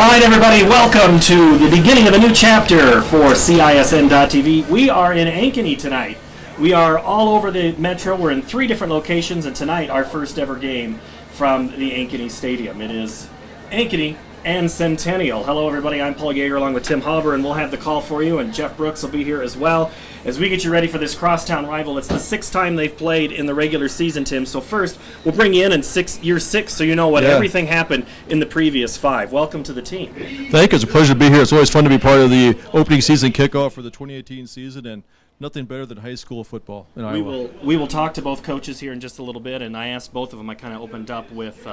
All right, everybody, welcome to the beginning of a new chapter for CISN.TV. We are in Ankeny tonight. We are all over the metro. We're in 3 different locations, and tonight our first ever game from the Ankeny Stadium. It is Ankeny and Centennial. Hello, everybody. I'm Paul Yeager along with Tim Hauber, and we'll have the call for you, and Jeff Brooks will be here as well as we get you ready for this crosstown rival. It's the 6th time they've played in the regular season, Tim. So first, we'll bring you in year 6 so you know what everything happened in the previous 5. Welcome to the team. Thank you. It's a pleasure to be here. It's always fun to be part of the opening season kickoff for the 2018 season, and nothing better than high school football in Iowa. We will talk to both coaches here in just a little bit, and I asked both of them. I kind of opened up with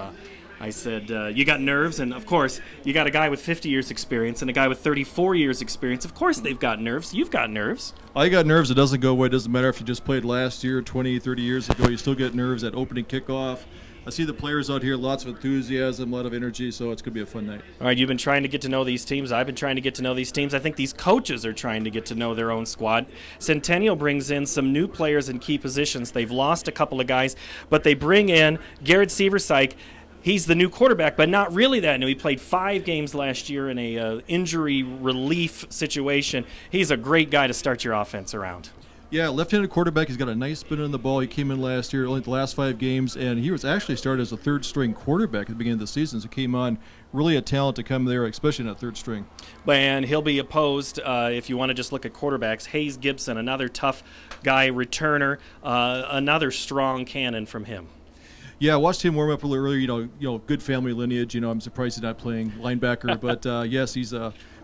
I said, you got nerves, and of course, you got a guy with 50 years experience and a guy with 34 years experience. Of course they've got nerves. You've got nerves. I got nerves. It doesn't go away. It doesn't matter if you just played last year, 20, 30 years ago. You still get nerves at opening kickoff. I see the players out here, lots of enthusiasm, a lot of energy, so it's going to be a fun night. All right, you've been trying to get to know these teams. I've been trying to get to know these teams. I think these coaches are trying to get to know their own squad. Centennial brings in some new players in key positions. They've lost a couple of guys, but they bring in Garrett Seversyke. He's the new quarterback, but not really that new. He played 5 games last year in a injury relief situation. He's a great guy to start your offense around. Yeah, left-handed quarterback. He's got a nice spin on the ball. He came in last year, only the last 5 games, and he was actually started as a third-string quarterback at the beginning of the season. So came on, really a talent to come there, especially in that third string. And he'll be opposed, if you want to just look at quarterbacks, Hayes Gibson, another tough guy, returner, another strong cannon from him. Yeah, I watched him warm up a little earlier. You know, good family lineage. You know, I'm surprised he's not playing linebacker, but yes, he's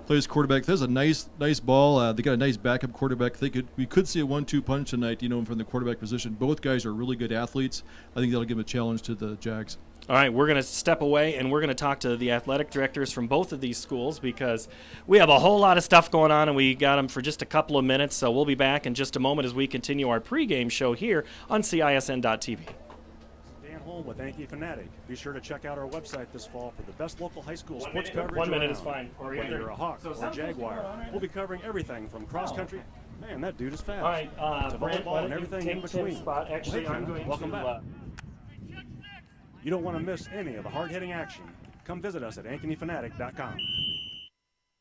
plays quarterback. There's a nice ball. They got a nice backup quarterback. We could see a 1-2 punch tonight. You know, from the quarterback position. Both guys are really good athletes. I think that'll give a challenge to the Jags. All right, we're going to step away, and we're going to talk to the athletic directors from both of these schools because we have a whole lot of stuff going on, and we got them for just a couple of minutes. So we'll be back in just a moment as we continue our pregame show here on CISN.TV. Home with Ankeny Fanatic. Be sure to check out our website this fall for the best local high school sports coverage. 1 minute is fine. Whether you're a Hawk or Jaguar, we'll be covering everything from cross country. Man, that dude is fast. All right, to Brent, volleyball and everything in between. Spot. Actually, I'm going welcome to, back. You don't want to miss any of the hard-hitting action. Come visit us at AnkenyFanatic.com.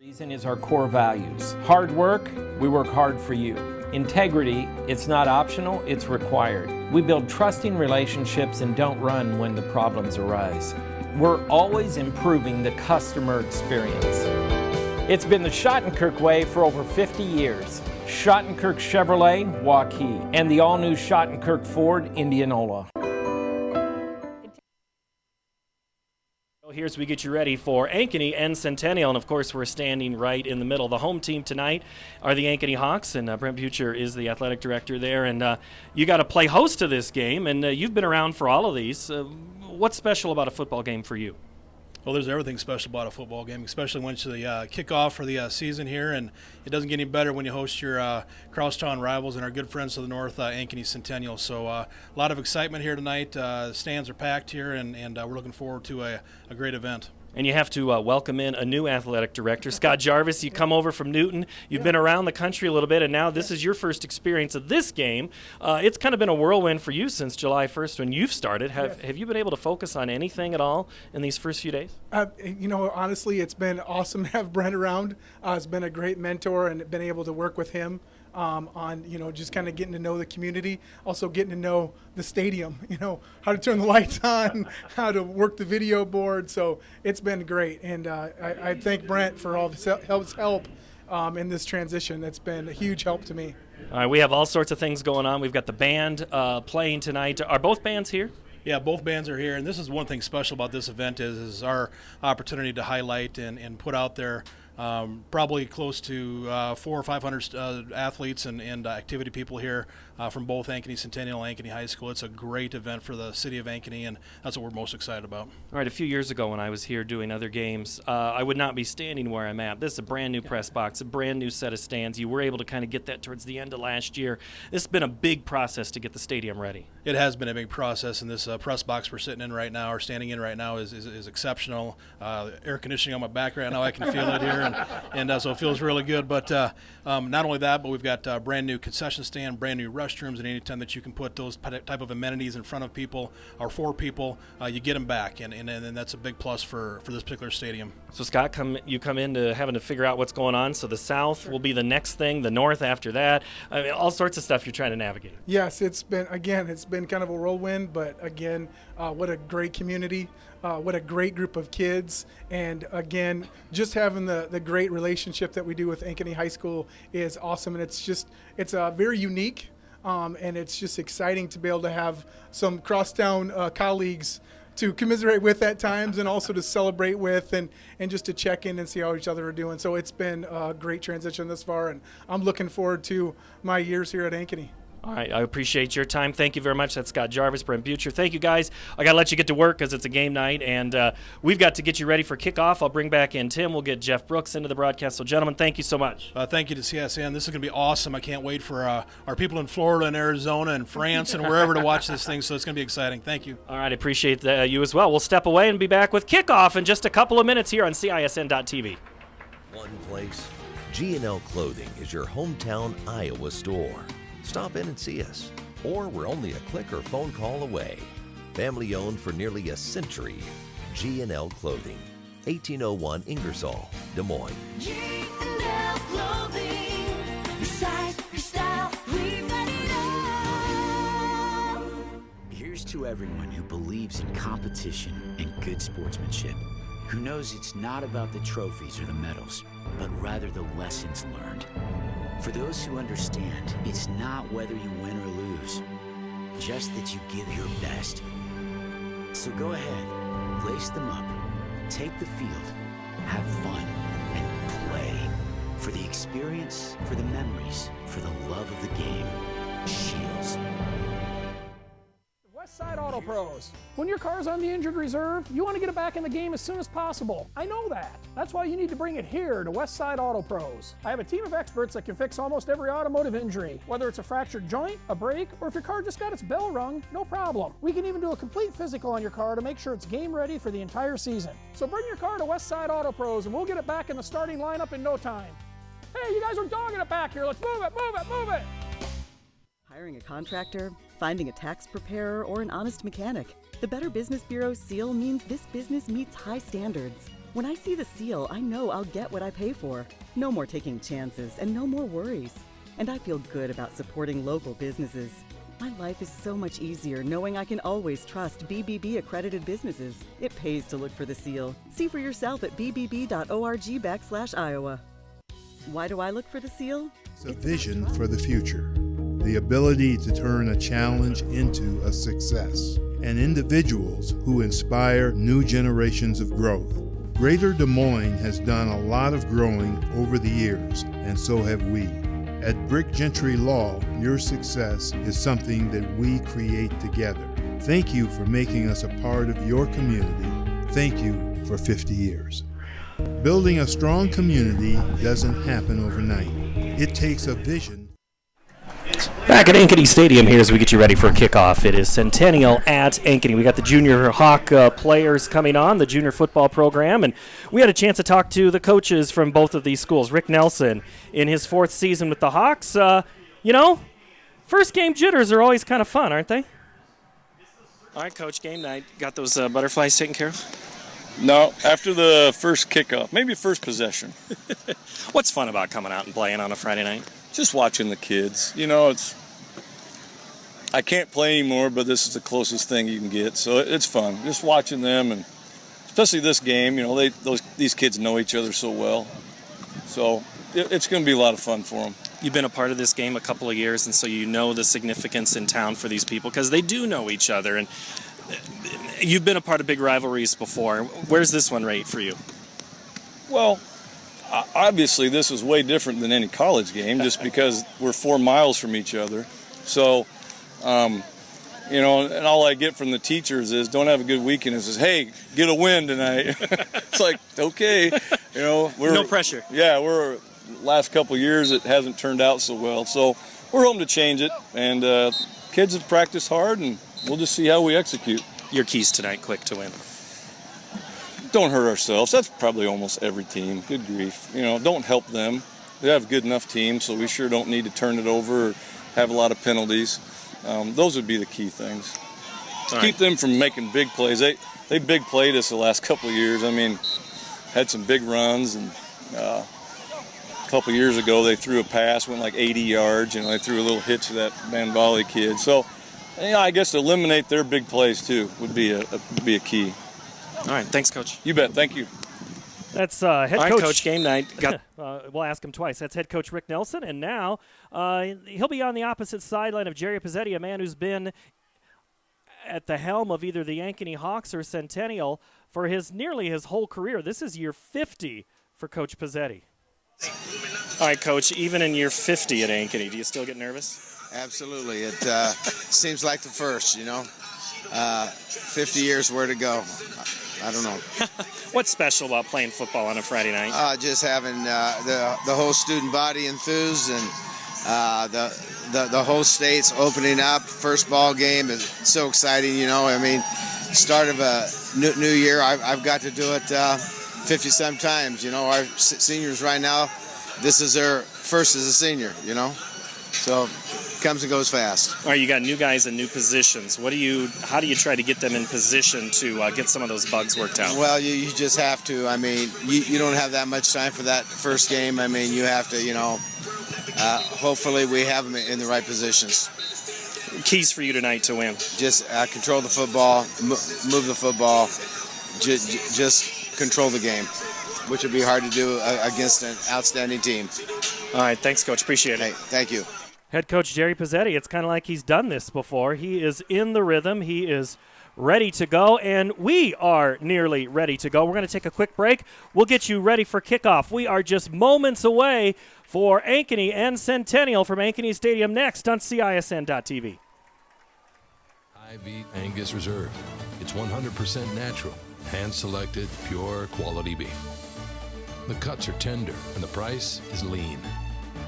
Reason is our core values. Hard work, we work hard for you. Integrity, it's not optional, it's required. We build trusting relationships and don't run when the problems arise. We're always improving the customer experience. It's been the Schottenkirk way for over 50 years. Schottenkirk Chevrolet, Waukee, and the all-new Schottenkirk Ford, Indianola. Here's we get you ready for Ankeny and Centennial, and of course we're standing right in the middle. The home team tonight are the Ankeny Hawks, and Brent Butcher is the athletic director there, and you got to play host to this game, and you've been around for all of these. What's special about a football game for you? Well, there's everything special about a football game, especially when it's the kickoff for the season here, and it doesn't get any better when you host your crosstown rivals and our good friends to the north, Ankeny Centennial. So a lot of excitement here tonight. Stands are packed here, and we're looking forward to a great event. And you have to welcome in a new athletic director, Scott Jarvis. You come over from Newton. You've been around the country a little bit, and now this is your first experience of this game. It's kind of been a whirlwind for you since July 1st when you've started. Have you been able to focus on anything at all in these first few days? You know, honestly, it's been awesome to have Brent around. It's been a great mentor, and been able to work with him on, you know, just kind of getting to know the community, also getting to know the stadium, you know, how to turn the lights on, how to work the video board. So it's been great, and I thank Brent for all the help in this transition. It's been a huge help to me. All right, we have all sorts of things going on. We've got the band playing tonight. Are both bands here? Yeah, both bands are here, and this is one thing special about this event is our opportunity to highlight and put out there probably close to 400 or 500 athletes and activity people here from both Ankeny Centennial and Ankeny High School. It's a great event for the city of Ankeny, and that's what we're most excited about. All right, a few years ago when I was here doing other games, I would not be standing where I'm at. This is a brand new press box, a brand new set of stands. You were able to kind of get that towards the end of last year. This has been a big process to get the stadium ready. It has been a big process, and this press box we're sitting in right now, or standing in right now, is exceptional. Air conditioning on my back right now, I can feel it here, and so it feels really good. But not only that, but we've got a brand new concession stand, brand new restrooms, and anytime that you can put those type of amenities in front of people or for people, you get them back, and that's a big plus for this particular stadium. So Scott, you come into having to figure out what's going on. So the South will be the next thing, the North after that. I mean, all sorts of stuff you're trying to navigate. Yes, it's been kind of a whirlwind, but again, what a great community, what a great group of kids, and again, just having the great relationship that we do with Ankeny High School is awesome, and it's very unique, and it's just exciting to be able to have some crosstown colleagues to commiserate with at times, and also to celebrate with, and just to check in and see how each other are doing. So it's been a great transition thus far, and I'm looking forward to my years here at Ankeny. All right, I appreciate your time. Thank you very much. That's Scott Jarvis, Brent Butcher. Thank you, guys. I got to let you get to work because it's a game night, and we've got to get you ready for kickoff. I'll bring back in Tim. We'll get Jeff Brooks into the broadcast. So, gentlemen, thank you so much. Thank you to CSN. This is going to be awesome. I can't wait for our people in Florida and Arizona and France and wherever to watch this thing, so it's going to be exciting. Thank you. All right, I appreciate you as well. We'll step away and be back with kickoff in just a couple of minutes here on CISN.TV. One place, G&L Clothing is your hometown Iowa store. Stop in and see us, or we're only a click or phone call away. Family owned for nearly a century. G&L Clothing, 1801 Ingersoll, Des Moines. G&L Clothing, your size, your style, we've got it all. Here's to everyone who believes in competition and good sportsmanship, who knows it's not about the trophies or the medals, but rather the lessons learned. For those who understand, it's not whether you win or lose, just that you give your best. So go ahead, lace them up, take the field, have fun, and play. For the experience, for the memories, for the love of the game. Shields. Westside Auto Pros. When your car's on the injured reserve, you want to get it back in the game as soon as possible. I know that. That's why you need to bring it here to Westside Auto Pros. I have a team of experts that can fix almost every automotive injury, whether it's a fractured joint, a brake, or if your car just got its bell rung, no problem. We can even do a complete physical on your car to make sure it's game ready for the entire season. So bring your car to Westside Auto Pros and we'll get it back in the starting lineup in no time. Hey, you guys are dogging it back here. Let's move it, move it, move it. Hiring a contractor, finding a tax preparer, or an honest mechanic. The Better Business Bureau seal means this business meets high standards. When I see the seal, I know I'll get what I pay for. No more taking chances and no more worries. And I feel good about supporting local businesses. My life is so much easier knowing I can always trust BBB accredited businesses. It pays to look for the seal. See for yourself at bbb.org/Iowa. Why do I look for the seal? It's a vision for the future. The ability to turn a challenge into a success, and individuals who inspire new generations of growth. Greater Des Moines has done a lot of growing over the years, and so have we. At Brick Gentry Law, your success is something that we create together. Thank you for making us a part of your community. Thank you for 50 years. Building a strong community doesn't happen overnight. It takes a vision. Back at Ankeny Stadium here as we get you ready for kickoff. It is Centennial at Ankeny. We got the junior Hawk players coming on, the junior football program, and we had a chance to talk to the coaches from both of these schools. Rick Nelson, in his 4th season with the Hawks, first game jitters are always kind of fun, aren't they? All right, Coach, game night. Got those butterflies taken care of? No, after the first kickoff, maybe first possession. What's fun about coming out and playing on a Friday night? Just watching the kids. I can't play anymore, but this is the closest thing you can get, so it's fun. Just watching them, and especially this game. These kids know each other so well, so it's going to be a lot of fun for them. You've been a part of this game a couple of years, and so you know the significance in town for these people because they do know each other, and you've been a part of big rivalries before. Where's this one rate for you? Well, obviously this was way different than any college game just because we're 4 miles from each other. So, and all I get from the teachers is don't have a good weekend. It says, hey, get a win tonight. It's like, okay. No pressure. Yeah, last couple of years it hasn't turned out so well. So we're hoping to change it. And kids have practiced hard, and we'll just see how we execute. Your keys tonight, quick to win. Don't hurt ourselves. That's probably almost every team. Good grief. Don't help them. They have a good enough team, so we sure don't need to turn it over or have a lot of penalties. Those would be the key things. Keep them from making big plays. They big played us the last couple of years. I mean, had some big runs, and a couple of years ago they threw a pass, went like 80 yards. They threw a little hit to that Van Volley kid. So, I guess to eliminate their big plays too would be a key. All right, thanks, Coach. You bet. Thank you. That's head coach. Coach, game night. We'll ask him twice. That's head coach Rick Nelson, and now he'll be on the opposite sideline of Jerry Pizzetti, a man who's been at the helm of either the Ankeny Hawks or Centennial for nearly his whole career. This is year 50 for Coach Pizzetti. All right, Coach, even in year 50 at Ankeny, do you still get nervous? Absolutely. It seems like the first, 50 years, where to go. I don't know. What's special about playing football on a Friday night? Just having the whole student body enthused, and the whole state's opening up. First ball game is so exciting, start of a new year. I've got to do it 50-some times. Our seniors right now, this is their first as a senior, So comes and goes fast. All right, you got new guys in new positions. How do you try to get them in position to get some of those bugs worked out? Well, you just have to. You don't have that much time for that first game. You have to, hopefully we have them in the right positions. Keys for you tonight to win? Just control the football, move the football, just control the game, which would be hard to do against an outstanding team. All right, thanks, Coach. Appreciate it. Hey, thank you. Head coach Jerry Pizzetti, it's kind of like he's done this before. He is in the rhythm. He is ready to go, and we are nearly ready to go. We're going to take a quick break. We'll get you ready for kickoff. We are just moments away for Ankeny and Centennial from Ankeny Stadium next on CISN.TV. High-beat Angus Reserve. It's 100% natural, hand-selected, pure quality beef. The cuts are tender, and the price is lean.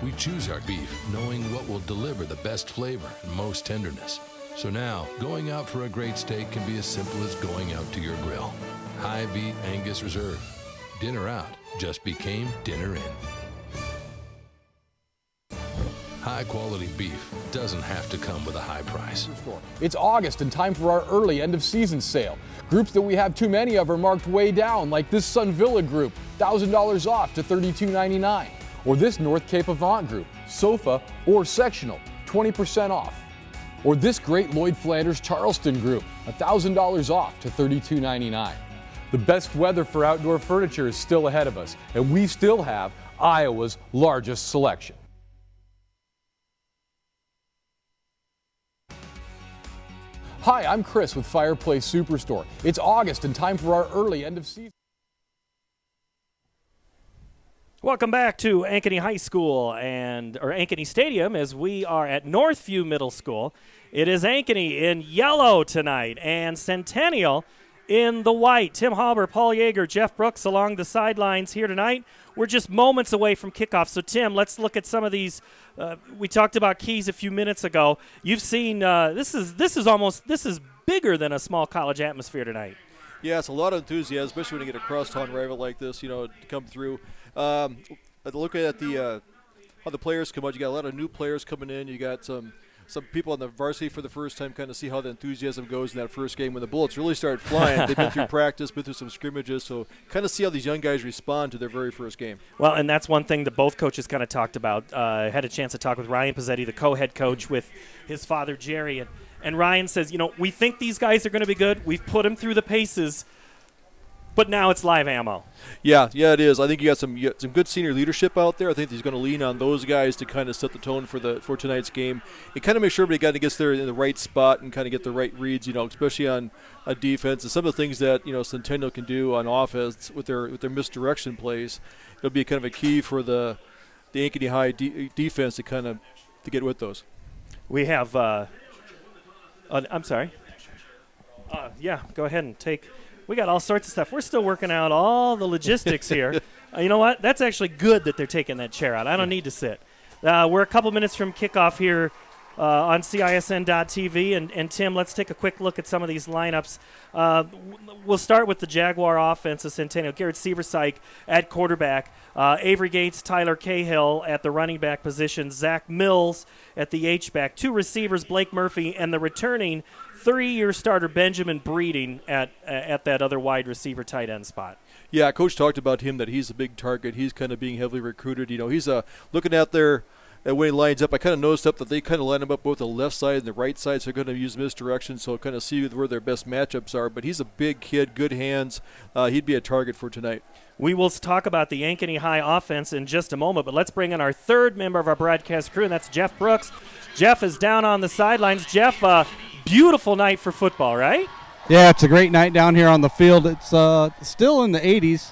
We choose our beef knowing what will deliver the best flavor and most tenderness. So now, going out for a great steak can be as simple as going out to your grill. High-beat Angus Reserve. Dinner out just became dinner in. High-quality beef doesn't have to come with a high price. It's August and time for our early end-of-season sale. Groups that we have too many of are marked way down, like this Sun Villa group, $1,000 off to $32.99. Or this North Cape Avant group, sofa or sectional, 20% off. Or this great Lloyd Flanders Charleston group, $1,000 off to $32.99. The best weather for outdoor furniture is still ahead of us, and we still have Iowa's largest selection. Hi, I'm Chris with Fireplace Superstore. It's August and time for our early end of season. Welcome back to Ankeny High School or Ankeny Stadium as we are at Northview Middle School. It is Ankeny in yellow tonight and Centennial in the white. Tim Halber, Paul Yeager, Jeff Brooks along the sidelines here tonight. We're just moments away from kickoff. So, Tim, let's look at some of these. We talked about keys a few minutes ago. You've seen this is bigger than a small college atmosphere tonight. Yeah, it's a lot of enthusiasm, especially when you get a crosstown rival like this, to come through. Looking at how the players come out, you got a lot of new players coming in. You got some people on the varsity for the first time, kind of see how the enthusiasm goes in that first game when the bullets really start flying. They've been through practice, been through some scrimmages, so kind of see how these young guys respond to their very first game. Well, and that's one thing that both coaches kind of talked about. Had a chance to talk with Ryan Pizzetti, the co-head coach, with his father Jerry, and Ryan says, we think these guys are going to be good. We've put them through the paces, but now it's live ammo. Yeah, it is. I think you got some good senior leadership out there. I think he's going to lean on those guys to kind of set the tone for tonight's game and kind of make sure everybody gets there in the right spot and kind of get the right reads, especially on a defense and some of the things that Centennial can do on offense with their misdirection plays. It'll be kind of a key for the Ankeny High defense to get with those. We have. I'm sorry. Yeah, go ahead and take. We got all sorts of stuff. We're still working out all the logistics here. You know what? That's actually good that they're taking that chair out. I don't need to sit. We're a couple minutes from kickoff here on CISN.TV. And Tim, let's take a quick look at some of these lineups. We'll start with the Jaguar offense of Centennial. Garrett Seversyke at quarterback. Avery Gates, Tyler Cahill at the running back position. Zach Mills at the H-back. 2 receivers, Blake Murphy, and the returning 3-year starter Benjamin Breeding at that other wide receiver tight end spot. Yeah, Coach talked about him, that he's a big target. He's kind of being heavily recruited. He's looking out there when he lines up. I kind of noticed that they kind of line him up both the left side and the right side, so they're going to use misdirection, so kind of see where their best matchups are. But he's a big kid, good hands. He'd be a target for tonight. We will talk about the Ankeny High offense in just a moment, but let's bring in our third member of our broadcast crew, and that's Jeff Brooks. Jeff is down on the sidelines. Jeff, beautiful night for football, right? Yeah, it's a great night down here on the field. It's still in the 80s,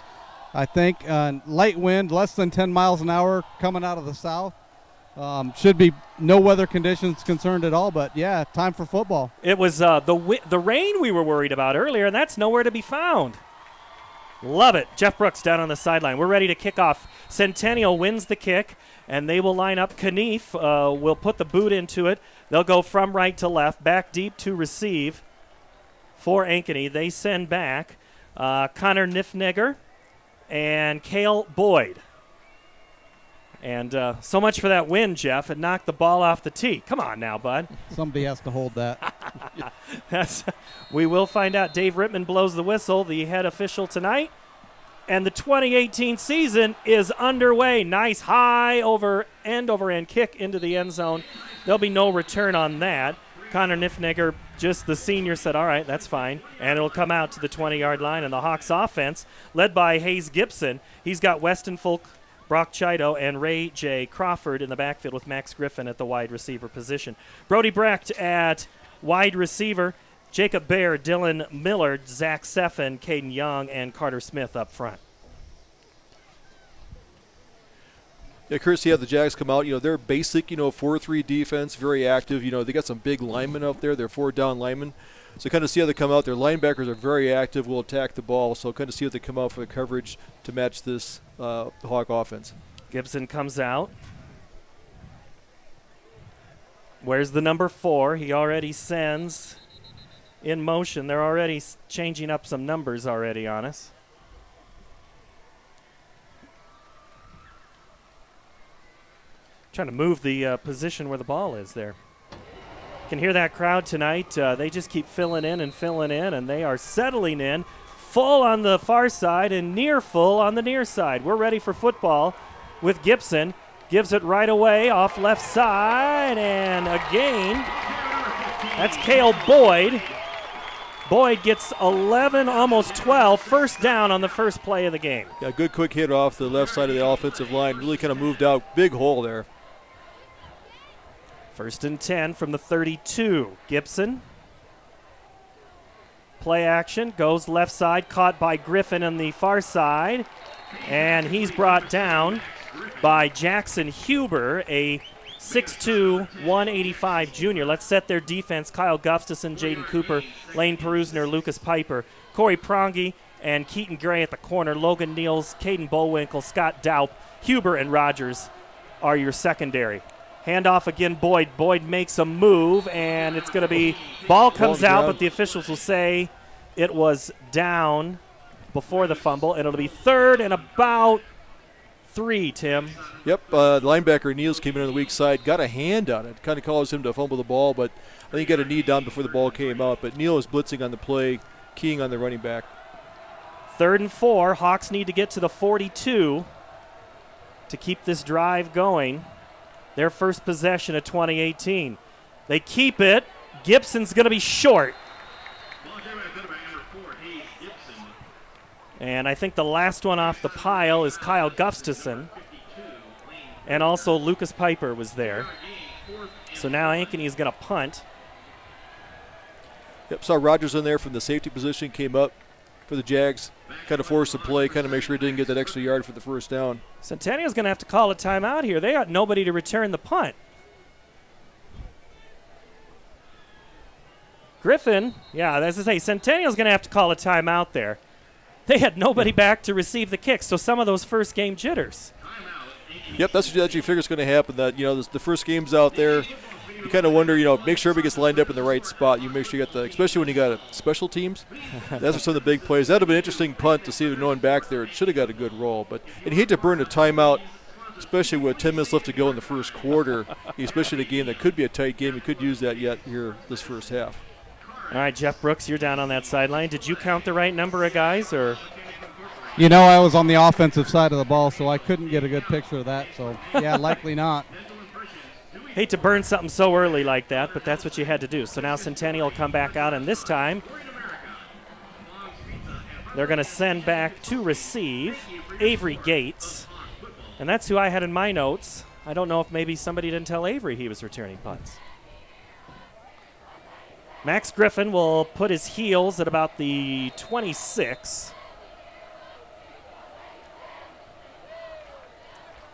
I think. Light wind, less than 10 miles an hour coming out of the south. Should be no weather conditions concerned at all, but yeah, time for football. It was the rain we were worried about earlier, and that's nowhere to be found. Love it. Jeff Brooks down on the sideline. We're ready to kick off. Centennial wins the kick, and they will line up. Knief will put the boot into it. They'll go from right to left, back deep to receive for Ankeny. They send back Connor Niffnegger and Cale Boyd. And so much for that win, Jeff. It knocked the ball off the tee. Come on now, bud. Somebody has to hold that. We will find out. Dave Rittman blows the whistle, the head official tonight. And the 2018 season is underway. Nice high over-end kick into the end zone. There'll be no return on that. Connor Niffnegger, just the senior, said, all right, that's fine. And it'll come out to the 20-yard line. And the Hawks offense, led by Hayes Gibson, he's got Weston Folk, Brock Chido, and Ray J. Crawford in the backfield with Max Griffin at the wide receiver position. Brody Brecht at wide receiver. Jacob Baer, Dylan Millard, Zach Seffen, Caden Young, and Carter Smith up front. Yeah, Chris, the Jags come out. They're basic, 4-3 defense, very active. They got some big linemen out there. They're 4-down linemen. So kind of see how they come out. Their linebackers are very active, will attack the ball. So kind of see how they come out for the coverage to match this Hawk offense. Gibson comes out. Where's the number 4? He already sends in motion. They're already changing up some numbers already on us. Trying to move the position where the ball is there. Can hear that crowd tonight. They just keep filling in, and they are settling in. Full on the far side and near full on the near side. We're ready for football with Gibson. Gives it right away off left side, and a gain. That's Cale Boyd. Boyd gets 11, almost 12, first down on the first play of the game. Yeah, good quick hit off the left side of the offensive line. Really kind of moved out. Big hole there. 1st and 10 from the 32. Gibson. Play action, goes left side, caught by Griffin on the far side. And he's brought down by Jackson Huber, a 6'2", 185 junior. Let's set their defense. Kyle Gustafson, Jaden Cooper, Lane Perusner, Lucas Piper, Corey Prongi, and Keaton Gray at the corner. Logan Niels, Caden Bullwinkle, Scott Daup, Huber, and Rogers are your secondary. Handoff again, Boyd. Boyd makes a move, and it's going to be ball comes out, but the officials will say it was down before the fumble, and it'll be 3rd and about 3, Tim. Yep, linebacker Niels came in on the weak side, got a hand on it. Kind of caused him to fumble the ball, but I think he got a knee down before the ball came out. But Neal is blitzing on the play, keying on the running back. 3rd and 4. Hawks need to get to the 42 to keep this drive going. Their first possession of 2018. They keep it. Gibson's going to be short. And I think the last one off the pile is Kyle Gustafson. And also Lucas Piper was there. So now Ankeny is going to punt. Yep, saw Rogers in there from the safety position, came up for the Jags. Kind of forced the play, kind of make sure he didn't get that extra yard for the first down. Centennial's going to have to call a timeout here. They got nobody to return the punt. Griffin, yeah, as I say, Centennial's going to have to call a timeout there. They had nobody back to receive the kick, so some of those first game jitters. Yep, that's what you figure is going to happen. That the first game's out there, you kind of wonder, make sure everybody gets lined up in the right spot. You make sure you got especially when you got special teams. Those are some of the big plays. That'd have been an interesting punt to see if no one back there. It should have got a good roll, and you hate to burn a timeout, especially with 10 minutes left to go in the first quarter. Especially in a game that could be a tight game. You could use that yet here this first half. All right, Jeff Brooks, you're down on that sideline. Did you count the right number of guys, or? I was on the offensive side of the ball, so I couldn't get a good picture of that. So, yeah, likely not. Hate to burn something so early like that, but that's what you had to do. So now Centennial will come back out, and this time they're going to send back to receive Avery Gates. And that's who I had in my notes. I don't know if maybe somebody didn't tell Avery he was returning punts. Max Griffin will put his heels at about the 26.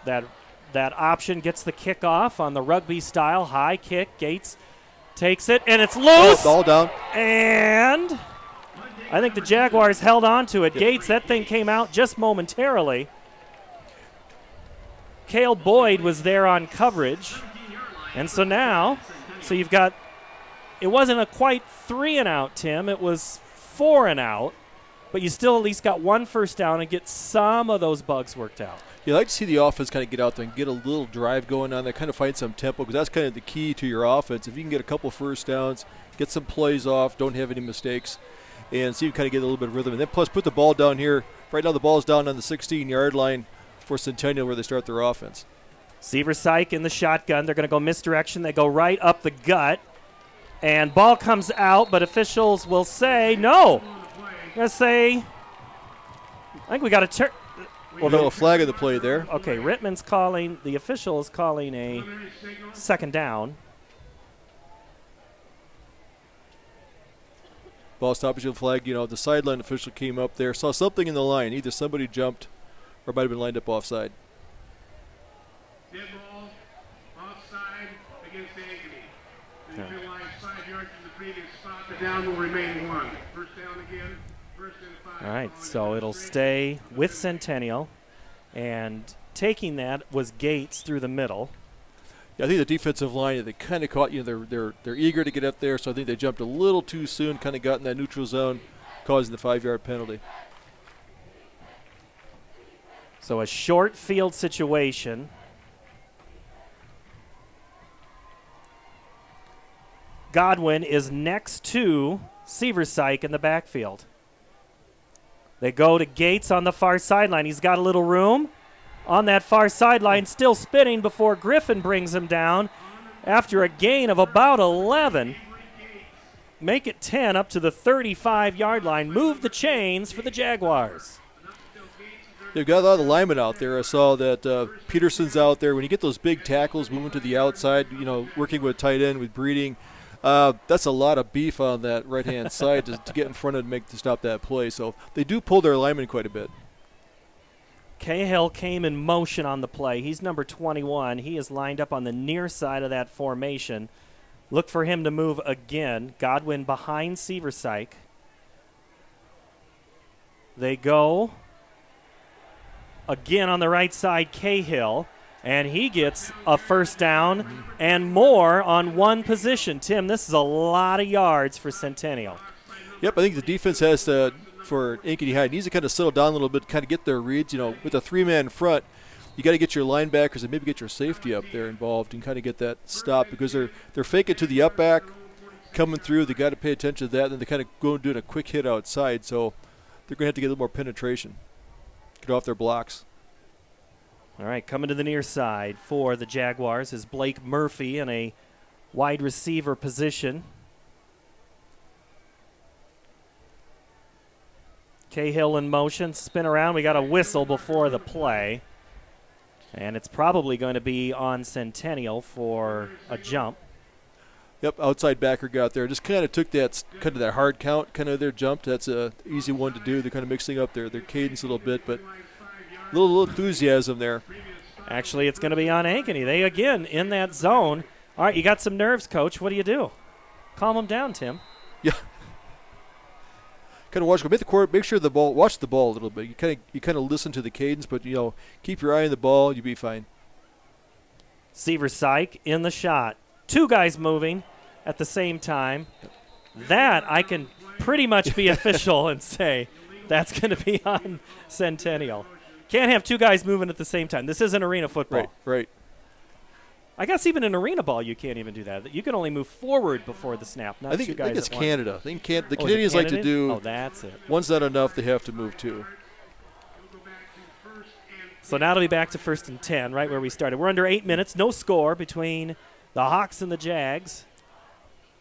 That option gets the kickoff on the rugby style high kick. Gates takes it, and it's loose. Ball down. And I think the Jaguars held on to it. Gates, that thing came out just momentarily. Cale Boyd was there on coverage. And so you've got, it wasn't a quite 3 and out, Tim. It was 4 and out. But you still at least got one first down and get some of those bugs worked out. You like to see the offense kind of get out there and get a little drive going on there, kind of find some tempo, because that's kind of the key to your offense. If you can get a couple first downs, get some plays off, don't have any mistakes, and see if you kind of get a little bit of rhythm. And then plus put the ball down here. Right now the ball's down on the 16-yard line for Centennial where they start their offense. Seaver Syke in the shotgun. They're going to go misdirection. They go right up the gut. And ball comes out, but officials will say no. They're going to say, I think we got to turn. Well, a flag of the play there. Okay, Rittman's calling, the official is calling a second down. Ball stoppage and flag. The sideline official came up there, saw something in the line. Either somebody jumped or might have been lined up offside. Dead ball, offside against Ankeny. The field line 5 yards from the previous spot. The down will remain 1. First down again. First and 5. All right, so it'll stay with Centennial, and taking that was Gates through the middle. Yeah, I think the defensive line, they kind of caught, they're eager to get up there, so I think they jumped a little too soon, kind of got in that neutral zone, causing the 5-yard penalty. So a short field situation. Godwin is next to Seaver Syke in the backfield. They go to Gates on the far sideline. He's got a little room on that far sideline, still spinning before Griffin brings him down after a gain of about 11. Make it 10 up to the 35-yard line. Move the chains for the Jaguars. They've got a lot of the linemen out there. I saw that Peterson's out there. When you get those big tackles moving to the outside, working with tight end, with Breeding, that's a lot of beef on that right-hand side to get in front of to stop that play. So they do pull their linemen quite a bit. Cahill came in motion on the play. He's number 21. He is lined up on the near side of that formation. Look for him to move again. Godwin behind Seaver Syke. They go again on the right side, Cahill. And he gets a first down and more on one position. Tim, this is a lot of yards for Centennial. Yep, I think the defense has to, for Ankeny High, needs to kind of settle down a little bit, kind of get their reads. With a 3-man front, you got to get your linebackers and maybe get your safety up there involved and kind of get that stop, because they're faking to the up back, coming through. They got to pay attention to that, and then they kind of go and doing a quick hit outside. So they're going to have to get a little more penetration, get off their blocks. All right, coming to the near side for the Jaguars is Blake Murphy in a wide receiver position. Cahill in motion, spin around. We got a whistle before the play. And it's probably going to be on Centennial for a jump. Yep, outside backer got there. Just kind of took that hard count, kind of their jump. That's a easy one to do. They're kind of mixing up their cadence a little bit, but a little enthusiasm there. Actually, it's going to be on Ankeny. They, again, in that zone. All right, you got some nerves, Coach. What do you do? Calm them down, Tim. Yeah. kind of watch. Make sure the ball. Watch the ball a little bit. You kind of listen to the cadence, but keep your eye on the ball. You'll be fine. Seaver Syke in the shot. 2 guys moving at the same time. That I can pretty much be official and say that's going to be on Centennial. Can't have 2 guys moving at the same time. This isn't arena football. Right. I guess even in arena ball you can't even do that. You can only move forward before the snap, not I 2 think guys it's at once. Canada. I think the Oh, is it Canadians like to Canada? do. Oh, that's it. One's not enough. They have to move 2. So now it'll be back to 1st and 10, right where we started. We're under 8 minutes. No score between the Hawks and the Jags.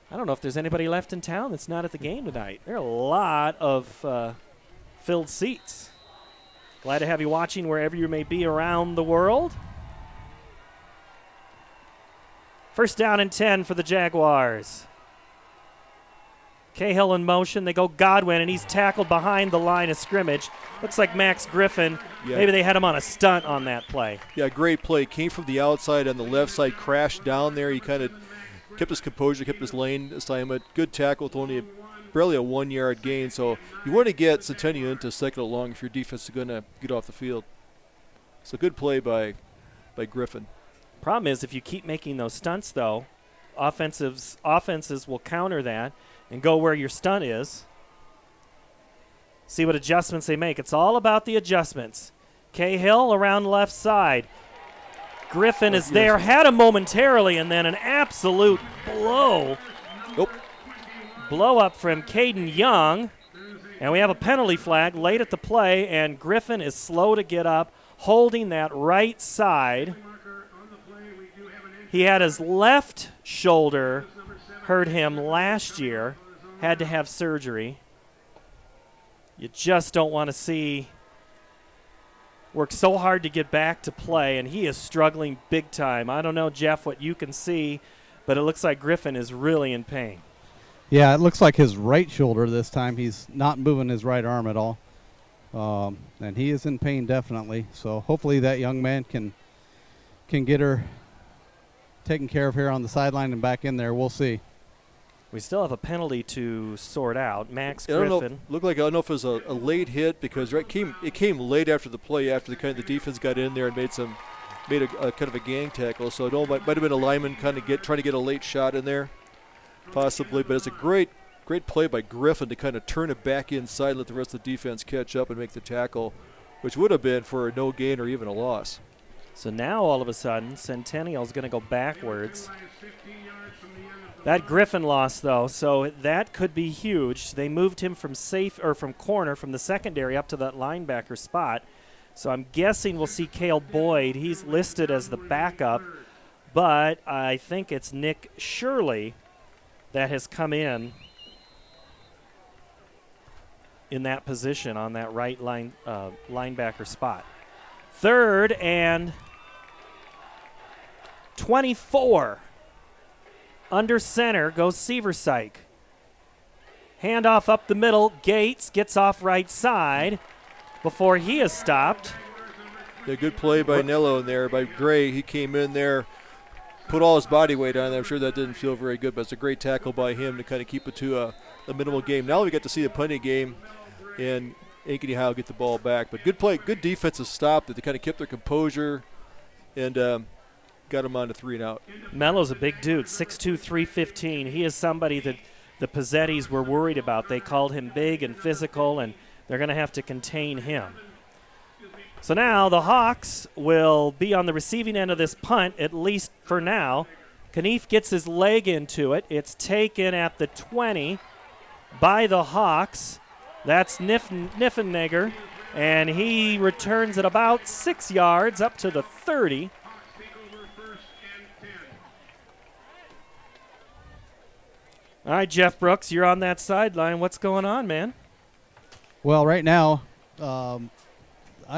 I don't know if there's anybody left in town that's not at the game tonight. There are a lot of filled seats. Glad to have you watching wherever you may be around the world. 1st down and 10 for the Jaguars. Cahill in motion. They go Godwin, and he's tackled behind the line of scrimmage. Looks like Max Griffin. Yeah. Maybe they had him on a stunt on that play. Yeah, great play. Came from the outside on the left side, crashed down there. He kind of kept his composure, kept his lane assignment. Good tackle with only barely a 1-yard gain. So you want to get Centennial into 2nd and long if your defense is going to get off the field. So good play by Griffin. Problem is, if you keep making those stunts, though, offenses will counter that and go where your stunt is. See what adjustments they make. It's all about the adjustments. Cahill around the left side. Griffin is there, had him momentarily, and then an absolute blow. Blow up from Caden Young. And we have a penalty flag late at the play, and Griffin is slow to get up, holding that right side. He had his left shoulder hurt him last year, had to have surgery. You just don't want to see work so hard to get back to play, and he is struggling big time. I don't know, Jeff, what you can see, but it looks like Griffin is really in pain. Yeah, it looks like his right shoulder this time. He's not moving his right arm at all. And he is in pain definitely. So hopefully that young man can get her taken care of here on the sideline and back in there. We'll see. We still have a penalty to sort out. Max I don't Griffin. know, looked like I don't know if it was a late hit because it came late after the play, after the defense got in there and made a kind of a gang tackle. So it might have been a lineman trying to get a late shot in there, possibly. But it's a great play by Griffin to kind of turn it back inside, and let the rest of the defense catch up and make the tackle, which would have been for a no gain or even a loss. So now all of a sudden, Centennial is going to go backwards. That Griffin loss, though, so that could be huge. They moved him from corner from the secondary up to that linebacker spot. So I'm guessing we'll see Cale Boyd. He's listed as the backup, but I think it's Nick Shirley that has come in that position on that right linebacker spot. 3rd and 24. Under center goes Seaver Syke. Handoff up the middle. Gates gets off right side before he is stopped. A good play by Nello in there, by Gray. He came in there, put all his body weight on there. I'm sure that didn't feel very good, but it's a great tackle by him to kind of keep it to a minimal game. Now we get to see a punting game, and Ankeny High will get the ball back. But good play, good defensive stop that they kind of kept their composure and got him on to 3 and out. Mello's a big dude, 6'2", 315. He is somebody that the Pizzettis were worried about. They called him big and physical, and they're going to have to contain him. So now the Hawks will be on the receiving end of this punt, at least for now. Knief gets his leg into it. It's taken at the 20 by the Hawks. That's Niffenegger, and he returns at about 6 yards up to the 30. All right, Jeff Brooks, you're on that sideline. What's going on, man? Well, right now, I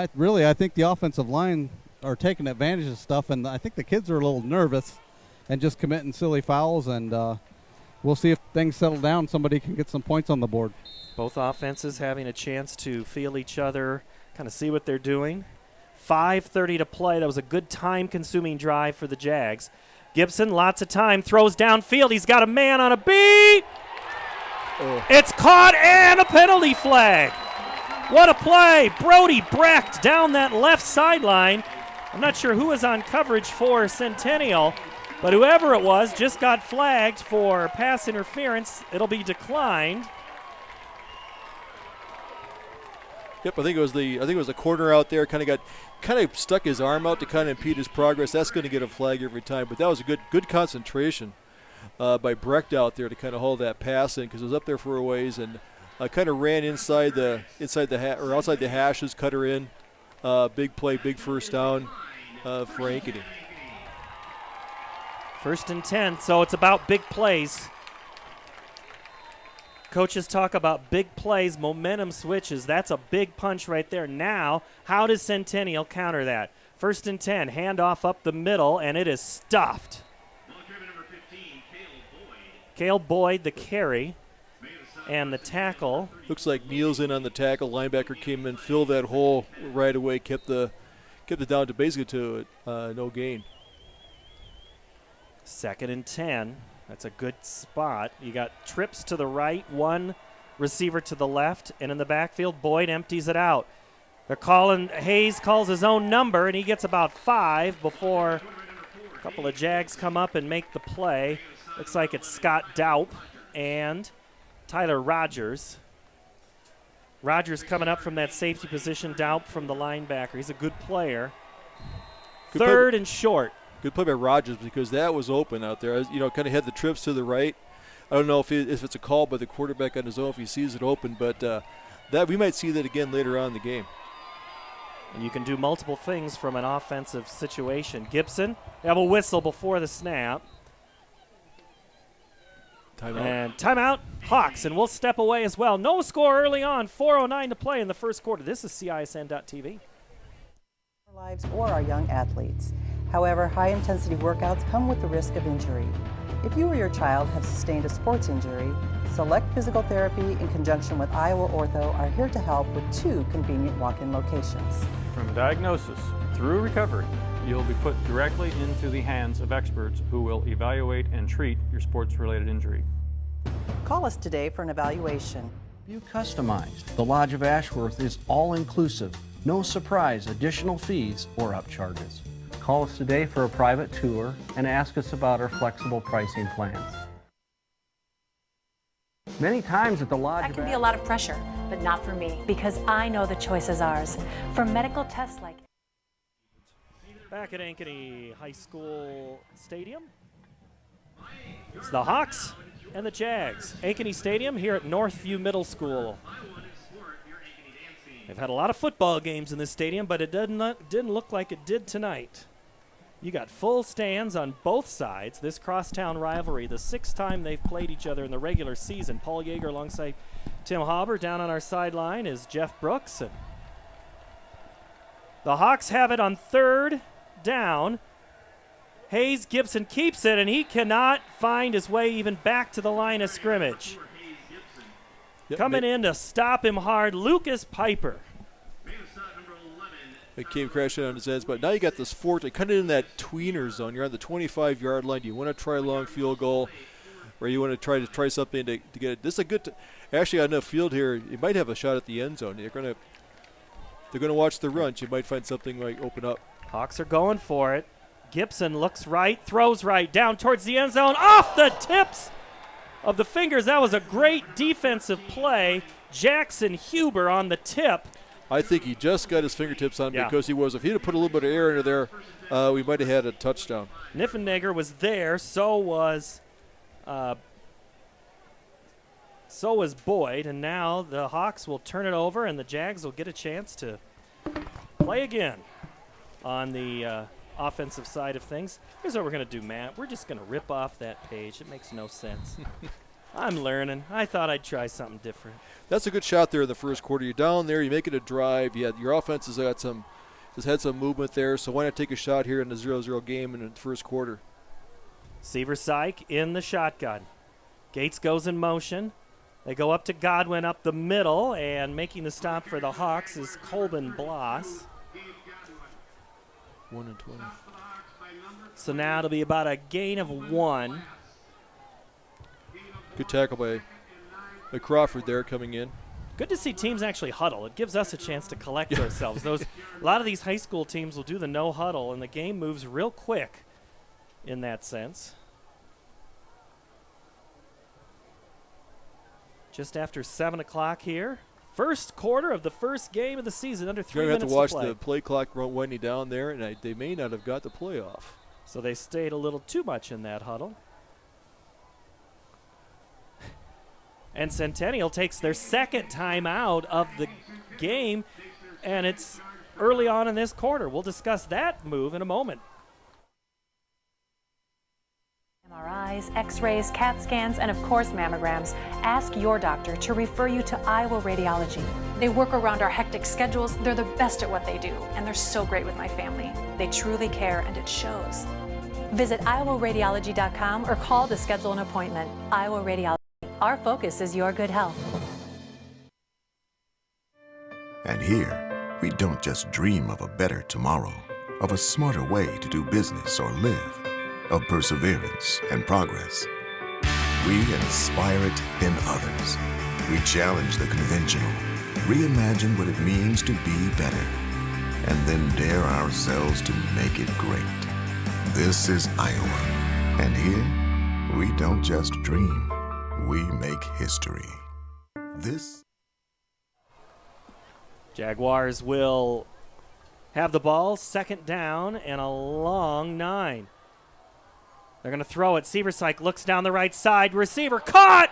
think the offensive line are taking advantage of stuff, and I think the kids are a little nervous and just committing silly fouls, and we'll see if things settle down. Somebody can get some points on the board. Both offenses having a chance to feel each other, kind of see what they're doing. 5:30 to play. That was a good time-consuming drive for the Jags. Gibson, lots of time, throws downfield. He's got a man on a beat. It's caught and a penalty flag. What a play. Brody Brecht down that left sideline. I'm not sure who was on coverage for Centennial, but whoever it was just got flagged for pass interference. It'll be declined. Yep, I think it was the corner out there. Kind of stuck his arm out to kind of impede his progress. That's going to get a flag every time. But that was a good concentration by Brecht out there to kind of hold that pass in, because it was up there for a ways and kind of ran outside the hashes, cut her in. Big play, big first down for Ankeny. 1st and 10, so it's about big plays. Coaches talk about big plays, momentum switches. That's a big punch right there. Now, how does Centennial counter that? 1st and 10, handoff up the middle, and it is stuffed. Cale Boyd, the carry, and the tackle. Looks like Neal's in on the tackle. Linebacker came in, filled that hole right away, kept it down to basically no gain. 2nd and 10. That's a good spot. You got trips to the right, one receiver to the left, and in the backfield, Boyd empties it out. Hayes calls his own number, and he gets about 5 before a couple of Jags come up and make the play. Looks like it's Scott Daup and Tyler Rogers. Rogers coming up from that safety position, Daup from the linebacker. He's a good player. Good 3rd play. and short. Good play by Rogers, because that was open out there. Kind of had the trips to the right. I don't know if it's a call by the quarterback on his own if he sees it open, but that we might see that again later on in the game. And you can do multiple things from an offensive situation. Gibson, they have a whistle before the snap. Timeout. And timeout, Hawks, and we'll step away as well. No score early on, 4:09 to play in the first quarter. This is CISN.TV. Our lives or our young athletes. However, high-intensity workouts come with the risk of injury. If you or your child have sustained a sports injury, Select Physical Therapy in conjunction with Iowa Ortho are here to help with 2 convenient walk-in locations. From diagnosis through recovery, you'll be put directly into the hands of experts who will evaluate and treat your sports-related injury. Call us today for an evaluation. You customized. The Lodge of Ashworth is all-inclusive. No surprise, additional fees or upcharges. Call us today for a private tour and ask us about our flexible pricing plans. Many times at the Lodge That can be a lot of pressure, but not for me, because I know the choice is ours. For medical tests like... Back at Ankeny High School Stadium, it's the Hawks and the Jags. Ankeny Stadium here at Northview Middle School. They've had a lot of football games in this stadium, but it didn't look like it did tonight. You got full stands on both sides. This crosstown rivalry, the 6th time they've played each other in the regular season. Paul Yeager alongside Tim Hauber. Down on our sideline is Jeff Brooks. And the Hawks have it on 3rd down. Hayes Gibson keeps it, and he cannot find his way even back to the line of scrimmage. Coming in to stop him hard, Lucas Piper. It came crashing on his head, but now you got this kind of in that tweener zone. You're on the 25-yard line. You want to try a long field goal, or you want to try something to get it. This is a good. Actually, on the field here, you might have a shot at the end zone. They're gonna watch the run. You might find something like open up. Hawks are going for it. Gibson looks right, throws right, down towards the end zone, off the tips of the fingers. That was a great defensive play. Jackson Huber on the tip. I think he just got his fingertips on because he was. If he'd have put a little bit of air into there, we might have had a touchdown. Niffenegger was there. So was Boyd. And now the Hawks will turn it over, and the Jags will get a chance to play again on the offensive side of things. Here's what we're going to do, Matt. We're just going to rip off that page. It makes no sense. I'm learning. I thought I'd try something different. That's a good shot there in the first quarter. You're down there. You make it a drive. Your offense has had some movement there. So why not take a shot here in the 0-0 game in the first quarter? Seaver Syke in the shotgun. Gates goes in motion. They go up to Godwin up the middle, and making the stop for the Hawks is Colbin Bloss. 1 and 20. So now it'll be about a gain of 1. Good tackle by McCrawford there coming in. Good to see teams actually huddle. It gives us a chance to collect ourselves. A lot of these high school teams will do the no huddle, and the game moves real quick in that sense. Just after 7 o'clock here. First quarter of the first game of the season, under 3 minutes to play. You're going to have to watch the play clock winding down there, and they may not have got the play off. So they stayed a little too much in that huddle. And Centennial takes their second time out of the game, and it's early on in this quarter. We'll discuss that move in a moment. MRIs, x-rays, CAT scans, and of course mammograms. Ask your doctor to refer you to Iowa Radiology. They work around our hectic schedules. They're the best at what they do, and they're so great with my family. They truly care, and it shows. Visit iowaradiology.com or call to schedule an appointment. Iowa Radiology. Our focus is your good health. And here, we don't just dream of a better tomorrow, of a smarter way to do business or live, of perseverance and progress. We inspire it in others. We challenge the conventional, reimagine what it means to be better, and then dare ourselves to make it great. This is Iowa, and here, we don't just dream. We make history. This Jaguars will have the ball, second down, and a long 9. They're going to throw it. Seversike looks down the right side. Receiver caught!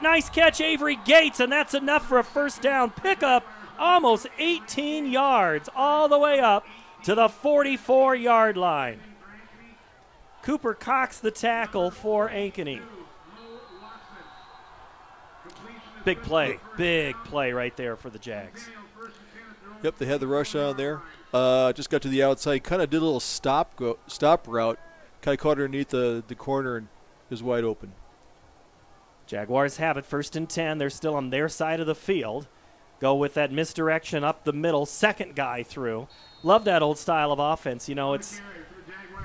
Nice catch, Avery Gates, and that's enough for a first down pickup. Almost 18 yards all the way up to the 44-yard line. Cooper Cox the tackle for Ankeny. Big play right there for the Jags. Yep, they had the rush on there. Just got to the outside, kind of did a little stop route, kind of caught underneath the corner and is wide open. Jaguars have it, 1st and 10. They're still on their side of the field. Go with that misdirection up the middle, second guy through. Love that old style of offense. You know,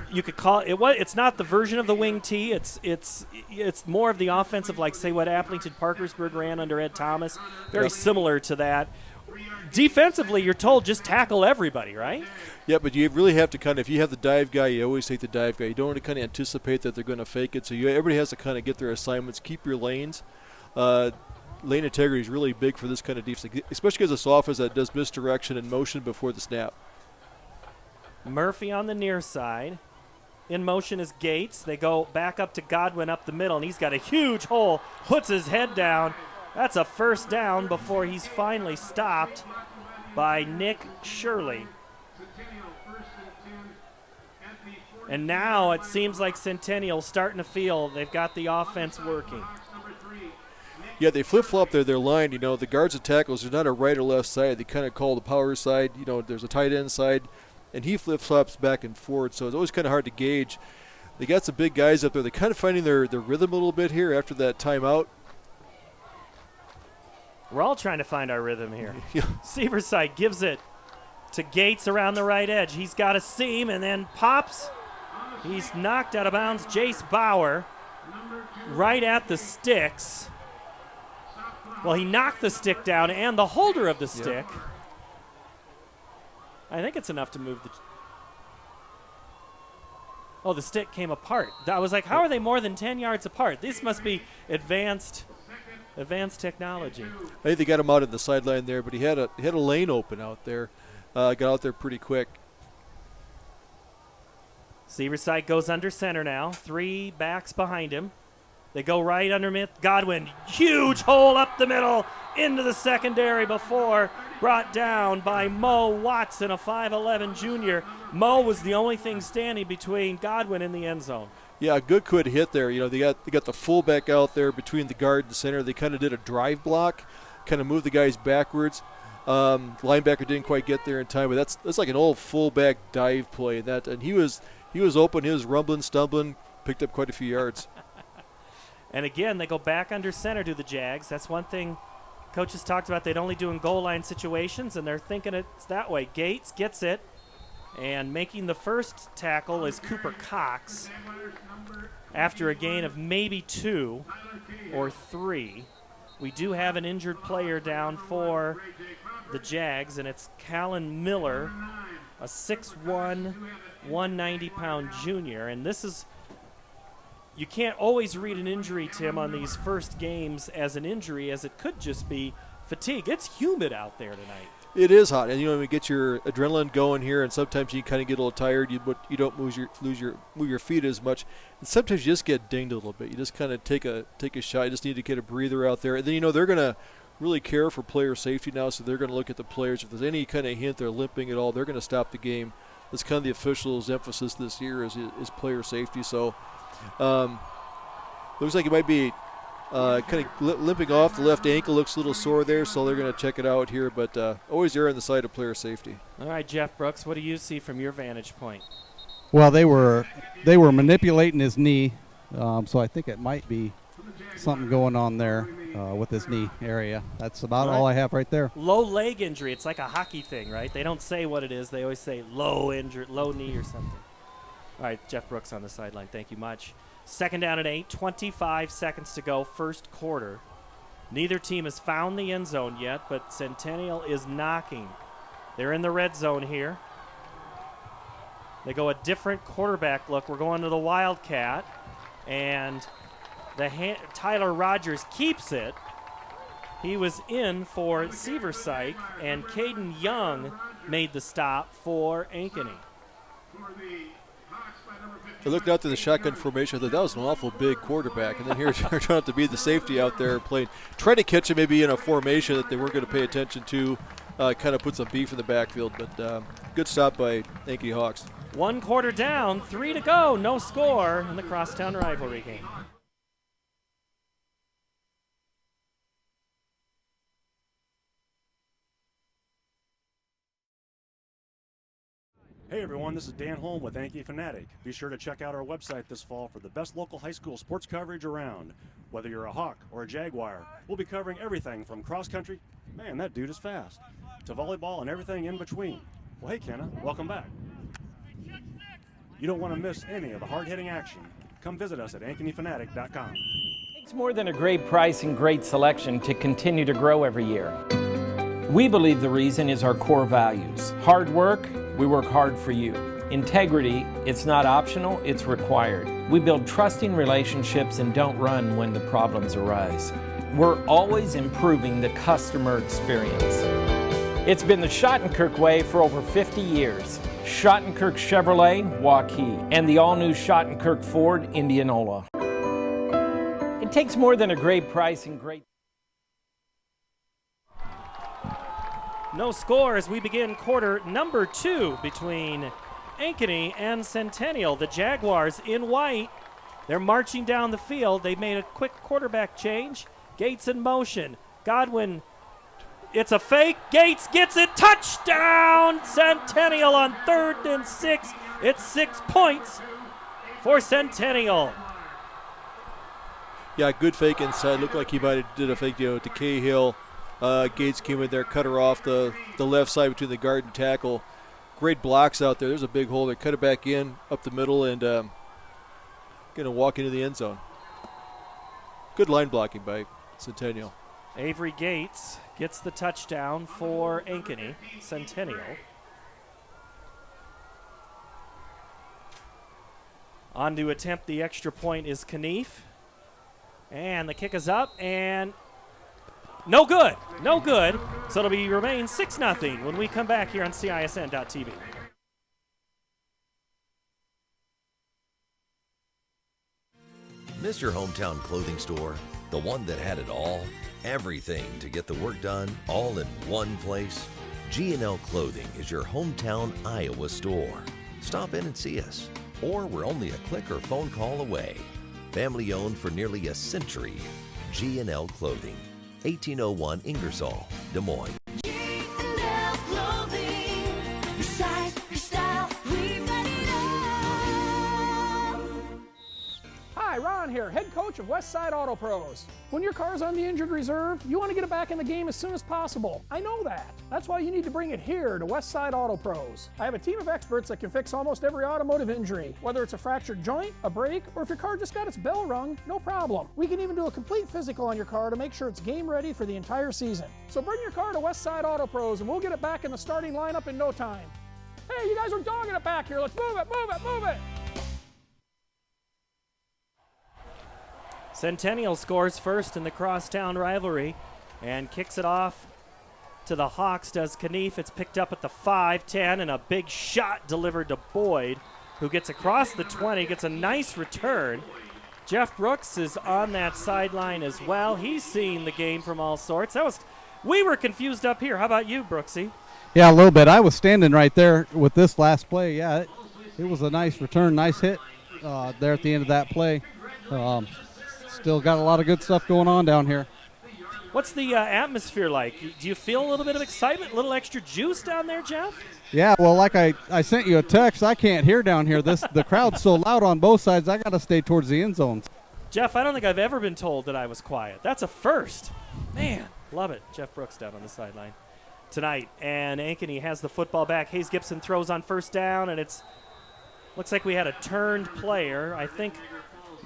you could call it. It's not the version of the wing T. It's more of the offensive, like say what Appleton Parkersburg ran under Ed Thomas. Very similar to that. Defensively, you're told just tackle everybody, right? Yeah, but you really have to kind of, if you have the dive guy, you always take the dive guy. You don't want to kind of anticipate that they're going to fake it. So everybody has to kind of get their assignments, keep your lanes. Lane integrity is really big for this kind of defense, especially because this offense that does misdirection and motion before the snap. Murphy on the near side. In motion is Gates. They go back up to Godwin up the middle, and he's got a huge hole, puts his head down. That's a first down before he's finally stopped by Nick Shirley. And now it seems like Centennial starting to feel they've got the offense working. Yeah, they flip-flop their line. You know, the guards and tackles are not a right or left side. They kind of call the power side. You know, there's a tight end side, and he flip-flops back and forth, so it's always kind of hard to gauge. They got some big guys up there. They're kind of finding their rhythm a little bit here after that timeout. We're all trying to find our rhythm here. Severside gives it to Gates around the right edge. He's got a seam and then pops. He's knocked out of bounds. Jace Bauer right at the sticks. Well, he knocked the stick down and the holder of the stick. I think it's enough to move the... Oh, the stick came apart. I was like, how are they more than 10 yards apart? This must be advanced technology. I think they got him out at the sideline there, but he had a lane open out there. Got out there pretty quick. Severside goes under center now. 3 backs behind him. They go right underneath Godwin. Huge hole up the middle into the secondary before brought down by Mo Watson, a 5'11 junior. Mo was the only thing standing between Godwin and the end zone. Yeah, a good quick hit there. You know, they got the fullback out there between the guard and center. They kind of did a drive block, kind of moved the guys backwards. Linebacker didn't quite get there in time, but that's like an old fullback dive play. And he was open. He was rumbling, stumbling, picked up quite a few yards. And again, they go back under center to the Jags. That's one thing coaches talked about. They'd only do in goal line situations, and they're thinking it's that way. Gates gets it, and making the first tackle is Cooper Cox after a gain of maybe 2 or 3. We do have an injured player down for the Jags, and it's Callan Miller, a 6'1", 190-pound junior. And this is, you can't always read an injury, Tim, on these first games as an injury, as it could just be fatigue. It's humid out there tonight. It is hot, and you get your adrenaline going here, and sometimes you kind of get a little tired. You don't move your feet as much, and sometimes you just get dinged a little bit. You just kind of take a shot. You just need to get a breather out there, and then they're going to really care for player safety now, so they're going to look at the players. If there's any kind of hint they're limping at all, they're going to stop the game. That's kind of the officials' emphasis this year is player safety. So looks like it might be kind of limping off. The left ankle looks a little sore there, so they're going to check it out here. But always err on the side of player safety. All right, Jeff Brooks, what do you see from your vantage point? Well, they were manipulating his knee, so I think it might be something going on there with his knee area. That's about all I have right there. Low leg injury. It's like a hockey thing, right? They don't say what it is. They always say low knee or something. All right, Jeff Brooks on the sideline. Thank you much. 2nd down and 8, 25 seconds to go, first quarter. Neither team has found the end zone yet, but Centennial is knocking. They're in the red zone here. They go a different quarterback look. We're going to the Wildcat, and Tyler Rogers keeps it. He was in for Seversike, and Caden Young made the stop for Ankeny. I looked out to the shotgun formation. I thought that was an awful big quarterback. And then here they're trying to be the safety out there playing. Try to catch him maybe in a formation that they weren't going to pay attention to. Kind of put some beef in the backfield. But good stop by Ankeny Hawks. 1 quarter down, 3 to go. No score in the crosstown rivalry game. Hey everyone, this is Dan Holm with Ankeny Fanatic. Be sure to check out our website this fall for the best local high school sports coverage around. Whether you're a Hawk or a Jaguar, we'll be covering everything from cross country, man that dude is fast, to volleyball and everything in between. Well hey Kenna, welcome back. You don't want to miss any of the hard-hitting action. Come visit us at AnkenyFanatic.com. It's more than a great price and great selection to continue to grow every year. We believe the reason is our core values. Hard work, we work hard for you. Integrity, it's not optional, it's required. We build trusting relationships and don't run when the problems arise. We're always improving the customer experience. It's been the Schottenkirk way for over 50 years. Schottenkirk Chevrolet, Waukee, and the all-new Schottenkirk Ford, Indianola. It takes more than a great price and great... No score as we begin quarter number 2 between Ankeny and Centennial. The Jaguars in white. They're marching down the field. They made a quick quarterback change. Gates in motion. Godwin, it's a fake. Gates gets it. Touchdown! Centennial on 3rd and 6. It's 6 points for Centennial. Yeah, good fake inside. Looked like he might have did a fake to Cahill. Gates came in there, cut her off the left side between the guard and tackle. Great blocks out there. There's a big hole. They cut it back in, up the middle, and going to walk into the end zone. Good line blocking by Centennial. Avery Gates gets the touchdown for Ankeny. Centennial. On to attempt the extra point is Knief. And the kick is up, and no good. No good. So it'll remain 6-0 when we come back here on CISN.TV. Miss your hometown clothing store? The one that had it all? Everything to get the work done, all in one place? G&L Clothing is your hometown Iowa store. Stop in and see us. Or we're only a click or phone call away. Family owned for nearly a century. G&L Clothing. 1801 Ingersoll, Des Moines. G&L Clothing. Your size, your style, we got it all. Hi, Ron here, head Coach of Westside Auto Pros. When your car's on the injured reserve, you want to get it back in the game as soon as possible. I know that. That's why you need to bring it here to Westside Auto Pros. I have a team of experts that can fix almost every automotive injury, whether it's a fractured joint, a brake, or if your car just got its bell rung, no problem. We can even do a complete physical on your car to make sure it's game ready for the entire season. So bring your car to Westside Auto Pros and we'll get it back in the starting lineup in no time. Hey, you guys are dogging it back here. Let's move it, move it, move it. Centennial scores first in the crosstown rivalry and kicks it off to the Hawks, does Knief. It's picked up at the 5-10 and a big shot delivered to Boyd, who gets across the 20, gets a nice return. Jeff Brooks is on that sideline as well. He's seeing the game from all sorts. We were confused up here. How about you, Brooksy? Yeah, a little bit. I was standing right there with this last play. Yeah, it was a nice return, nice hit there at the end of that play. Still got a lot of good stuff going on down here. What's the atmosphere like? Do you feel a little bit of excitement, a little extra juice down there, Jeff? Yeah, well, like I sent you a text, I can't hear down here. The crowd's so loud on both sides, I got to stay towards the end zones. Jeff, I don't think I've ever been told that I was quiet. That's a first. Man, love it. Jeff Brooks down on the sideline tonight. And Ankeny has the football back. Hayes Gibson throws on first down, and looks like we had a turned player. I think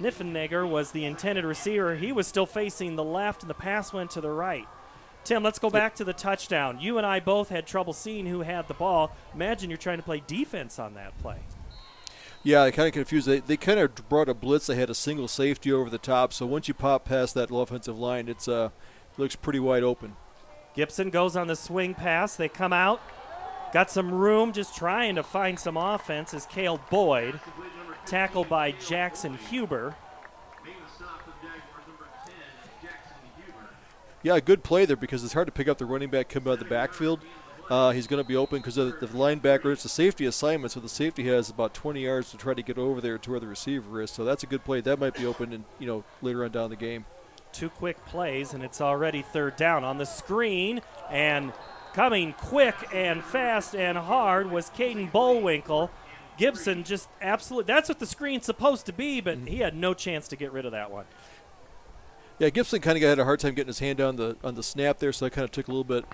Niffenegger was the intended receiver. He was still facing the left, and the pass went to the right. Tim, let's go back to the touchdown. You and I both had trouble seeing who had the ball. Imagine you're trying to play defense on that play. Yeah, I kind of confused. They kind of brought a blitz. They had a single safety over the top, so once you pop past that offensive line, it looks pretty wide open. Gibson goes on the swing pass. They come out. Got some room, just trying to find some offense is Cale Boyd, tackled by Jackson Huber. Yeah, a good play there because it's hard to pick up the running back coming out of the backfield. He's going to be open because of the linebacker. It's a safety assignment, so the safety has about 20 yards to try to get over there to where the receiver is. So that's a good play. That might be open later on down the game. Two quick plays, and it's already third down on the screen. And coming quick and fast and hard was Caden Bullwinkle. Gibson just absolutely – that's what the screen's supposed to be, but he had no chance to get rid of that one. Yeah, Gibson kind of had a hard time getting his hand on the snap there, so that kind of took a little bit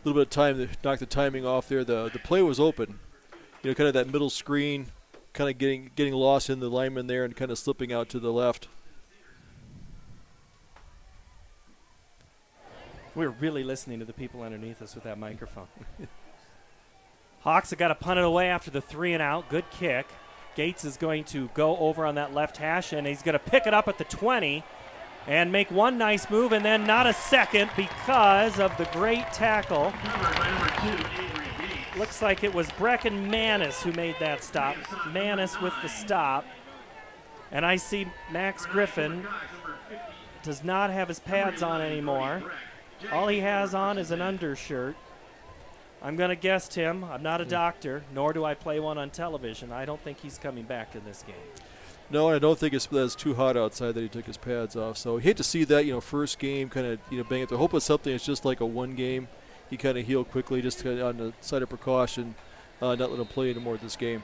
of time to knock the timing off there. The play was open, kind of that middle screen, kind of getting lost in the lineman there and kind of slipping out to the left. We're really listening to the people underneath us with that microphone. Hawks have got to punt it away after the 3-and-out. Good kick. Gates is going to go over on that left hash, and he's going to pick it up at the 20. And make one nice move, and then not a second because of the great tackle. Looks like it was Brecken Manis who made that stop. Manis with the stop. And I see Max Griffin does not have his pads on anymore. All he has on is an undershirt. I'm going to guess, Tim, I'm not a doctor, nor do I play one on television. I don't think he's coming back in this game. No, I don't think it's too hot outside that he took his pads off. So I hate to see that, first game kind of, bang it. I hope it's something that's just like a one game. He kind of healed quickly just on the side of precaution, not let him play anymore this game.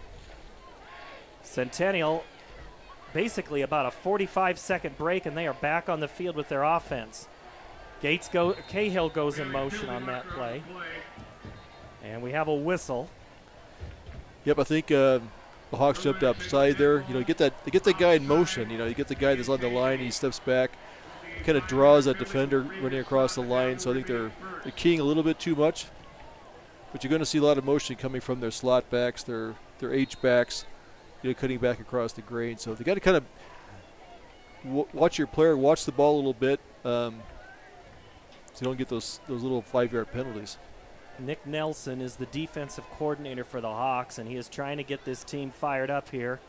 Centennial, basically about a 45-second break, and they are back on the field with their offense. Cahill goes in motion on that play. And we have a whistle. Yep, I think the Hawks jumped upside there. Get that guy in motion. You get the guy that's on the line. He steps back, kind of draws that defender running across the line. So I think they're keying a little bit too much. But you're going to see a lot of motion coming from their slot backs, their H backs, cutting back across the grain. So they got to kind of watch your player, watch the ball a little bit, so you don't get those little 5-yard penalties. Nick Nelson is the defensive coordinator for the Hawks, and he is trying to get this team fired up here.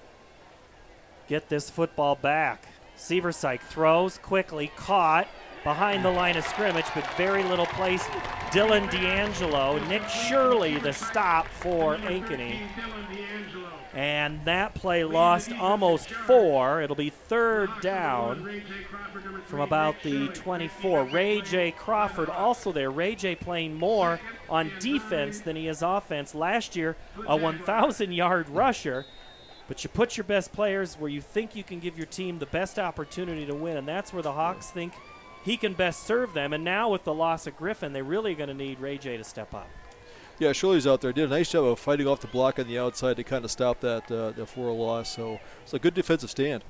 Get this football back. Seversyke throws quickly, caught behind the line of scrimmage, but very little place. Dylan D'Angelo, Nick Shirley, the stop for Ankeny. And that play lost almost 4. It'll be third down from about the 24. Ray J. Crawford also there. Ray J. playing more on defense than he is offense. Last year, a 1,000-yard rusher. But you put your best players where you think you can give your team the best opportunity to win, and that's where the Hawks think he can best serve them. And now with the loss of Griffin, they're really going to need Ray J to step up. Yeah, Shirley's out there. Did a nice job of fighting off the block on the outside to kind of stop that for a loss. So it's a good defensive stand.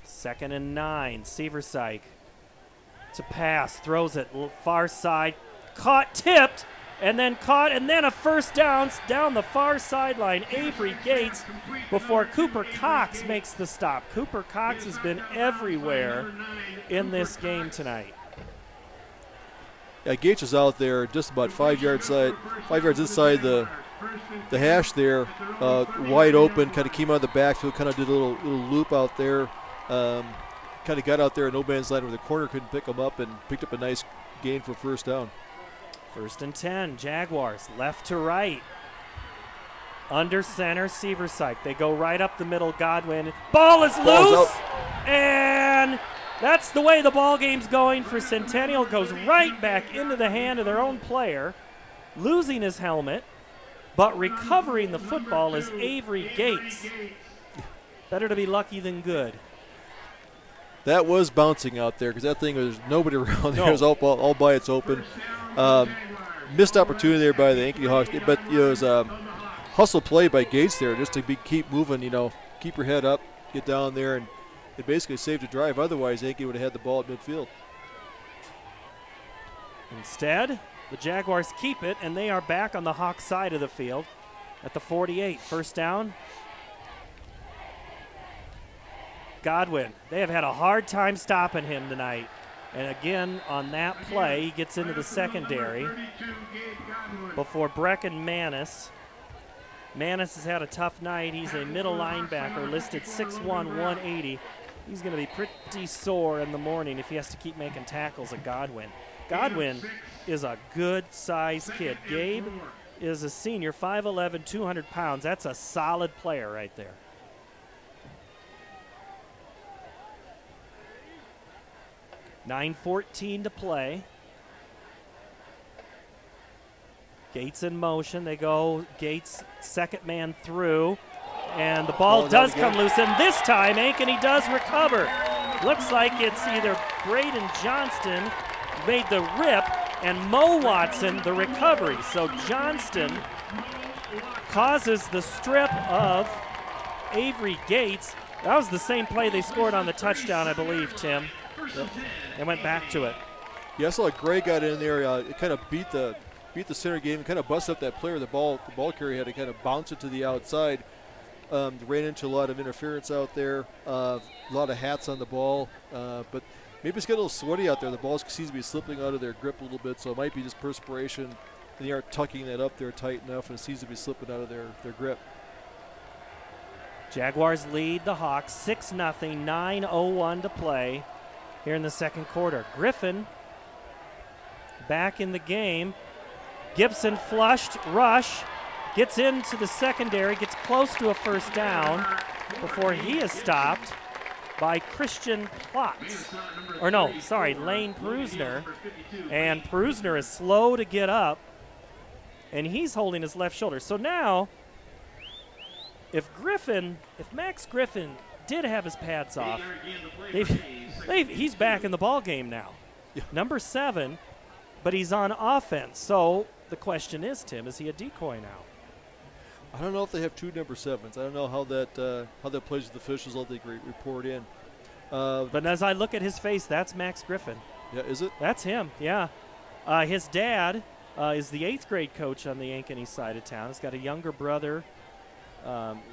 2nd and 9. Seversike to pass, throws it far side, caught, tipped, and then a first down the far sideline. Avery Gates before Cooper Cox makes the stop. Cooper Cox has been everywhere in this game tonight. Yeah, Gates is out there just about 5 yards inside the hash there, wide open. Kind of came out of the backfield, kind of did a little loop out there. Kind of got out there in no man's land where the corner couldn't pick him up, and picked up a nice gain for first down. 1st and 10, Jaguars, left to right. Under center, Seversike. They go right up the middle, Godwin. Ball is loose, and that's the way the ball game's going for Centennial. Goes right back into the hand of their own player, losing his helmet, but recovering the football is Avery Gates. Better to be lucky than good. That was bouncing out there because that thing was nobody around there. It was all by its open. Missed opportunity there by the Ankeny Hawks, but it was a hustle play by Gates there just to keep moving, keep your head up, get down there, and it basically saved a drive. Otherwise, Ankeny would have had the ball at midfield. Instead, the Jaguars keep it, and they are back on the Hawks side of the field at the 48. First down. Godwin. They have had a hard time stopping him tonight. And again, on that play, he gets into the secondary before Brecken Manis. Manis has had a tough night. He's a middle linebacker, listed 6'1", 180. He's going to be pretty sore in the morning if he has to keep making tackles at Godwin. Godwin is a good-sized kid. Gabe is a senior, 5'11", 200 pounds. That's a solid player right there. $9:14 to play. Gates in motion. They go Gates, second man through. And the ball does come loose. And this time, Ankeny does recover. Looks like it's either Braden Johnston made the rip and Mo Watson the recovery. So Johnston causes the strip of Avery Gates. That was the same play they scored on the touchdown, I believe, Tim. They went back to it. Yeah, I saw Gray got in there. It kind of beat the center game, kind of busted up that player. The ball carrier had to kind of bounce it to the outside. Ran into a lot of interference out there. A lot of hats on the ball. But maybe it's got a little sweaty out there. The ball seems to be slipping out of their grip a little bit, so it might be just perspiration. And they aren't tucking that up there tight enough, and it seems to be slipping out of their grip. Jaguars lead the Hawks 6-0, 9:01 to play here in the second quarter. Griffin back in the game. Gibson flushed, rush, gets into the secondary, gets close to a first down before he is stopped by Christian Plotz. Lane Prusner. And Prusner is slow to get up, and he's holding his left shoulder. So now, if Max Griffin did have his pads off, he's back in the ball game now. Yeah. Number 7, but he's on offense. So the question is, Tim, is he a decoy now? I don't know if they have 2 number 7s. I don't know how that plays with the officials. I'll think report in. But as I look at his face, that's Max Griffin. Yeah, is it? That's him. Yeah. His dad is the 8th grade coach on the Ankeny side of town. He's got a younger brother.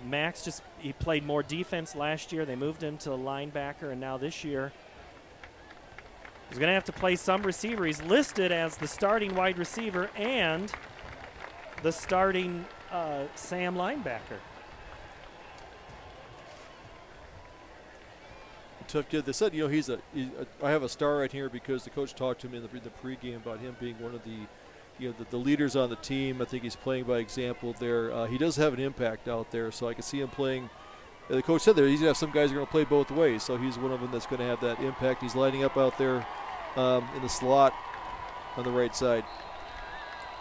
Max he played more defense last year. They moved him to linebacker, and now this year he's going to have to play some receiver. He's listed as the starting wide receiver and the starting Sam linebacker. Tough kid. They said, I have a star right here because the coach talked to me in the pregame about him being one of the leaders on the team. I think he's playing by example there. He does have an impact out there, so I can see him playing. The coach said he's going to have some guys who are going to play both ways, so he's one of them that's going to have that impact. He's lining up out there in the slot on the right side.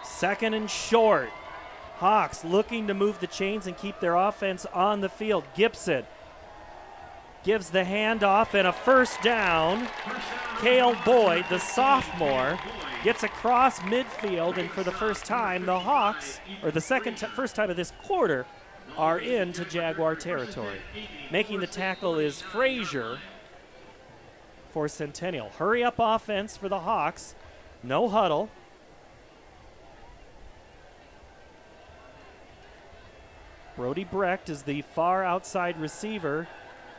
Second and short. Hawks looking to move the chains and keep their offense on the field. Gibson gives the handoff and a first down. Cale Boyd, the sophomore, gets across midfield, and for the first time, the Hawks, or the first time of this quarter, are into Jaguar territory. Making the tackle is Frazier for Centennial. Hurry up offense for the Hawks. No huddle. Brody Brecht is the far outside receiver.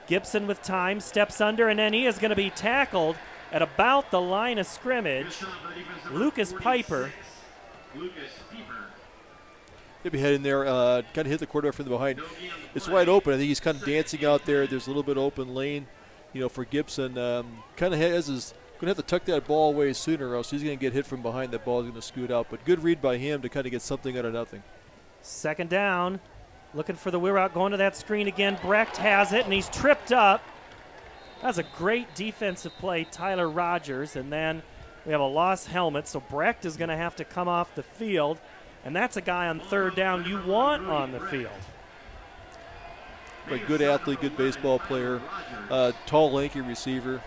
Gibson with time, steps under, and then he is going to be tackled at about the line of scrimmage. Lucas Piper. He'll be heading there, kind of hit the quarterback from the behind. It's wide open. I think he's kind of dancing out there. There's a little bit of open lane, for Gibson. Kind of going to have to tuck that ball away sooner, or else he's going to get hit from behind. That ball is going to scoot out. But good read by him to kind of get something out of nothing. Second down. Looking for the wheel route, going to that screen again. Brecht has it, and he's tripped up. That's a great defensive play, Tyler Rogers. And then we have a lost helmet, so Brecht is going to have to come off the field. And that's a guy on third down you want on the field. A good athlete, good baseball player, tall, lanky receiver.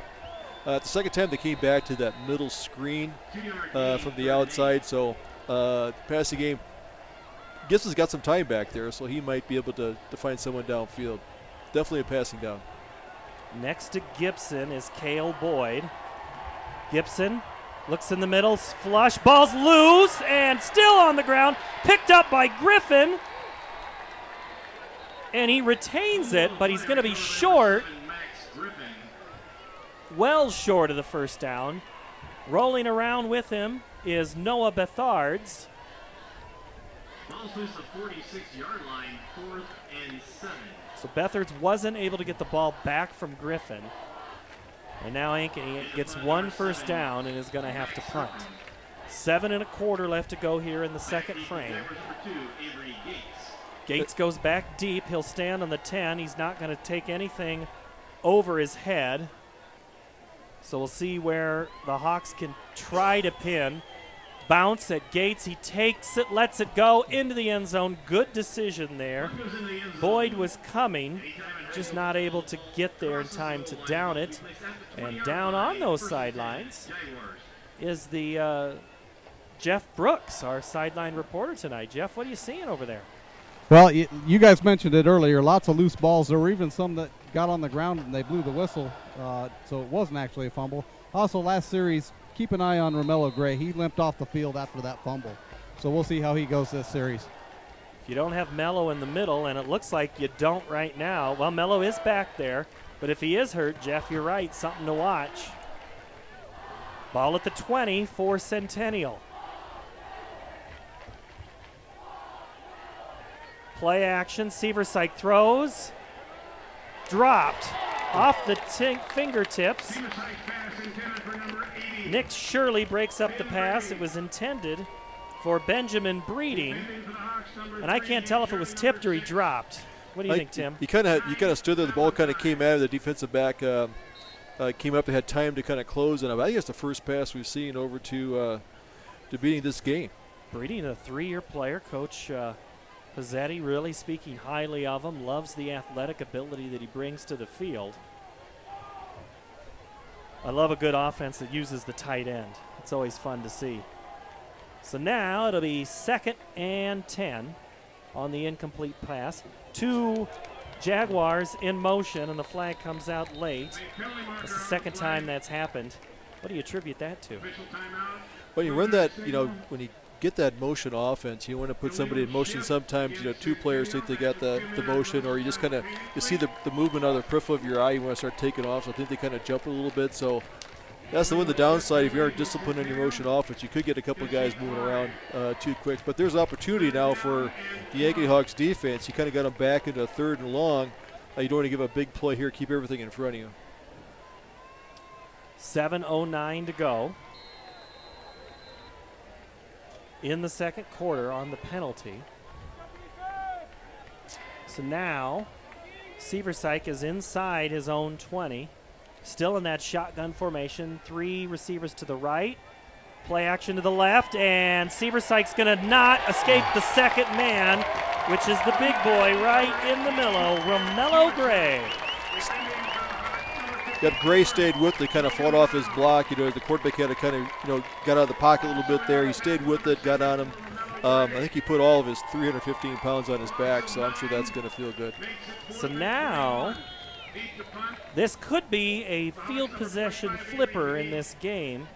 The second time they came back to that middle screen from the outside, so passing game. Gibson's got some time back there, so he might be able to find someone downfield. Definitely a passing down. Next to Gibson is Cale Boyd. Gibson looks in the middle, flush, ball's loose, and still on the ground, picked up by Griffin. And he retains it, but he's going to be short. Well short of the first down. Rolling around with him is Noah Bethards. Ball's loose the 46-yard line, 4th and 7. So Bethards wasn't able to get the ball back from Griffin. And now Ankeny gets one first down and is going to have to punt. 7 1/4 left to go here in the second frame. Gates goes back deep. He'll stand on the 10. He's not going to take anything over his head. So we'll see where the Hawks can try to pin. Bounce at Gates. He takes it, lets it go into the end zone. Good decision there. Boyd was coming, just not able to get there in time to down it. And down on those sidelines is the Jeff Brooks, our sideline reporter tonight. Jeff, what are you seeing over there? Well, you guys mentioned it earlier. Lots of loose balls. There were even some that got on the ground and they blew the whistle, so it wasn't actually a fumble. Also, last series, keep an eye on Romello Gray. He limped off the field after that fumble. So we'll see how he goes this series. If you don't have Mello in the middle, and it looks like you don't right now, well, Mello is back there. But if he is hurt, Jeff, you're right, something to watch. Ball at the 20 for Centennial. Play action, Seversike throws. Dropped off the fingertips. Nick Shirley breaks up the pass. It was intended for Benjamin Breeding, and I can't tell if it was tipped or he dropped. What do you think, Tim? He kind of stood there. The ball kind of came out of the defensive back, came up and had time to kind of close. And I think it's the first pass we've seen over to beating this game. Breeding, a 3-year player. Coach Pizzetti really speaking highly of him. Loves the athletic ability that he brings to the field. I love a good offense that uses the tight end. It's always fun to see. So now it'll be 2nd and 10 on the incomplete pass. 2 Jaguars in motion, and the flag comes out late. It's the second time that's happened. What do you attribute that to? When you run that, when you get that motion offense, you want to put somebody in motion. Sometimes, 2 players think they got the motion, or you just kind of see the movement out of the peripheral of your eye. You want to start taking off, so I think they kind of jump a little bit. So that's the downside. If you aren't disciplined on your motion offense, you could get a couple of guys moving around too quick. But there's opportunity now for the Yankee Hawks defense. You kind of got them back into 3rd and long. You don't want to give a big play here. Keep everything in front of you. 7:09 to go in the second quarter on the penalty. So now Seversike is inside his own 20. Still in that shotgun formation. 3 receivers to the right, Play action to the left, and Sieversike's going to not escape the second man, which is the big boy right in the middle, Romello Gray. Yep, Gray stayed with it, kind of fought off his block. The quarterback had to kind of, got out of the pocket a little bit there. He stayed with it, got on him. I think he put all of his 315 pounds on his back, so I'm sure that's going to feel good. So now, this could be a field possession flipper in this game,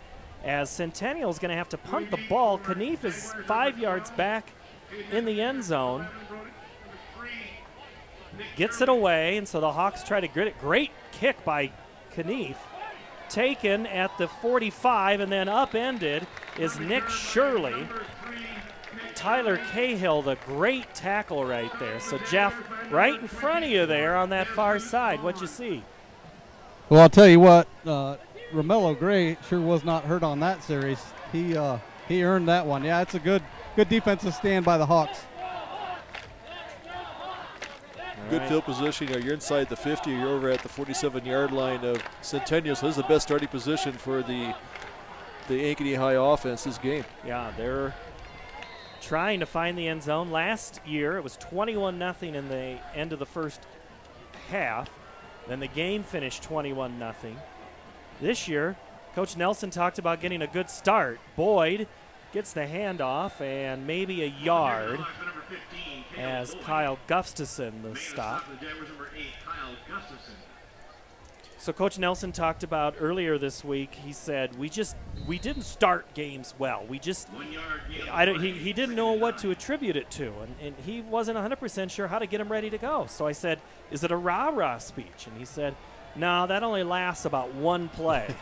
as Centennial is going to have to punt the ball. Knief is 5 yards back in the end zone. Gets it away, and so the Hawks try to grit it. Great kick by Knief. Taken at the 45 and then upended is Nick Shirley. Tyler Cahill, the great tackle right there. So, Jeff, right in front of you there on that far side, what'd you see? Well, I'll tell you what, Romello Gray sure was not hurt on that series. He earned that one. Yeah, it's a good defensive stand by the Hawks. Good field position. You're inside the 50. You're over at the 47-yard line of Centennial. So this is the best starting position for the Ankeny High offense this game. Yeah, they're trying to find the end zone. Last year it was 21-0 in the end of the first half. Then the game finished 21-0. This year, Coach Nelson talked about getting a good start. Boyd gets the handoff and maybe a yard as Kyle Gustafson the stop. So Coach Nelson talked about earlier this week, he said, we didn't start games well. He didn't know what to attribute it to, and he wasn't 100% sure how to get him ready to go. So I said, is it a rah-rah speech? And he said, no, that only lasts about one play.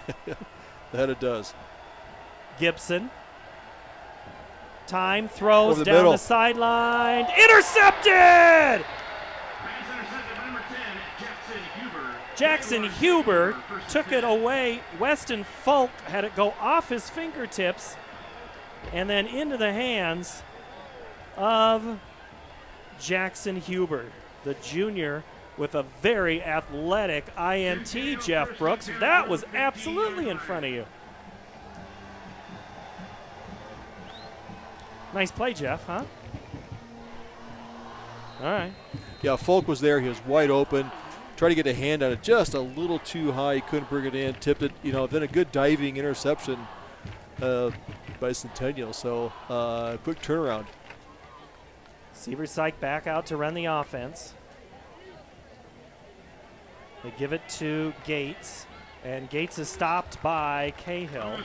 That it does. Gibson. Time, throws down middle. the sideline. Intercepted! Jackson Huber took it away. Weston Folk had it go off his fingertips and then into the hands of Jackson Huber, the junior, with a very athletic INT, Jeff Brooks. That was absolutely in front of you. Nice play, Jeff, huh? All right. Yeah, Folk was there. He was wide open. Tried to get a hand on it just a little too high. He couldn't bring it in. Tipped it. Then a good diving interception by Centennial. So quick turnaround. Sieversike back out to run the offense. They give it to Gates, and Gates is stopped by Cahill.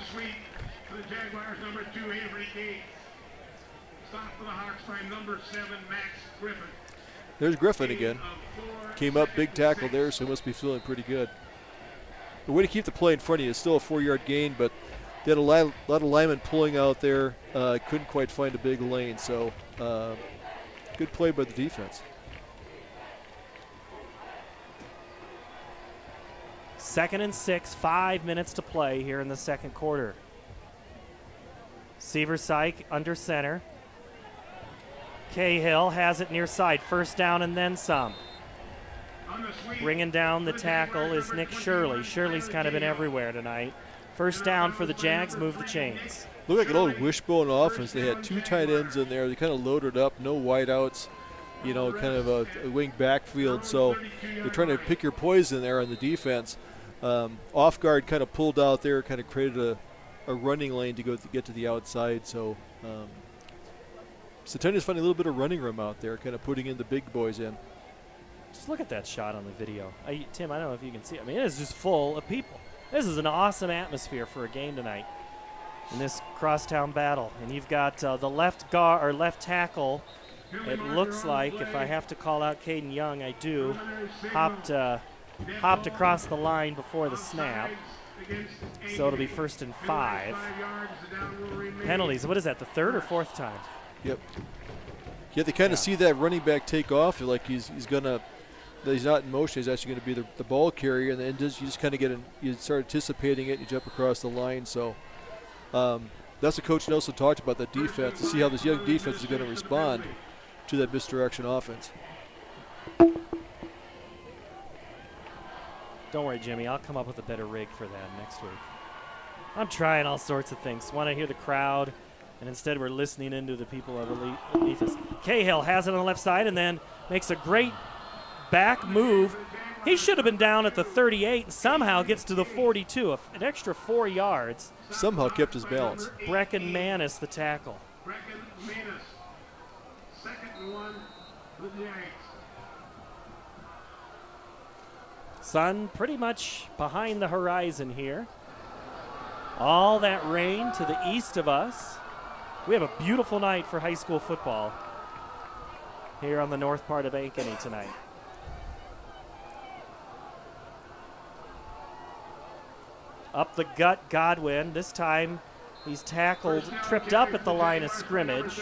For the Jaguars, number 2, Avery Gates. Stop for the Hawks by number 7, Max Griffin. There's Griffin again. Came up, big tackle there, so he must be feeling pretty good. The way to keep the play in front of you is still a 4-yard gain, but they had a lot of linemen pulling out there. Couldn't quite find a big lane, so good play by the defense. 2nd and 6, 5 minutes to play here in the second quarter. Sieversike under center. Cahill has it near side. First down and then some. Bringing down the tackle is Nick Shirley. Shirley's kind of been everywhere tonight. First down for the Jags, move the chains. Looked like an old wishbone offense. They had 2 tight ends in there. They kind of loaded up, no wideouts, kind of a wing backfield. So they're trying to pick your poison there on the defense. Off guard kind of pulled out there, kind of created a running lane to get to the outside. So Centennial's finding a little bit of running room out there, kind of putting in the big boys in. Just look at that shot on the video. Tim, I don't know if you can see it. I mean, it is just full of people. This is an awesome atmosphere for a game tonight in this crosstown battle. And you've got the left guard or left tackle. It looks like, if I have to call out Caden Young, I do. Hopped across the line before the snap. So it'll be 1st and 5. Penalties. What is that, the 3rd or 4th time? Yep. You have to kind of see that running back take off. Like he's not in motion. He's actually going to be the ball carrier, and then you just kind of you start anticipating it. You jump across the line. So that's what Coach Nelson talked about, the defense, to see how this young defense is going to respond to that misdirection offense. Don't worry, Jimmy. I'll come up with a better rig for that next week. I'm trying all sorts of things. Want to hear the crowd, and instead we're listening into the people underneath us. Cahill has it on the left side and then makes a great back move. He should have been down at the 38 and somehow gets to the 42, an extra 4 yards. Somehow kept his balance. Brecken Manis, the tackle. Brecken Manis, 2nd and 1 for the Jags. Sun pretty much behind the horizon here. All that rain to the east of us. We have a beautiful night for high school football here on the north part of Ankeny tonight. Up the gut, Godwin. This time he's tackled, tripped up at the line of scrimmage.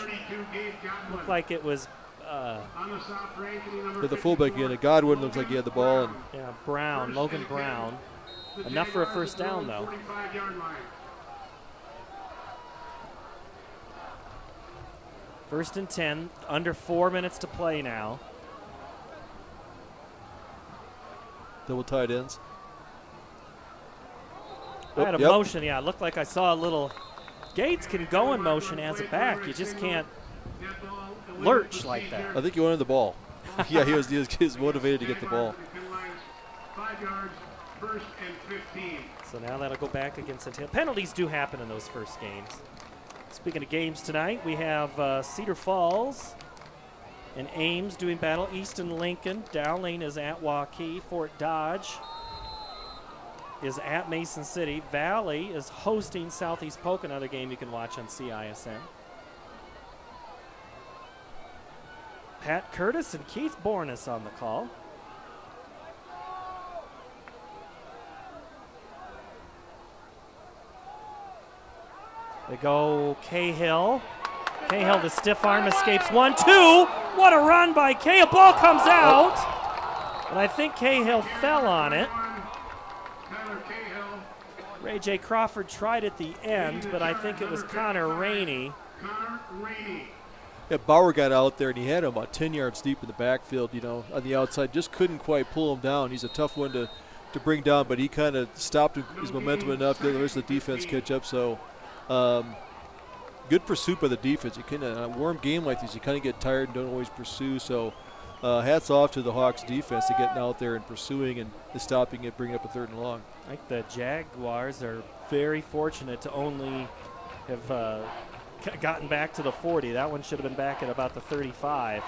Looked like it was the fullback again. Godwin looks like he had the ball. And yeah, Brown, Logan Brown. Enough for a first down, though. First and 10, under 4 minutes to play now. Double tight ends. I had a motion, yeah. It looked like I saw a little. Gates can go in motion as a back. You just can't lurch like that. I think he wanted the ball. Yeah, he was motivated to get the ball. 5 yards, 1st and 15. So now that'll go back against Centennial. Penalties do happen in those first games. Speaking of games tonight, we have Cedar Falls and Ames doing battle. Easton Lincoln. Dowling is at Waukee. Fort Dodge is at Mason City. Valley is hosting Southeast Polk, another game you can watch on CISN. Pat Curtis and Keith Bornis on the call. They go Cahill. Cahill, the stiff arm, escapes 1-2. What a run by Cahill. Ball comes out. And I think Cahill fell on it. Ray J. Crawford tried at the end, but I think it was Connor Rainey. Yeah, Bauer got out there, and he had him about 10 yards deep in the backfield, on the outside. Just couldn't quite pull him down. He's a tough one to bring down, but he kind of stopped his momentum enough to let the rest of the defense catch up. So good pursuit by the defense. You can a warm game like this, you kind of get tired and don't always pursue. So hats off to the Hawks defense to getting out there and pursuing and stopping it, bringing up a 3rd and long. I think the Jaguars are very fortunate to only have gotten back to the 40. That one should have been back at about the 35.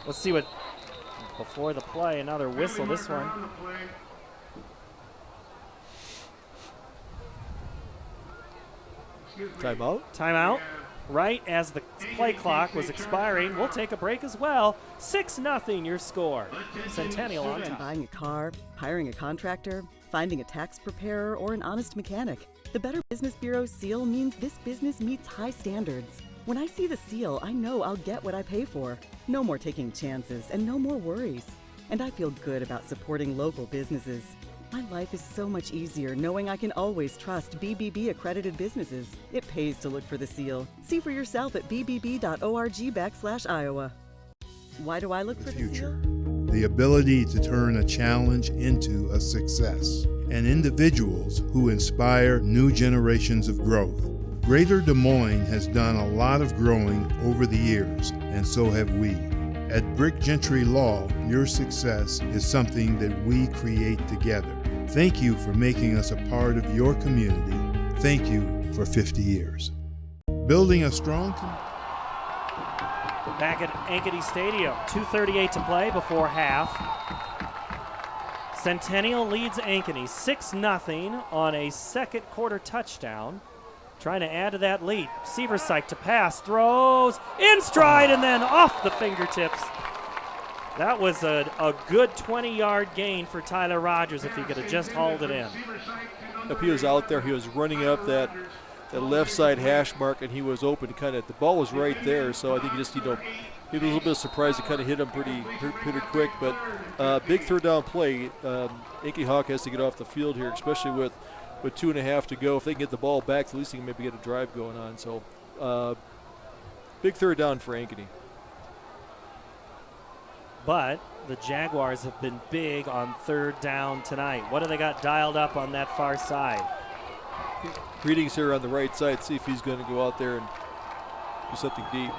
Let's see what, before the play, another whistle. This one. Timeout? Timeout. Right as the play clock was expiring. We'll take a break as well. 6-0 your score. Centennial on top. Buying a car, hiring a contractor, finding a tax preparer, or an honest mechanic. The Better Business Bureau seal means this business meets high standards. When I see the seal, I know I'll get what I pay for. No more taking chances and no more worries. And I feel good about supporting local businesses. My life is so much easier knowing I can always trust BBB accredited businesses. It pays to look for the seal. See for yourself at bbb.org/Iowa. Why do I look for the future? seal? The ability to turn a challenge into a success, and individuals who inspire new generations of growth. Greater Des Moines has done a lot of growing over the years, and so have we. At Brick Gentry Law, your success is something that we create together. Thank you for making us a part of your community. Thank you for 50 years. Building a strong Back at Ankeny Stadium, 2:38 to play before half. Centennial leads Ankeny 6-0 on a second quarter touchdown. Trying to add to that lead. Seversite to pass, throws in stride and then off the fingertips. That was a good 20-yard gain for Tyler Rogers if he could have just hauled it in. If he was out there, he was running up that left side hash mark, and he was open. The ball was right there, so I think he just, he was a little bit surprised. He kind of hit him pretty quick, but big 3rd down play. Ankeny Hawk has to get off the field here, especially with 2.5 to go. If they can get the ball back, at least they can maybe get a drive going on. So big 3rd down for Ankeny. But the Jaguars have been big on 3rd down tonight. What do they got dialed up on that far side? Greetings here on the right side. See if he's going to go out there and do something deep.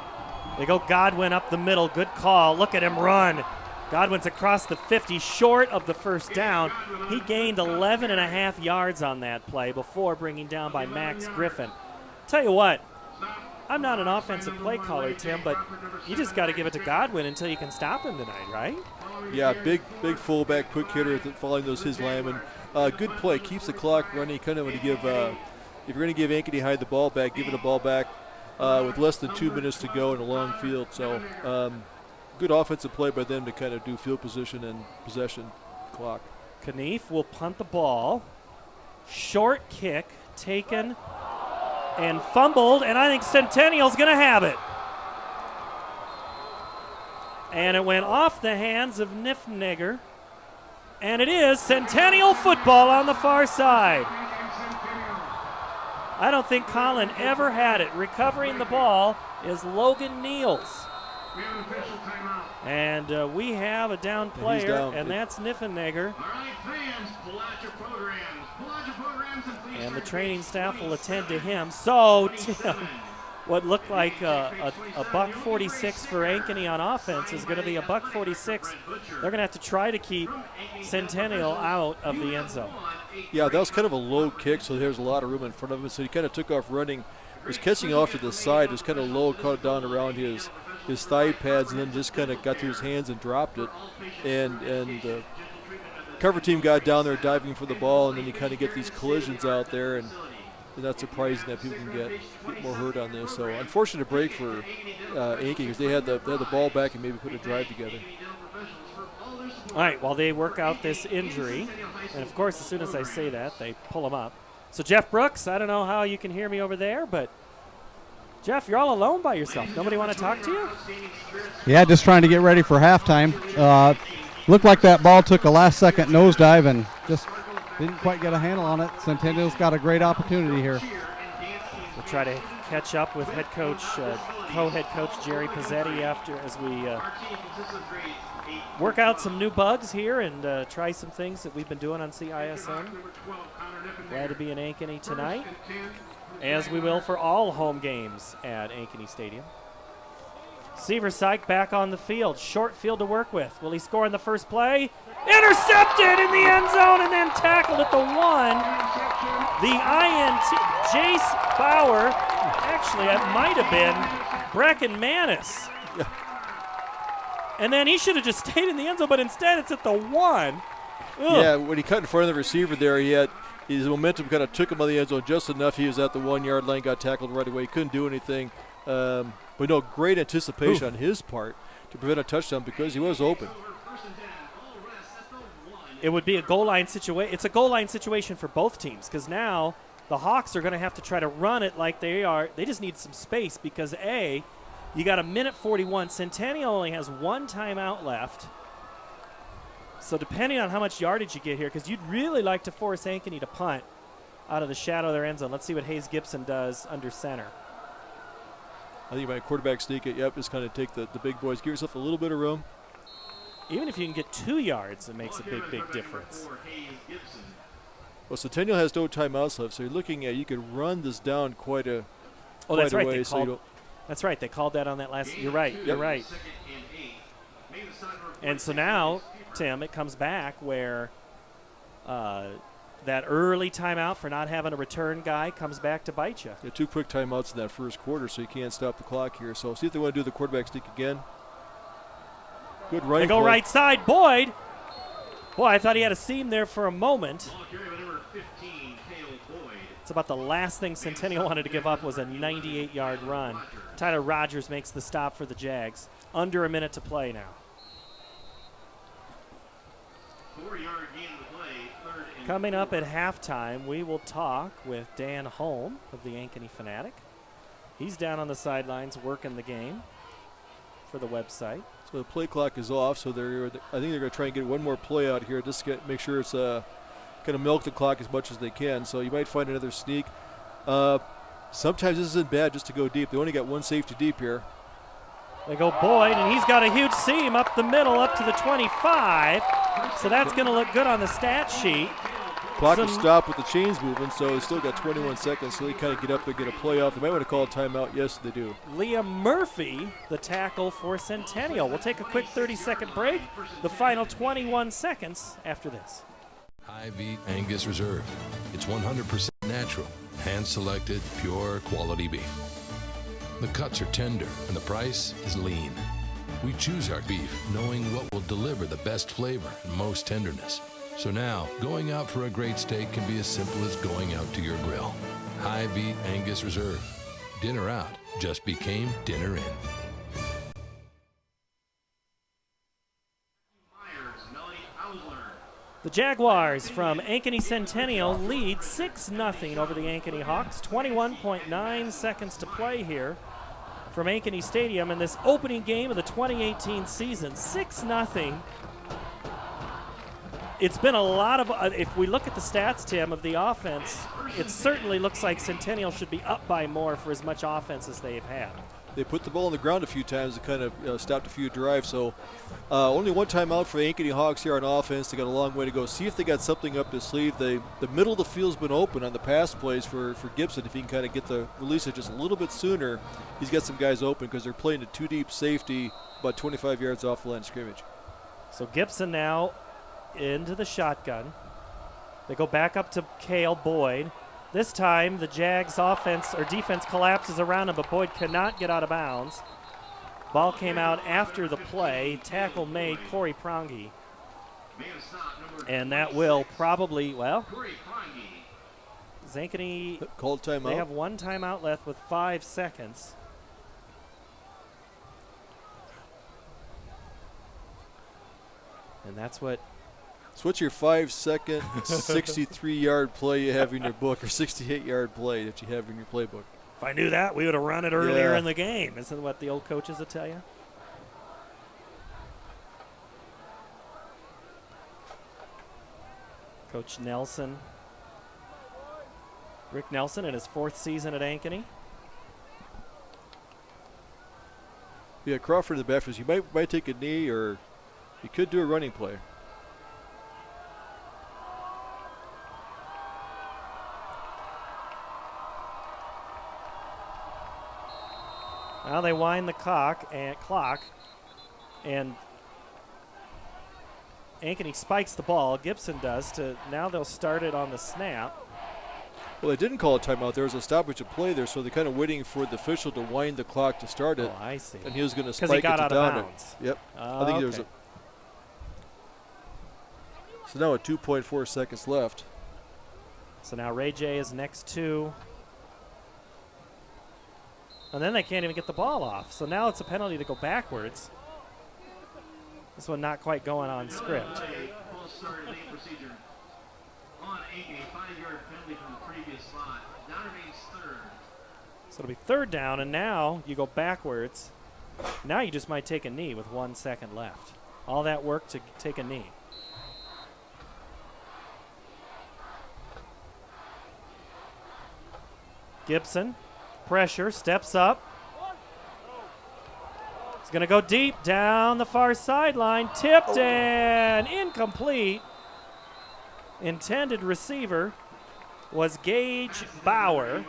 They go Godwin up the middle. Good call. Look at him run. Godwin's across the 50, short of the first down. He gained 11.5 yards on that play before bringing down by Max Griffin. Tell you what, I'm not an offensive play caller, Tim, but you just got to give it to Godwin until you can stop him tonight, right? Yeah, big fullback, quick hitter following those his linemen. Good play, keeps the clock running. Kind of want to give, if you're going to give Ankeny High the ball back, give it a ball back with less than 2 minutes to go in a long field. So good offensive play by them to kind of do field position and possession clock. Knief will punt the ball. Short kick taken and fumbled, and I think Centennial's going to have it. And it went off the hands of Niffenegger. And it is Centennial football on the far side. I don't think Colin ever had it. Recovering the ball is Logan Niels. And we have a down player, and that's Niffenegger. And the training staff will attend to him. So, Tim, what looked like a $146 for Ankeny on offense is going to be a $146. They're going to have to try to keep Centennial out of the end zone. Yeah, that was kind of a low kick, so there's a lot of room in front of him. So he kind of took off running, was catching off to the side, was kind of low, caught down around his thigh pads, and then just kind of got through his hands and dropped it. And the cover team got down there diving for the ball, and then you kind of get these collisions out there, and not surprising that people can get more hurt on this. So unfortunate break for Ankeny because they had the ball back and maybe put a drive together. All right, while they work out this injury, and of course as soon as I say that, they pull him up. So Jeff Brooks, I don't know how you can hear me over there, but Jeff, you're all alone by yourself. Nobody want to talk to you? Yeah, just trying to get ready for halftime. Looked like that ball took a last-second nosedive and just didn't quite get a handle on it. Centennial's got a great opportunity here. We'll try to catch up with head coach, co-head coach Jerry Pizzetti as we work out some new bugs here and try some things that we've been doing on CISN. Glad to be in Ankeny tonight, as we will for all home games at Ankeny Stadium. Seversike back on the field. Short field to work with. Will he score in the first play? Intercepted in the end zone and then tackled at the 1. The INT, Jace Bauer. Actually, it might have been Brecken Manis. And then he should have just stayed in the end zone, but instead it's at the 1. Ugh. Yeah, when he cut in front of the receiver there, his momentum kind of took him on the end zone just enough. He was at the 1 yard line, got tackled right away. Couldn't do anything. But no, great anticipation on his part to prevent a touchdown because he was open. It would be a goal line situation. It's a goal line situation for both teams because now the Hawks are going to have to try to run it like they are. They just need some space because, A, you got a minute 41. Centennial only has one timeout left. So depending on how much yardage you get here, because you'd really like to force Ankeny to punt out of the shadow of their end zone. Let's see what Hayes Gibson does under center. I think my quarterback sneak it, just kind of take the big boys. Give yourself a little bit of room. Even if you can get 2 yards, it makes a big difference. Well, Centennial has no timeouts left, so you're looking at you could run this down quite a that's right. way. That's right. They called that on that last. You're right. You're right. And so now, Tim, it comes back where that early timeout for not having a return guy comes back to bite you. Yeah, 2 quick timeouts in that first quarter, so you can't stop the clock here. So see if they want to do the quarterback sneak again. Good right. They go right side. Boyd. Boy, I thought he had a seam there for a moment. It's about the last thing Centennial wanted to give up was a 98-yard run. Tyler Rogers makes the stop for the Jags. Under a minute to play now. 4-yard gain to play, 3rd and Coming up at halftime, we will talk with Dan Holm of the Ankeny Fanatic. He's down on the sidelines working the game for the website. So the play clock is off, so I think they're going to try and get one more play out here just to make sure it's kind of milk the clock as much as they can. So you might find another sneak. Sometimes this isn't bad just to go deep. They only got one safety deep here. They go Boyd, and he's got a huge seam up the middle, up to the 25. So that's going to look good on the stat sheet. Clock is stopped with the chains moving, so they still got 21 seconds, so they kind of get up and get a playoff. They might want to call a timeout. Yes, they do. Liam Murphy, the tackle for Centennial. We'll take a quick 30-second break. The final 21 seconds after this. High-beat Angus Reserve. It's 100% natural, hand-selected, pure quality beef. The cuts are tender, and the price is lean. We choose our beef knowing what will deliver the best flavor and most tenderness. So now, going out for a great steak can be as simple as going out to your grill. High-beat Angus Reserve. Dinner out just became dinner in. The Jaguars from Ankeny Centennial lead 6-0 over the Ankeny Hawks. 21.9 seconds to play here from Ankeny Stadium in this opening game of the 2018 season. 6-0. It's been a lot of, if we look at the stats, Tim, of the offense, it certainly looks like Centennial should be up by more for as much offense as they've had. They put the ball on the ground a few times and kind of stopped a few drives. So only one timeout for the Ankeny Hawks here on offense. They got a long way to go. See if they got something up their sleeve. The middle of the field's been open on the pass plays for Gibson. If he can kind of get the release it just a little bit sooner, he's got some guys open because they're playing a two deep safety about 25 yards off the line of scrimmage. So Gibson now into the shotgun. They go back up to Cale Boyd. This time the Jags offense or defense collapses around him, but Boyd cannot get out of bounds. Ball came out after the play. Tackle made Corey Prongi. And that will probably, well, Ankeny called timeout. They have one timeout left with 5 seconds. And that's what. So what's your 5-second, 63-yard play you have in your book, or 68-yard play that you have in your playbook? If I knew that, we would have run it earlier in the game. Isn't what the old coaches will tell you? Coach Nelson. Rick Nelson in his 4th season at Ankeny. Yeah, Crawford in the backfield. You might take a knee, or you could do a running play. Now they wind the clock, and Ankeny spikes the ball. Gibson does. Now they'll start it on the snap. Well, they didn't call a timeout. There was a stoppage of play there, so they're kind of waiting for the official to wind the clock to start it. Oh, I see. And he was going to spike he got it out to down of bounds. Yep. I think there's a. So now at 2.4 seconds left. So now Ray J is next to. And then they can't even get the ball off. So now it's a penalty to go backwards. This one not quite going on script. So it'll be 3rd down, and now you go backwards. Now you just might take a knee with 1 second left. All that work to take a knee. Gibson. Pressure, steps up. He's going to go deep down the far sideline. Tipped and incomplete. Intended receiver was Gage Bauer.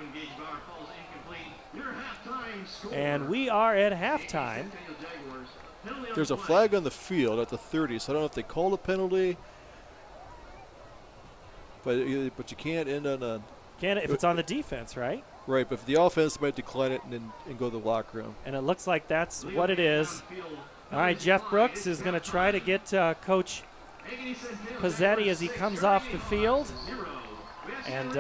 And we are at halftime. There's a flag on the field at the 30, so I don't know if they called a penalty. But you can't end on a. Can't if it's on the defense, right? Right, but if the offense might decline it and go to the locker room. And it looks like that's what it is. All right, Jeff Brooks is going to try to get Coach Pizzetti as he comes off the field. And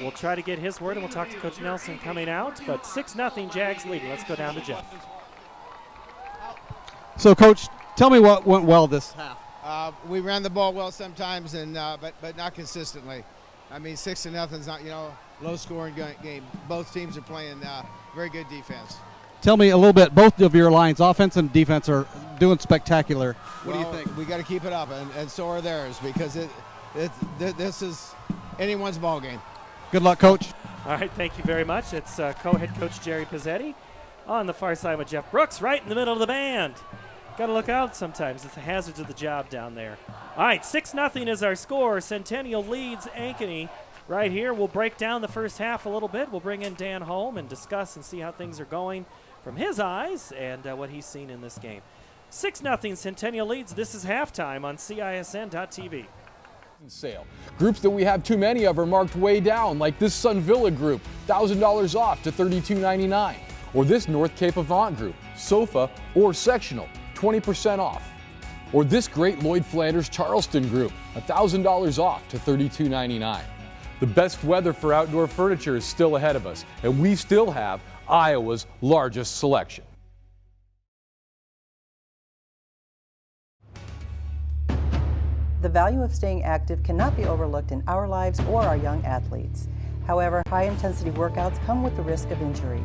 we'll try to get his word, and we'll talk to Coach Nelson coming out. But 6-0 Jags leading. Let's go down to Jeff. So, Coach, tell me what went well this half. We ran the ball well sometimes, and but not consistently. I mean, 6-0's not, low-scoring game. Both teams are playing very good defense. Tell me a little bit. Both of your lines, offense and defense, are doing spectacular. What do you think? We got to keep it up, and so are theirs, because this is anyone's ball game. Good luck, Coach. All right, thank you very much. It's co-head coach Jerry Pizzetti on the far side with Jeff Brooks, right in the middle of the band. Got to look out sometimes. It's the hazards of the job down there. All right, 6-0 is our score. Centennial leads Ankeny. Right here, we'll break down the first half a little bit. We'll bring in Dan Holm and discuss and see how things are going from his eyes and what he's seen in this game. 6-0 Centennial leads. This is halftime on CISN.TV. Sale. Groups that we have too many of are marked way down, like this Sun Villa group, $1,000 off to $32.99. Or this North Cape Avant group, sofa or sectional, 20% off. Or this great Lloyd Flanders Charleston group, $1,000 off to $32.99. The best weather for outdoor furniture is still ahead of us, and we still have Iowa's largest selection. The value of staying active cannot be overlooked in our lives or our young athletes. However, high-intensity workouts come with the risk of injury.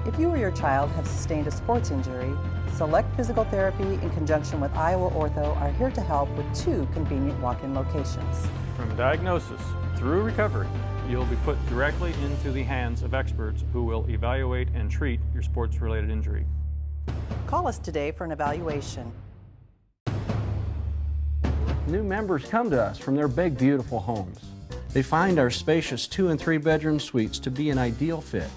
If you or your child have sustained a sports injury, Select Physical Therapy in conjunction with Iowa Ortho are here to help with 2 convenient walk-in locations. From diagnosis through recovery, you'll be put directly into the hands of experts who will evaluate and treat your sports-related injury. Call us today for an evaluation. New members come to us from their big, beautiful homes. They find our spacious 2- and 3-bedroom suites to be an ideal fit.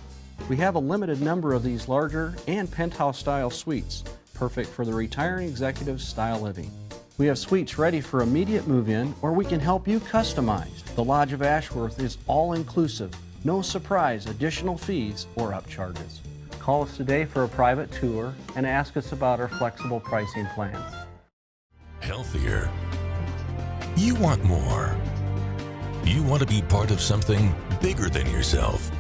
We have a limited number of these larger and penthouse-style suites, perfect for the retiring executive's style living. We have suites ready for immediate move-in, or we can help you customize. The Lodge of Ashworth is all-inclusive, no surprise additional fees or upcharges. Call us today for a private tour and ask us about our flexible pricing plans. Healthier. You want more. You want to be part of something bigger than yourself.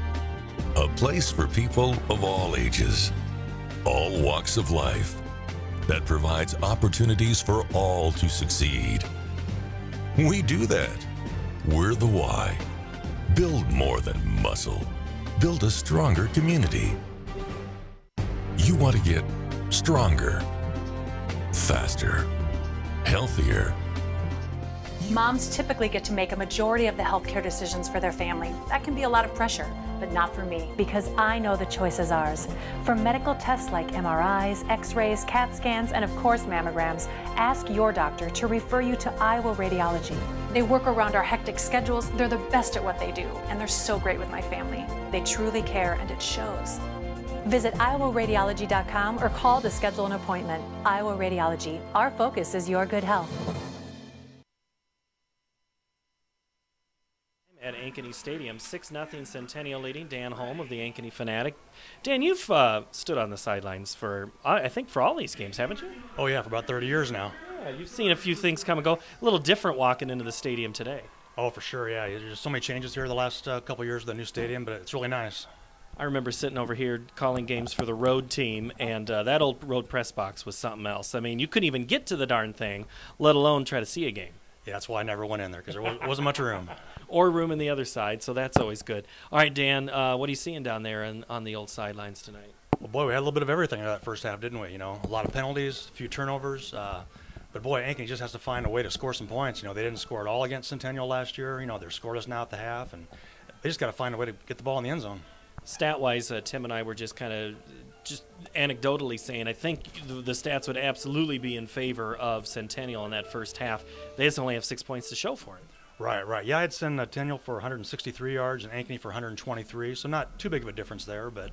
A place for people of all ages, all walks of life, that provides opportunities for all to succeed. We do that. We're the why. Build more than muscle. Build a stronger community. You want to get stronger, faster, healthier. Moms typically get to make a majority of the healthcare decisions for their family. That can be a lot of pressure, but not for me, because I know the choice is ours. For medical tests like MRIs, X-rays, CAT scans, and of course mammograms, ask your doctor to refer you to Iowa Radiology. They work around our hectic schedules. They're the best at what they do, and they're so great with my family. They truly care, and it shows. Visit iowaradiology.com or call to schedule an appointment. Iowa Radiology. Our focus is your good health. At Ankeny Stadium, 6-0 Centennial leading. Dan Holm of the Ankeny Fanatic. Dan, you've stood on the sidelines for, I think, for all these games, haven't you? Oh, yeah, for about 30 years now. Yeah, you've seen a few things come and go. A little different walking into the stadium today. Oh, for sure, yeah. There's so many changes here the last couple years with the new stadium, but it's really nice. I remember sitting over here calling games for the road team, and that old road press box was something else. I mean, you couldn't even get to the darn thing, let alone try to see a game. Yeah, that's why I never went in there, because there wasn't much room. Or room in the other side, so that's always good. All right, Dan, what are you seeing down there on the old sidelines tonight? Well, boy, we had a little bit of everything in that first half, didn't we? You know, a lot of penalties, a few turnovers. But, boy, Ankeny just has to find a way to score some points. You know, they didn't score at all against Centennial last year. You know, they're scoreless now at the half, and they just got to find a way to get the ball in the end zone. Stat-wise, Tim and I were just anecdotally saying, I think the stats would absolutely be in favor of Centennial in that first half. They just only have 6 points to show for it. Right. Yeah, I'd send Centennial for 163 yards and Ankeny for 123, so not too big of a difference there. But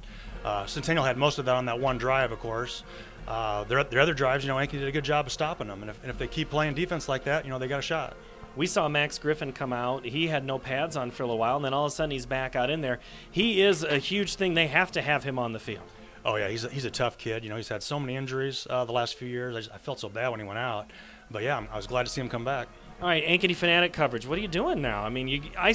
Centennial had most of that on that one drive, of course. Their other drives, you know, Ankeny did a good job of stopping them. And if they keep playing defense like that, you know, they got a shot. We saw Max Griffin come out. He had no pads on for a little while, and then all of a sudden he's back out in there. He is a huge thing. They have to have him on the field. Oh, yeah, he's a tough kid. You know, he's had so many injuries the last few years. I felt so bad when he went out. But, yeah, I was glad to see him come back. All right, Ankeny Fanatic coverage. What are you doing now? I mean, I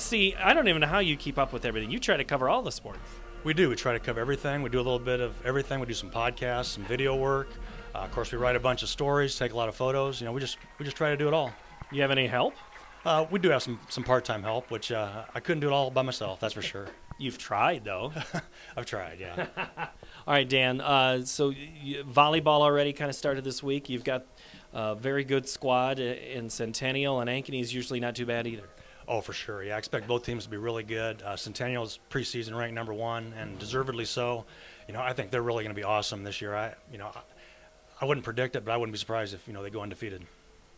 don't even know how you keep up with everything. You try to cover all the sports. We do. We try to cover everything. We do a little bit of everything. We do some podcasts, some video work. Of course, we write a bunch of stories, take a lot of photos. You know, we just try to do it all. You have any help? We do have some part-time help, which I couldn't do it all by myself, that's for sure. You've tried, though. I've tried, yeah. All right, Dan, so volleyball already kind of started this week. You've got a very good squad in Centennial, and Ankeny is usually not too bad either. Oh, for sure, yeah. I expect both teams to be really good. Centennial is preseason ranked number 1, and deservedly so. You know, I think they're really going to be awesome this year. I wouldn't predict it, but I wouldn't be surprised if they go undefeated.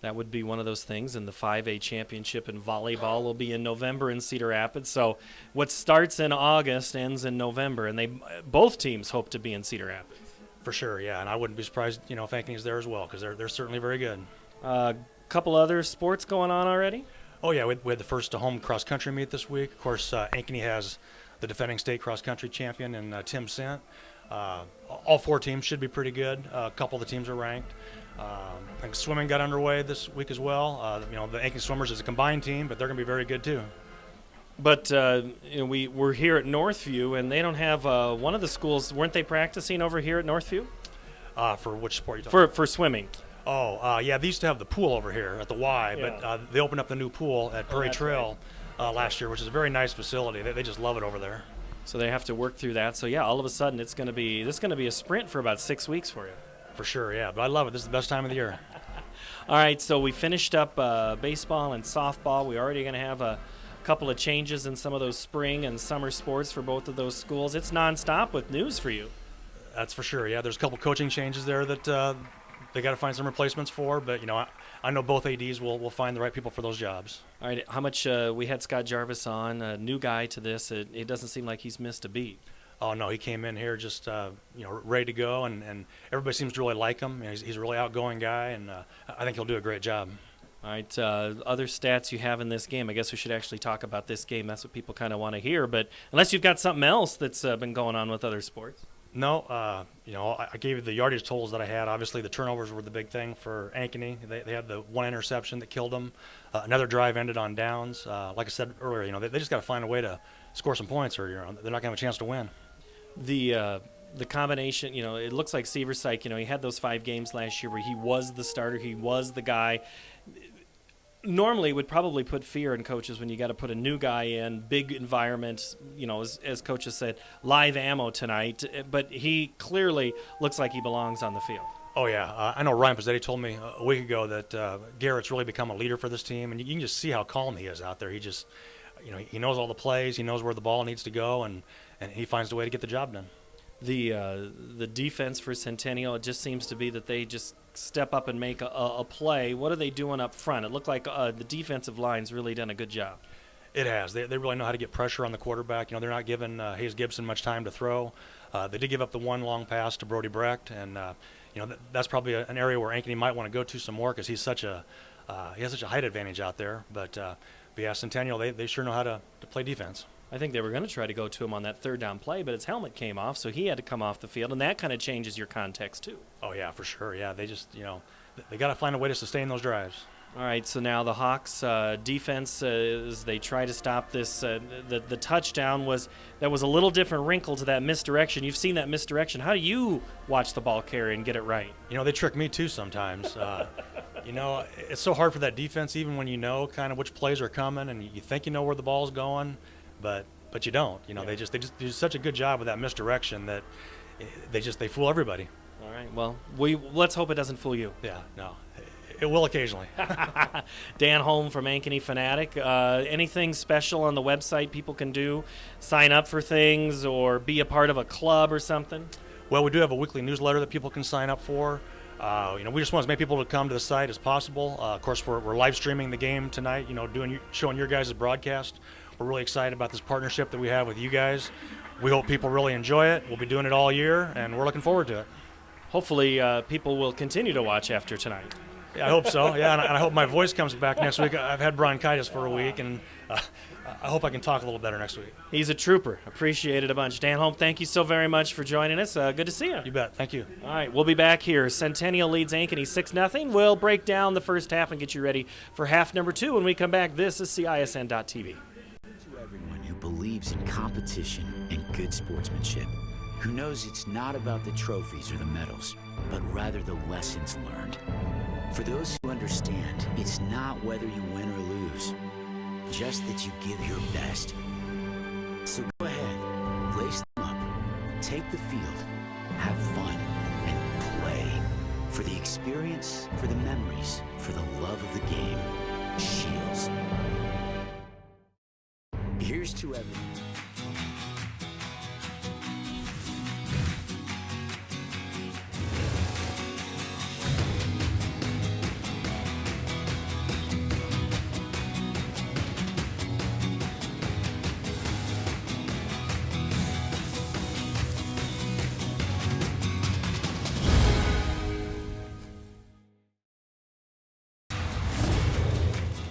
That would be one of those things, and the 5A championship in volleyball will be in November in Cedar Rapids. So what starts in August ends in November, and both teams hope to be in Cedar Rapids. For sure, yeah, and I wouldn't be surprised, if Ankeny's there as well, because they're certainly very good. Couple other sports going on already? Oh yeah, we had the first home cross country meet this week. Of course, Ankeny has the defending state cross country champion in Tim Sent. All 4 teams should be pretty good. A couple of the teams are ranked. I think swimming got underway this week as well. The Ankeny Swimmers is a combined team, but they're going to be very good too. But we're here at Northview, and they don't have one of the schools. Weren't they practicing over here at Northview? For which sport you talking about? For swimming. Oh, yeah, they used to have the pool over here at the Y, but they opened up the new pool at Prairie Trail last year, which is a very nice facility. They just love it over there. So they have to work through that. So yeah, all of a sudden this is going to be a sprint for about 6 weeks for you. For sure, yeah. But I love it. This is the best time of the year. All right, so we finished up baseball and softball. We're already going to have a couple of changes in some of those spring and summer sports for both of those schools. It's nonstop with news for you. That's for sure, yeah. There's a couple coaching changes there that they got to find some replacements for, but I know both ADs will find the right people for those jobs. All right, how much we had Scott Jarvis on, a new guy to this. It doesn't seem like he's missed a beat. Oh no, he came in here just ready to go, and everybody seems to really like him. He's a really outgoing guy, and I think he'll do a great job. All right, other stats you have in this game. I guess we should actually talk about this game. That's what people kind of want to hear. But unless you've got something else that's been going on with other sports. No, I gave you the yardage totals that I had. Obviously, the turnovers were the big thing for Ankeny. They had the one interception that killed them. Another drive ended on downs. Like I said earlier, they just got to find a way to score some points, or they're not going to have a chance to win. The combination, it looks like Seversyke, he had those 5 games last year where he was the starter, he was the guy. Normally would probably put fear in coaches when you got to put a new guy in, big environment, as coaches said, live ammo tonight. But he clearly looks like he belongs on the field. Oh, yeah. I know Ryan Pizzetti told me a week ago that Garrett's really become a leader for this team, and you can just see how calm he is out there. He just, he knows all the plays, he knows where the ball needs to go, and he finds a way to get the job done. The defense for Centennial, it just seems to be that they just step up and make a play. What are they doing up front? It looked like the defensive line's really done a good job. It has. They really know how to get pressure on the quarterback. They're not giving Hayes Gibson much time to throw. They did give up the one long pass to Brody Brecht, and that's probably an area where Ankeny might want to go to some more because he has such a height advantage out there. But yeah, Centennial, they sure know how to play defense. I think they were going to try to go to him on that third down play, but his helmet came off, so he had to come off the field, and that kind of changes your context too. Oh, yeah, for sure. Yeah, they just, they got to find a way to sustain those drives. All right, so now the Hawks defense, as they try to stop this, the touchdown was a little different wrinkle to that misdirection. You've seen that misdirection. How do you watch the ball carry and get it right? They trick me too sometimes. It's so hard for that defense, even when you know kind of which plays are coming and you think you know where the ball's going. But you don't. They just do such a good job with that misdirection that they fool everybody. All right. Well, let's hope it doesn't fool you. Yeah. No, it will occasionally. Dan Holm from Ankeny Fanatic. Anything special on the website people can do? Sign up for things or be a part of a club or something? Well, we do have a weekly newsletter that people can sign up for. We just want as many people to come to the site as possible. Of course, we're live streaming the game tonight. Showing your guys' broadcast. We're really excited about this partnership that we have with you guys. We hope people really enjoy it. We'll be doing it all year, and we're looking forward to it. Hopefully, people will continue to watch after tonight. Yeah, I hope so. Yeah, and I hope my voice comes back next week. I've had bronchitis for a week, and I hope I can talk a little better next week. He's a trooper. Appreciate it a bunch. Dan Holm, thank you so very much for joining us. Good to see you. You bet. Thank you. All right, we'll be back here. Centennial leads Ankeny 6-0. We'll break down the first half and get you ready for half number 2. When we come back, this is CISN.TV. Everyone who believes in competition and good sportsmanship, who knows it's not about the trophies or the medals, but rather the lessons learned. For those who understand, it's not whether you win or lose, just that you give your best. So go ahead, lace them up, take the field, have fun, and play. For the experience, for the memories, for the love of the game. Shields. Here's to everyone.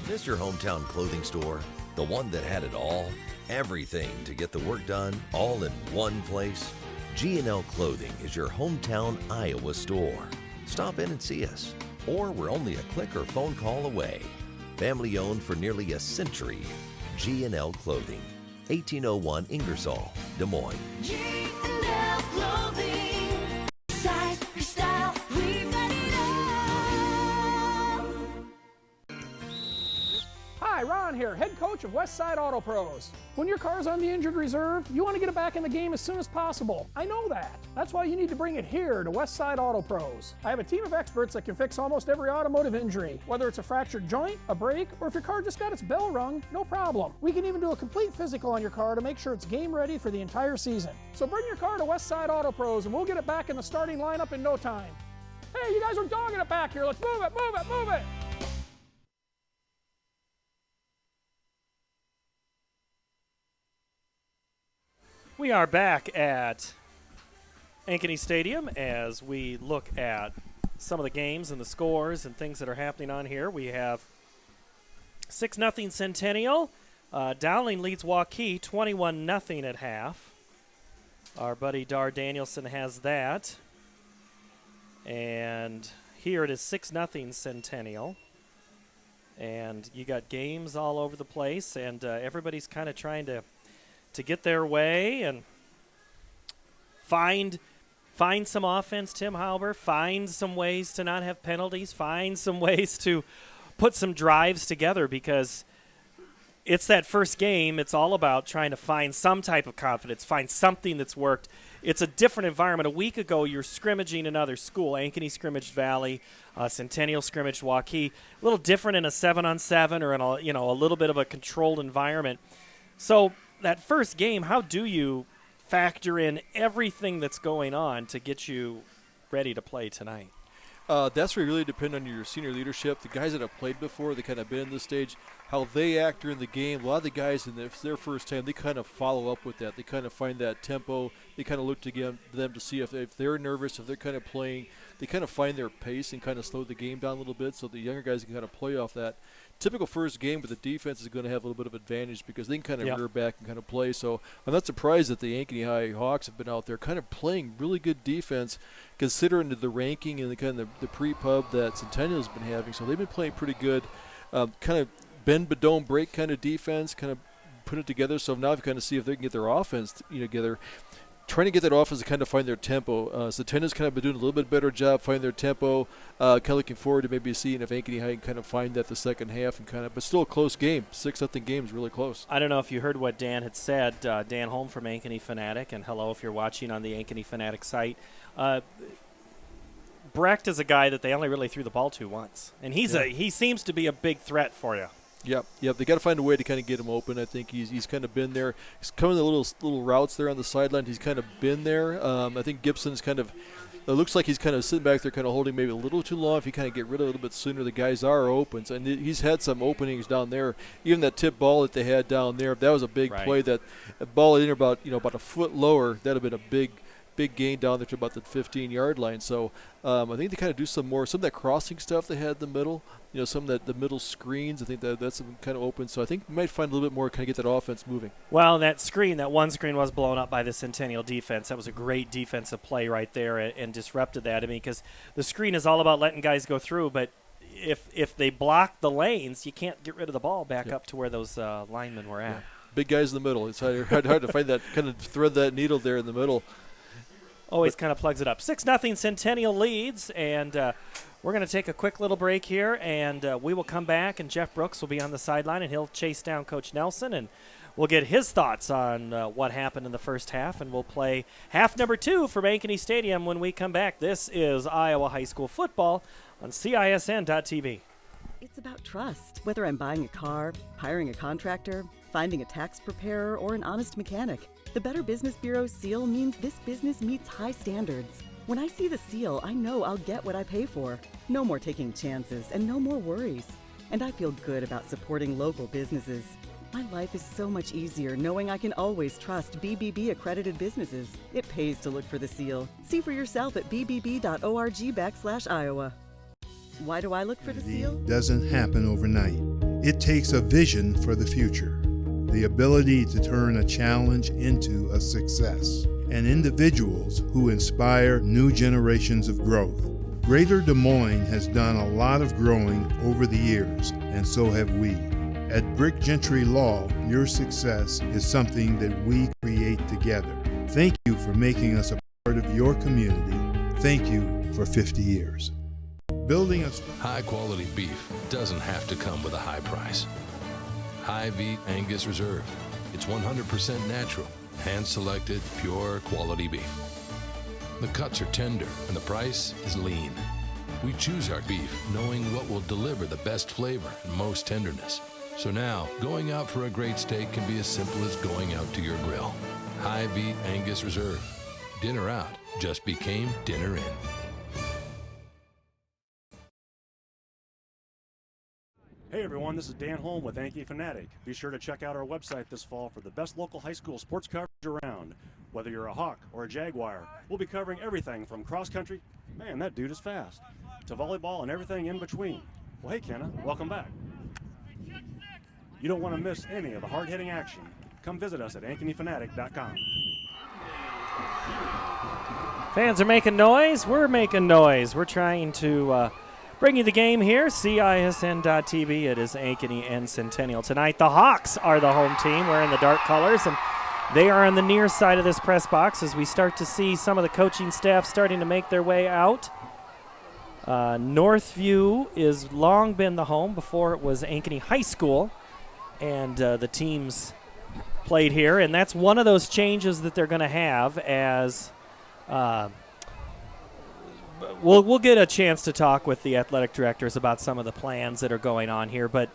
Miss your hometown clothing store? The one that had it all? Everything to get the work done, all in one place? G&L Clothing is your hometown Iowa store. Stop in and see us, or we're only a click or phone call away. Family owned for nearly a century. G&L Clothing, 1801 Ingersoll, Des Moines. G&L Clothing. Size, your style, we got it all. Hi, Ron here, head coach of Westside Auto Pros. When your car's on the injured reserve, you want to get it back in the game as soon as possible. I know that. That's why you need to bring it here to Westside Auto Pros. I have a team of experts that can fix almost every automotive injury. Whether it's a fractured joint, a brake, or if your car just got its bell rung, no problem. We can even do a complete physical on your car to make sure it's game ready for the entire season. So bring your car to Westside Auto Pros and we'll get it back in the starting lineup in no time. Hey, you guys are dogging it back here. Let's move it, move it, move it. We are back at Ankeny Stadium as we look at some of the games and the scores and things that are happening on here. We have 6-0 Centennial. Dowling leads Waukee 21-0 at half. Our buddy Dar Danielson has that. And here it is 6-0 Centennial. And you got games all over the place, and everybody's kind of trying to get their way and find some offense, Tim Hauber, find some ways to not have penalties, find some ways to put some drives together, because it's that first game. It's all about trying to find some type of confidence, find something that's worked. It's a different environment. A week ago, you're scrimmaging another school. Ankeny scrimmaged Valley, Centennial scrimmaged Waukee. A little different in a 7-on-7 or in a little bit of a controlled environment. So that first game, how do you factor in everything that's going on to get you ready to play tonight? That's where you really depend on your senior leadership. The guys that have played before, they kind of been in this stage, how they act during the game. A lot of the guys, if it's their first time, they kind of follow up with that. They kind of find that tempo. They kind of look to them to see if they're nervous, if they're kind of playing. They kind of find their pace and kind of slow the game down a little bit so the younger guys can kind of play off that. Typical first game, but the defense is going to have a little bit of advantage because they can kind of rear back and kind of play. So I'm not surprised that the Ankeny High Hawks have been out there kind of playing really good defense considering the ranking and the kind of the pre-pub that Centennial's been having. So they've been playing pretty good, kind of bend but don't break kind of defense, kind of put it together. So now I've kind of see if they can get their offense together. Trying to get that offense to kind of find their tempo. Centennial's kind of been doing a little bit better job finding their tempo. Kind of looking forward to maybe seeing if Ankeny High can kind of find that the second half but still a close game. 6-0 game is really close. I don't know if you heard what Dan had said. Dan Holm from Ankeny Fanatic, and hello if you're watching on the Ankeny Fanatic site. Brecht is a guy that they only really threw the ball to once, and he seems to be a big threat for you. Yep. They got to find a way to kind of get him open. I think he's kind of been there. He's coming the little routes there on the sideline. He's kind of been there. I think Gibson's kind of. It looks like he's kind of sitting back there, kind of holding maybe a little too long. If he kind of get rid of it a little bit sooner, the guys are open. And he's had some openings down there. Even that tip ball that they had down there, that was a big play. That ball in about a foot lower, that'd have been a big gain down there to about the 15-yard line. So I think they kind of do some of that crossing stuff they had in the middle. Some of the middle screens. I think that's kind of open. So I think we might find a little bit more kind of get that offense moving. Well, that one screen was blown up by the Centennial defense. That was a great defensive play right there and disrupted that. I mean, because the screen is all about letting guys go through, but if they block the lanes, you can't get rid of the ball back up to where those linemen were at. Yeah. Big guys in the middle. It's hard to find that, kind of thread that needle there in the middle. Always kind of plugs it up. 6-0 Centennial leads, and we're going to take a quick little break here, and we will come back, and Jeff Brooks will be on the sideline, and he'll chase down Coach Nelson, and we'll get his thoughts on what happened in the first half, and we'll play half number 2 from Ankeny Stadium when we come back. This is Iowa High School football on CISN.TV. It's about trust. Whether I'm buying a car, hiring a contractor, finding a tax preparer, or an honest mechanic, the Better Business Bureau seal means this business meets high standards. When I see the seal, I know I'll get what I pay for. No more taking chances and no more worries. And I feel good about supporting local businesses. My life is so much easier knowing I can always trust BBB accredited businesses. It pays to look for the seal. See for yourself at bbb.org/Iowa. Why do I look for the seal? Doesn't happen overnight. It takes a vision for the future, the ability to turn a challenge into a success, and individuals who inspire new generations of growth. Greater Des Moines has done a lot of growing over the years, and so have we. At Brick Gentry Law, your success is something that we create together. Thank you for making us a part of your community. Thank you for 50 years. Building a high quality beef doesn't have to come with a high price. High Beef Angus Reserve. It's 100% natural, hand selected, pure quality beef. The cuts are tender and the price is lean. We choose our beef knowing what will deliver the best flavor and most tenderness. So now, going out for a great steak can be as simple as going out to your grill. High Beef Angus Reserve. Dinner out just became dinner in. Hey everyone, this is Dan Holm with Ankeny Fanatic. Be sure to check out our website this fall for the best local high school sports coverage around. Whether you're a Hawk or a Jaguar, we'll be covering everything from cross country, man that dude is fast, to volleyball and everything in between. Well hey Kenna, welcome back. You don't want to miss any of the hard-hitting action. Come visit us at AnkenyFanatic.com. Fans are making noise. We're making noise. We're trying to bring you the game here. CISN.TV. It is Ankeny and Centennial tonight. The Hawks are the home team wearing the dark colors, and they are on the near side of this press box as we start to see some of the coaching staff starting to make their way out. Northview is long been the home. Before it was Ankeny High School, and the teams played here, and that's one of those changes that they're going to have as we'll get a chance to talk with the athletic directors about some of the plans that are going on here. But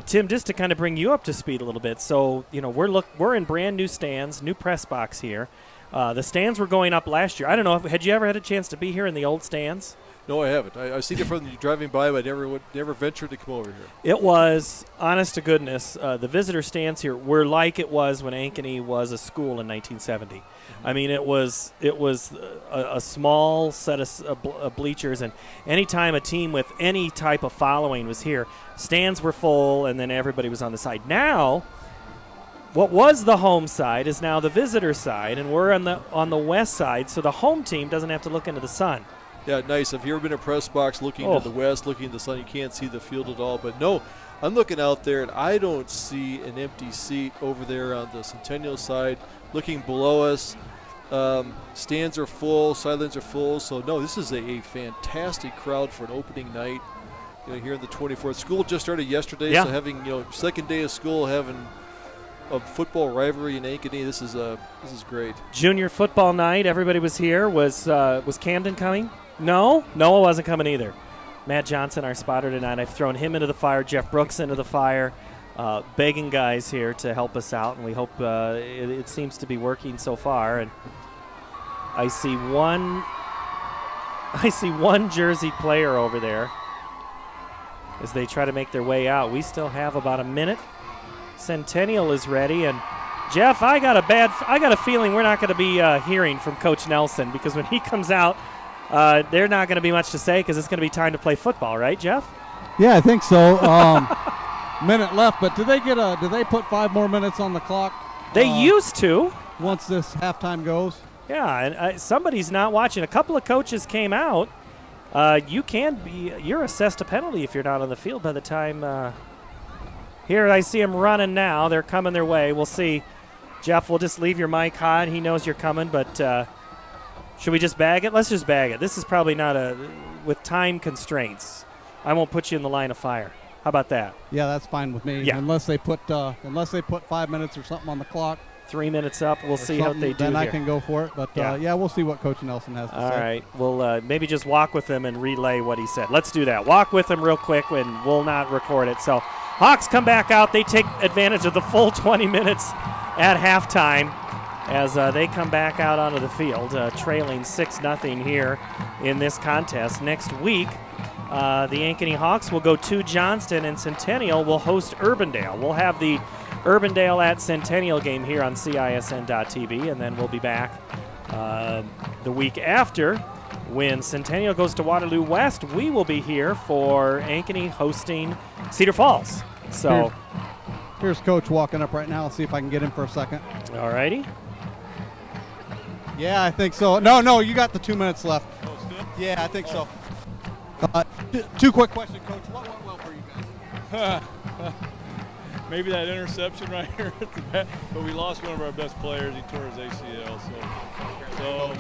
Tim, just to kind of bring you up to speed a little bit, so we're in brand new stands, new press box here. The stands were going up last year. I don't know, had you ever had a chance to be here in the old stands? No, I haven't. I've seen it from driving by, but I never ventured to come over here. It was, honest to goodness, the visitor stands here were like it was when Ankeny was a school in 1970. Mm-hmm. I mean, it was a small set of bleachers, and anytime a team with any type of following was here, stands were full, and then everybody was on the side. Now, what was the home side is now the visitor side, and we're on the west side, so the home team doesn't have to look into the sun. Yeah, nice. Have you ever been in a press box looking to the west, looking at the sun? You can't see the field at all. But no, I'm looking out there, and I don't see an empty seat over there on the Centennial side. Looking below us, stands are full, sidelines are full. So, no, this is a fantastic crowd for an opening night here in the 24th. School just started yesterday, so having second day of school, having a football rivalry in Ankeny, this is great. Junior football night, everybody was here. Was Camden coming? No, Noah wasn't coming either. Matt Johnson, our spotter tonight, I've thrown him into the fire, Jeff Brooks into the fire, begging guys here to help us out, and we hope it seems to be working so far. And I see one Jersey player over there as they try to make their way out. We still have about a minute. Centennial is ready, and Jeff, I got a feeling we're not going to be hearing from Coach Nelson, because when he comes out, they're not going to be much to say because it's going to be time to play football, right, Jeff? Yeah, I think so. Minute left, but do they put 5 more minutes on the clock? They used to. Once this halftime goes. Yeah, and somebody's not watching. A couple of coaches came out. You're assessed a penalty if you're not on the field by the time. Here I see them running now. They're coming their way. We'll see. Jeff, we'll just leave your mic hot. He knows you're coming, but should we just bag it? Let's just bag it. This is probably not with time constraints. I won't put you in the line of fire. How about that? Yeah, that's fine with me. Yeah. Unless they put 5 minutes or something on the clock. 3 minutes up. We'll see how they do then here. I can go for it. But, yeah, we'll see what Coach Nelson has to say. All right. We'll maybe just walk with him and relay what he said. Let's do that. Walk with him real quick, and we'll not record it. So Hawks come back out. They take advantage of the full 20 minutes at halftime as they come back out onto the field, trailing 6-0 here in this contest. Next week, the Ankeny Hawks will go to Johnston, and Centennial will host Urbandale. We'll have the Urbandale at Centennial game here on CISN.TV, and then we'll be back the week after when Centennial goes to Waterloo West. We will be here for Ankeny hosting Cedar Falls. So here's Coach walking up right now. Let's see if I can get him for a second. All righty. Yeah, I think so. No, you got the 2 minutes left. Oh, still? Yeah, I think so. Two quick questions, Coach. What went well for you guys? Maybe that interception right here at the back, but we lost one of our best players. He tore his ACL. So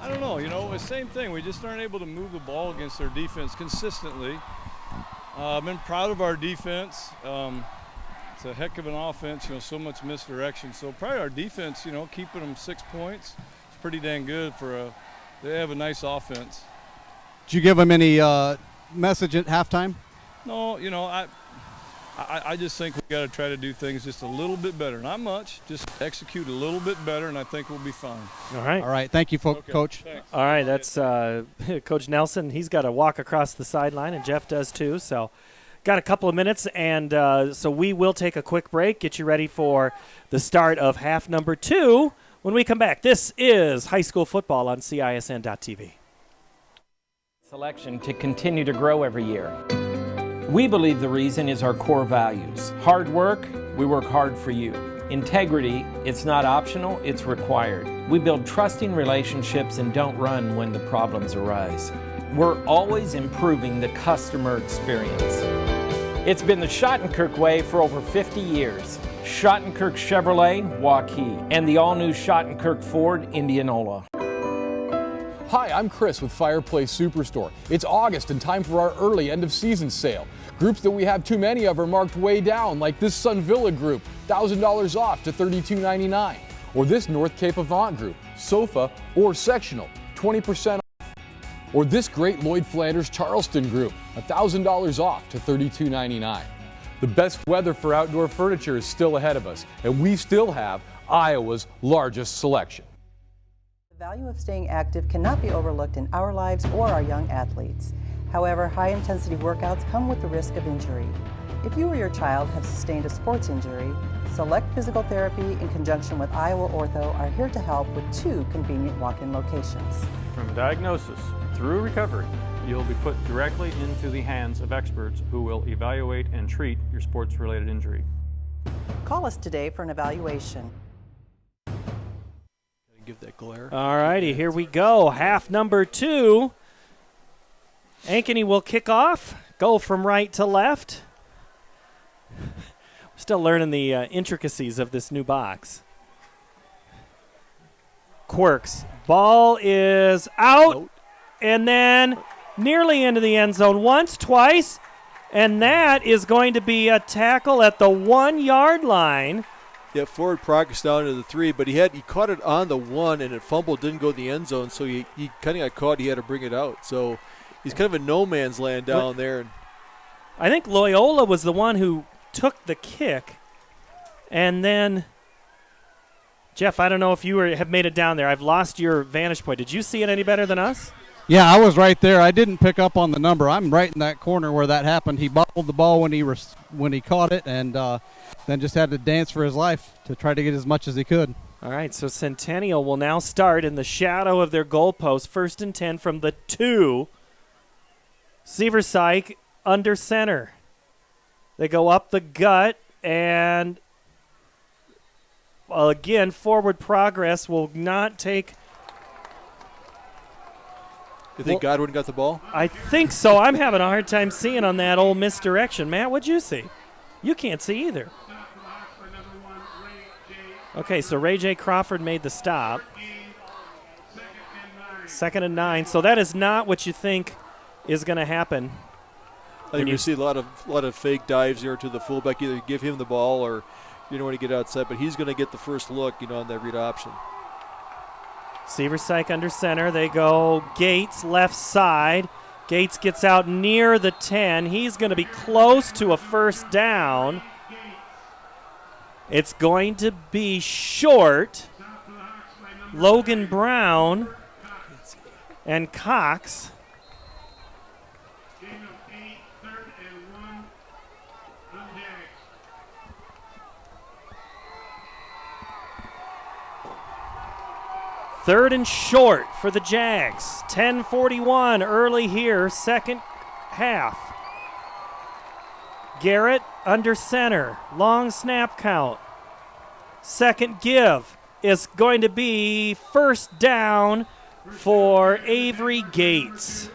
I don't know. The same thing. We just aren't able to move the ball against their defense consistently. I've been proud of our defense. It's a heck of an offense. So much misdirection. So probably our defense. Keeping them 6 points. It's pretty dang good for they have a nice offense. Did you give them any message at halftime? No, I just think we got to try to do things just a little bit better. Not much, just execute a little bit better, and I think we'll be fine. All right. All right. Thank you, Coach. Thanks. All right, that's Coach Nelson. He's got to walk across the sideline, and Jeff does too. So got a couple of minutes, and so we will take a quick break, get you ready for the start of half number 2 when we come back. This is high school football on CISN.TV. Selection to continue to grow every year. We believe the reason is our core values. Hard work, we work hard for you. Integrity, it's not optional, it's required. We build trusting relationships and don't run when the problems arise. We're always improving the customer experience. It's been the Schottenkirk way for over 50 years. Schottenkirk Chevrolet, Waukee, and the all-new Schottenkirk Ford, Indianola. Hi, I'm Chris with Fireplace Superstore. It's August and time for our early end-of-season sale. Groups that we have too many of are marked way down, like this Sun Villa group, $1,000 off to $32.99. Or this North Cape Avant group, sofa or sectional, 20% off. Or this great Lloyd Flanders Charleston group, $1,000 off to $32.99. The best weather for outdoor furniture is still ahead of us, and we still have Iowa's largest selection. The value of staying active cannot be overlooked in our lives or our young athletes. However, high-intensity workouts come with the risk of injury. If you or your child have sustained a sports injury, Select Physical Therapy in conjunction with Iowa Ortho are here to help with 2 convenient walk-in locations. From diagnosis through recovery, you'll be put directly into the hands of experts who will evaluate and treat your sports-related injury. Call us today for an evaluation. Give that glare. All righty, here we go. Half number 2. Ankeny will kick off, go from right to left. We're still learning the intricacies of this new box. Quirks. Ball is out, and then nearly into the end zone once, twice, and that is going to be a tackle at the 1-yard line. Yeah, forward progress down to the 3, but he caught it on the 1, and it fumbled, didn't go to the end zone, so he kind of got caught. He had to bring it out. So he's kind of in no man's land down there. I think Loyola was the one who took the kick, and then Jeff, I don't know if you have made it down there. I've lost your vantage point. Did you see it any better than us? Yeah, I was right there. I didn't pick up on the number. I'm right in that corner where that happened. He bobbled the ball when he caught it, and then just had to dance for his life to try to get as much as he could. All right, so Centennial will now start in the shadow of their goalpost, 1st and 10 from the 2. Sieversyk under center. They go up the gut, and again, forward progress will not take. You think Godwin got the ball? I think so. I'm having a hard time seeing on that old misdirection. Matt, what'd you see? You can't see either. Okay, so Ray J. Crawford made the stop. 2nd and 9. So that is not what you think is going to happen. I think you see a lot of fake dives here to the fullback. Either give him the ball or you don't want to get outside, but he's going to get the first look, on that read option. Sieversyk under center. They go Gates left side. Gates gets out near the 10. He's going to be close to a first down. It's going to be short. Logan Brown and Cox. Third and short for the Jags. 10:41 early here, second half. Garrett under center. Long snap count. Second give is going to be first down for Avery Gates.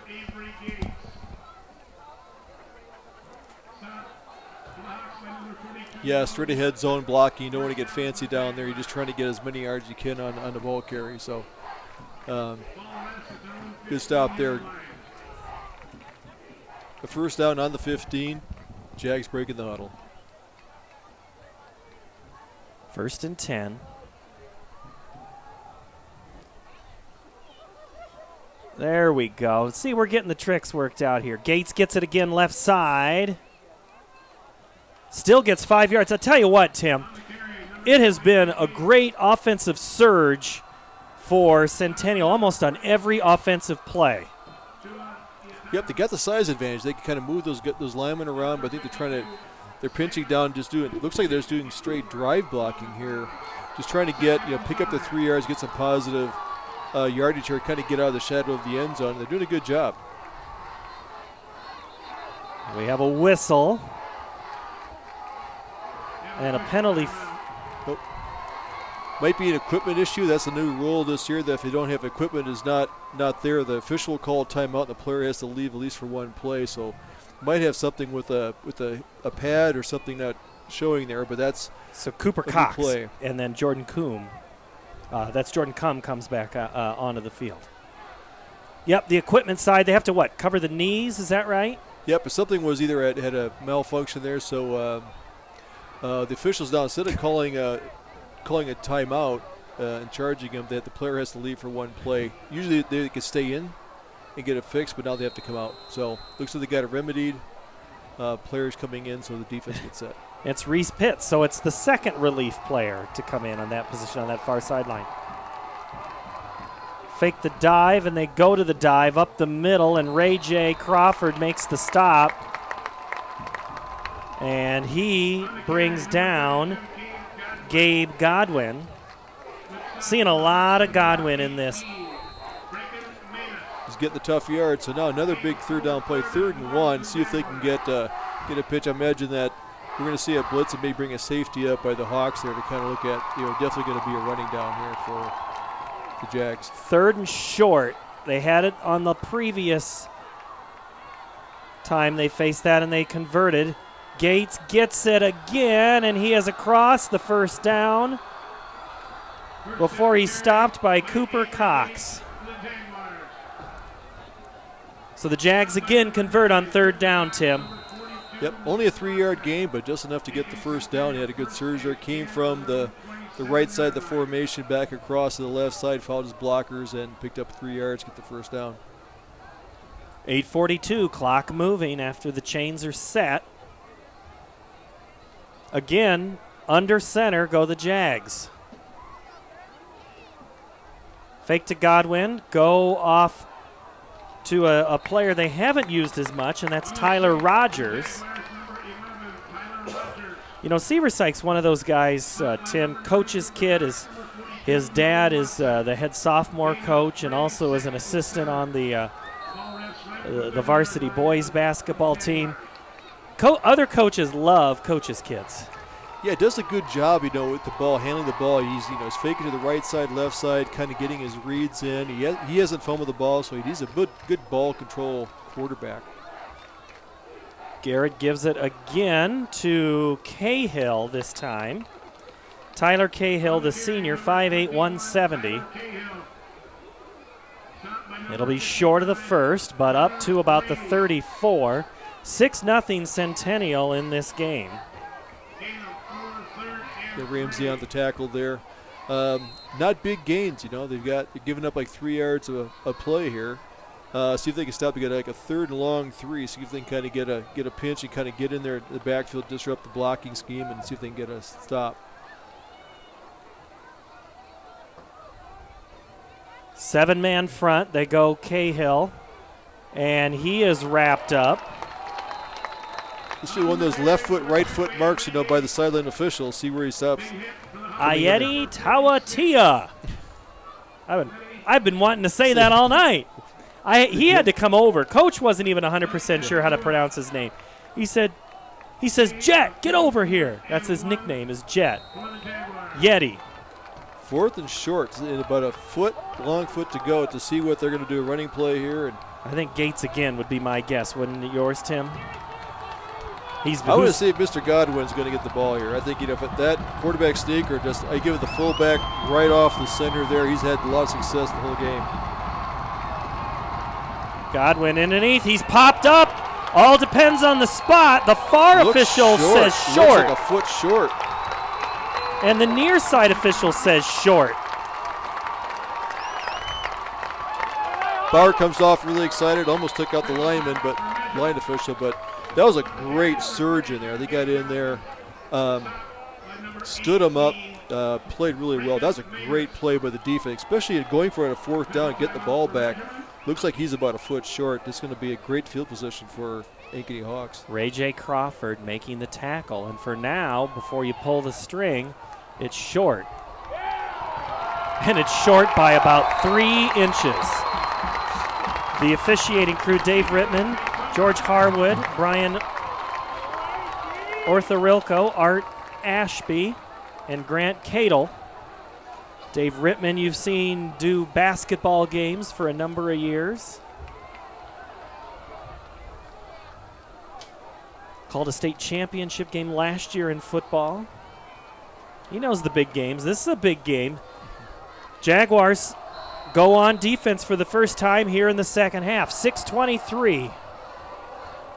Yeah, straight ahead zone blocking. You don't want to get fancy down there. You're just trying to get as many yards as you can on the ball carry. So good stop there. The first down on the 15. Jags breaking the huddle. 1st and 10. There we go. See, we're getting the tricks worked out here. Gates gets it again left side. Still gets 5 yards. I'll tell you what, Tim. It has been a great offensive surge for Centennial almost on every offensive play. Yep, they got the size advantage. They can kind of move those linemen around, but I think they're pinching down, just doing, it looks like they're just doing straight drive blocking here. Just trying to pick up the 3 yards, get some positive yardage here, kind of get out of the shadow of the end zone. They're doing a good job. We have a whistle. And a penalty. Might be an equipment issue. That's a new rule this year that if you don't have equipment is not there, the official will call a timeout and the player has to leave at least for one play. So might have something with a pad or something not showing there, but that's so Cooper Cox play. And then Jordan Coombe. That's Jordan Coombe comes back onto the field. Yep, the equipment side, they have to cover the knees, is that right? Yep, but something was either had a malfunction there, so the officials now, instead of calling a timeout and charging him, that the player has to leave for one play. Usually they can stay in and get it fixed, but now they have to come out. So looks like they got it remedied. Players coming in, so the defense gets set. It's Reese Pitts, so it's the second relief player to come in on that position on that far sideline. Fake the dive, and they go to the dive up the middle, and Ray J. Crawford makes the stop. And he brings down Gabe Godwin. Seeing a lot of Godwin in this. He's getting the tough yards. So now another big third down play, 3rd and 1. See if they can get a pitch. I imagine that we're going to see a blitz and maybe bring a safety up by the Hawks there to kind of look at, definitely going to be a running down here for the Jags. 3rd and short. They had it on the previous time they faced that, and they converted. Gates gets it again, and he is across the first down before he's stopped by Cooper Cox. So the Jags again convert on 3rd down, Tim. Yep, only a 3-yard gain, but just enough to get the first down. He had a good surge there. Came from the right side of the formation back across to the left side, fouled his blockers, and picked up 3 yards, get the first down. 8:42, clock moving after the chains are set. Again, under center go the Jags. Fake to Godwin, go off to a player they haven't used as much, and that's Tyler Rogers. Seversike's one of those guys, Tim, coach's kid. His dad is the head sophomore coach and also is an assistant on the varsity boys basketball team. Other coaches love coaches' kids. Yeah, does a good job, with the ball, handling the ball. He's faking to the right side, left side, kind of getting his reads in. He hasn't fumbled the ball, so he's a good ball control quarterback. Garrett gives it again to Cahill this time. Tyler Cahill, the senior, 5'8", 170. It'll be short of the first, but up to about the 34. 6-0 Centennial in this game. Ramsey on the tackle there. Not big gains, they're giving up like 3 yards of a play here. See if they can stop to get like a 3rd and long 3. See if they can kind of get a pinch and kind of get in there in the backfield, disrupt the blocking scheme, and see if they can get a stop. 7-man front. They go Cahill, and he is wrapped up. This is one of those left foot, right foot marks, by the sideline official. See where he stops. Ayeti Tawatia. I've been wanting to say that all night. He had to come over. Coach wasn't even 100% sure how to pronounce his name. He said, He says, Jet, get over here. That's his nickname, is Jet. Yeti. 4th and short, and about a long foot to go to see what they're going to do. A running play here. And I think Gates again would be my guess, wouldn't it yours, Tim? I want to see if Mr. Godwin's going to get the ball here. I think, if that quarterback sneak or just I give it the fullback right off the center there, he's had a lot of success the whole game. Godwin underneath. He's popped up. All depends on the spot. The far official says short. Looks like a foot short. And the near side official says short. Bauer comes off really excited, almost took out the line official, but that was a great surge in there. They got in there, stood him up, played really well. That was a great play by the defense, especially going for it a 4th down and get the ball back. Looks like he's about a foot short. It's going to be a great field position for Ankeny Hawks. Ray J. Crawford making the tackle. And for now, before you pull the string, it's short. And it's short by about 3 inches. The officiating crew, Dave Rittman, George Harwood, Brian Orthorilko, Art Ashby, and Grant Cadle. Dave Rittman, you've seen do basketball games for a number of years. Called a state championship game last year in football. He knows the big games. This is a big game. Jaguars go on defense for the first time here in the second half. 6:23.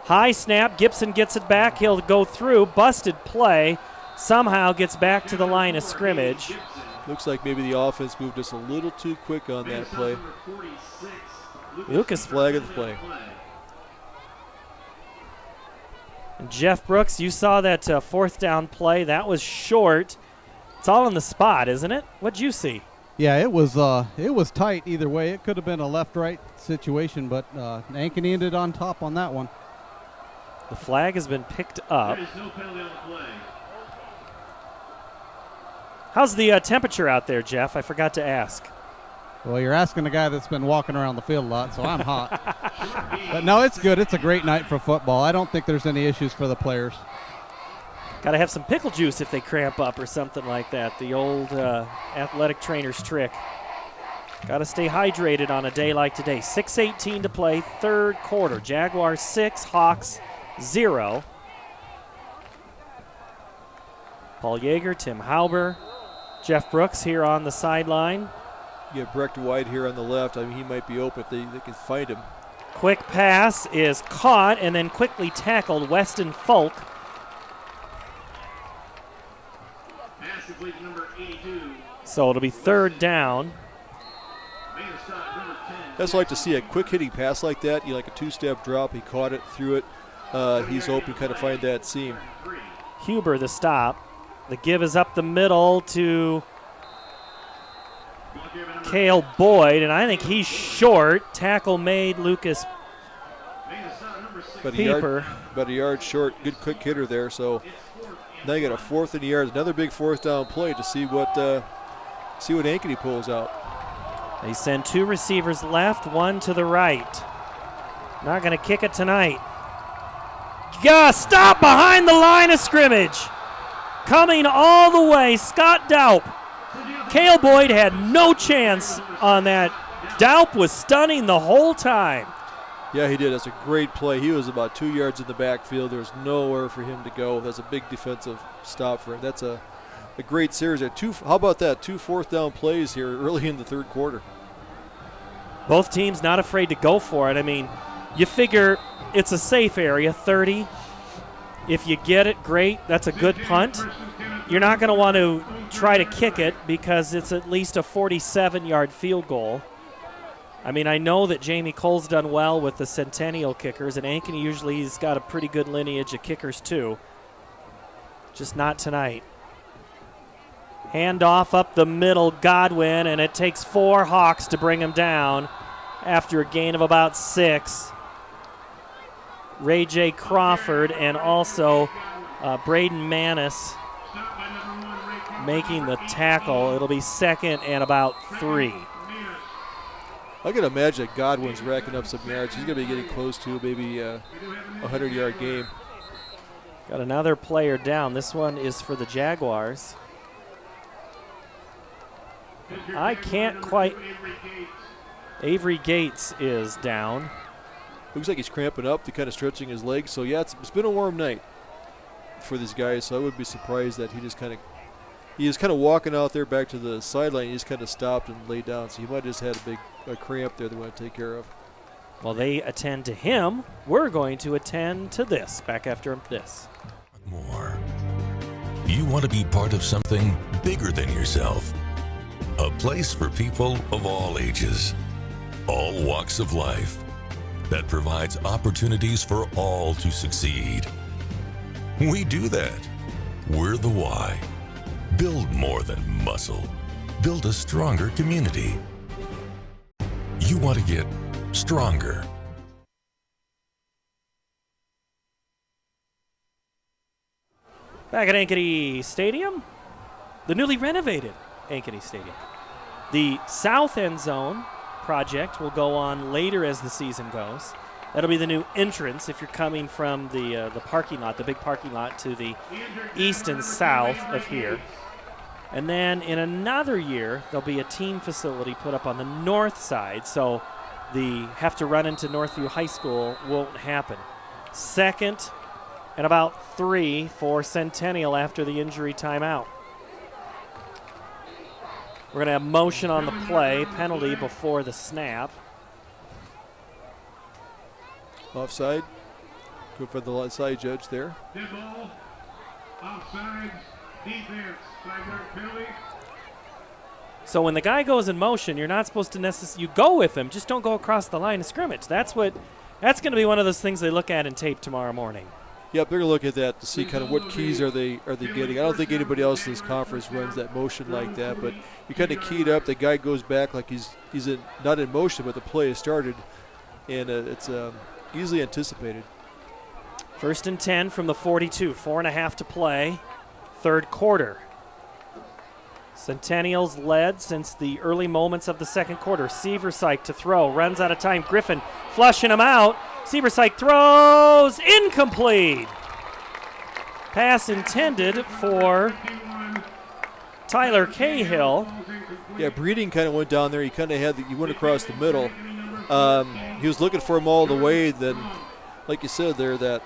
High snap. Gibson gets it back. He'll go through. Busted play. Somehow gets back to the line of scrimmage. Looks like maybe the offense moved just a little too quick on that play. Lucas flag of the play. And Jeff Brooks, you saw that 4th down play. That was short. It's all on the spot, isn't it? What'd you see? Yeah, it was tight either way. It could have been a left-right situation, but Ankeny ended on top on that one. The flag has been picked up. How's the temperature out there, Jeff? I forgot to ask. Well, you're asking a guy that's been walking around the field a lot, so I'm hot. But no, it's good. It's a great night for football. I don't think there's any issues for the players. Got to have some pickle juice if they cramp up or something like that. The old athletic trainer's trick. Got to stay hydrated on a day like today. 6:18 to play, 3rd quarter. Jaguars 6, Hawks 0. Paul Yeager, Tim Hauber, Jeff Brooks here on the sideline. You get Brecht White here on the left. I mean, he might be open if they can find him. Quick pass is caught and then quickly tackled. Weston Folk. So it'll be 3rd down. I just like to see a quick hitting pass like that. You like a 2-step drop. He caught it, threw it. He's open, kind of find that seam. Huber the stop. The give is up the middle to Cale Boyd, and I think he's short. Tackle made, Lucas Pieper. About a yard short. Good quick hitter there. So now you got a 4th and yards. Another big 4th down play to see what Ankeny pulls out. They send 2 receivers left, 1 to the right. Not going to kick it tonight. Stop behind the line of scrimmage. Coming all the way, Scott Daup. Cale Boyd had no chance on that. Daup was stunning the whole time. Yeah, he did. That's a great play. He was about 2 yards in the backfield. There was nowhere for him to go. That's a big defensive stop for him. That's a great series. How about that? 2 4th down plays here early in the 3rd quarter. Both teams not afraid to go for it. I mean, you figure it's a safe area, 30. If you get it, great. That's a good punt. You're not going to want to try to kick it because it's at least a 47-yard field goal. I mean, I know that Jamie Cole's done well with the Centennial kickers, and Ankeny usually has got a pretty good lineage of kickers too. Just not tonight. Handoff up the middle, Godwin, and it takes 4 Hawks to bring him down after a gain of about 6. Ray J. Crawford and also Braden Manis making the tackle. It'll be 2nd and about 3. I can imagine that Godwin's racking up some yards. He's going to be getting close to maybe a 100-yard game. Got another player down. This one is for the Jaguars. I can't quite. Avery Gates is down. Looks like he's cramping up, to kind of stretching his legs. So, yeah, it's been a warm night for these guys, so I would be surprised that he was kind of walking out there back to the sideline. He just kind of stopped and laid down, so he might have just had a cramp there they want to take care of. While they attend to him, we're going to attend to this back after this. More. You want to be part of something bigger than yourself. A place for people of all ages, all walks of life, that provides opportunities for all to succeed. We do that. We're the why. Build more than muscle. Build a stronger community. You want to get stronger. Back at Ankeny Stadium, the newly renovated Ankeny Stadium. The south end zone project will go on later as the season goes. That'll be the new entrance if you're coming from the parking lot, the big parking lot to the east and south of here. And then in another year, there'll be a team facility put up on the north side, so the have to run into Northview High School won't happen. Second and about 3 for Centennial after the injury timeout. We're going to have motion on the play, penalty before the snap. Offside. Good for the offside judge there. Offside, defense, penalty. So when the guy goes in motion, you're not supposed to necessarily, you go with him, just don't go across the line of scrimmage. That's going to be one of those things they look at in tape tomorrow morning. Yep, they're going to look at that to see kind of what keys are they getting. I don't think anybody else in this conference runs that motion like that, but you kind of keyed up. The guy goes back like he's not in motion, but the play has started, and it's easily anticipated. 1st and 10 from the 42, 4.5 to play, third quarter. Centennial's led since the early moments of the second quarter. Seversike to throw, runs out of time. Griffin flushing him out. Seversike throws, incomplete. Pass intended for Tyler Cahill. Yeah, Breeding kind of went down there. He kind of he went across the middle. He was looking for him all the way. Then, like you said there, that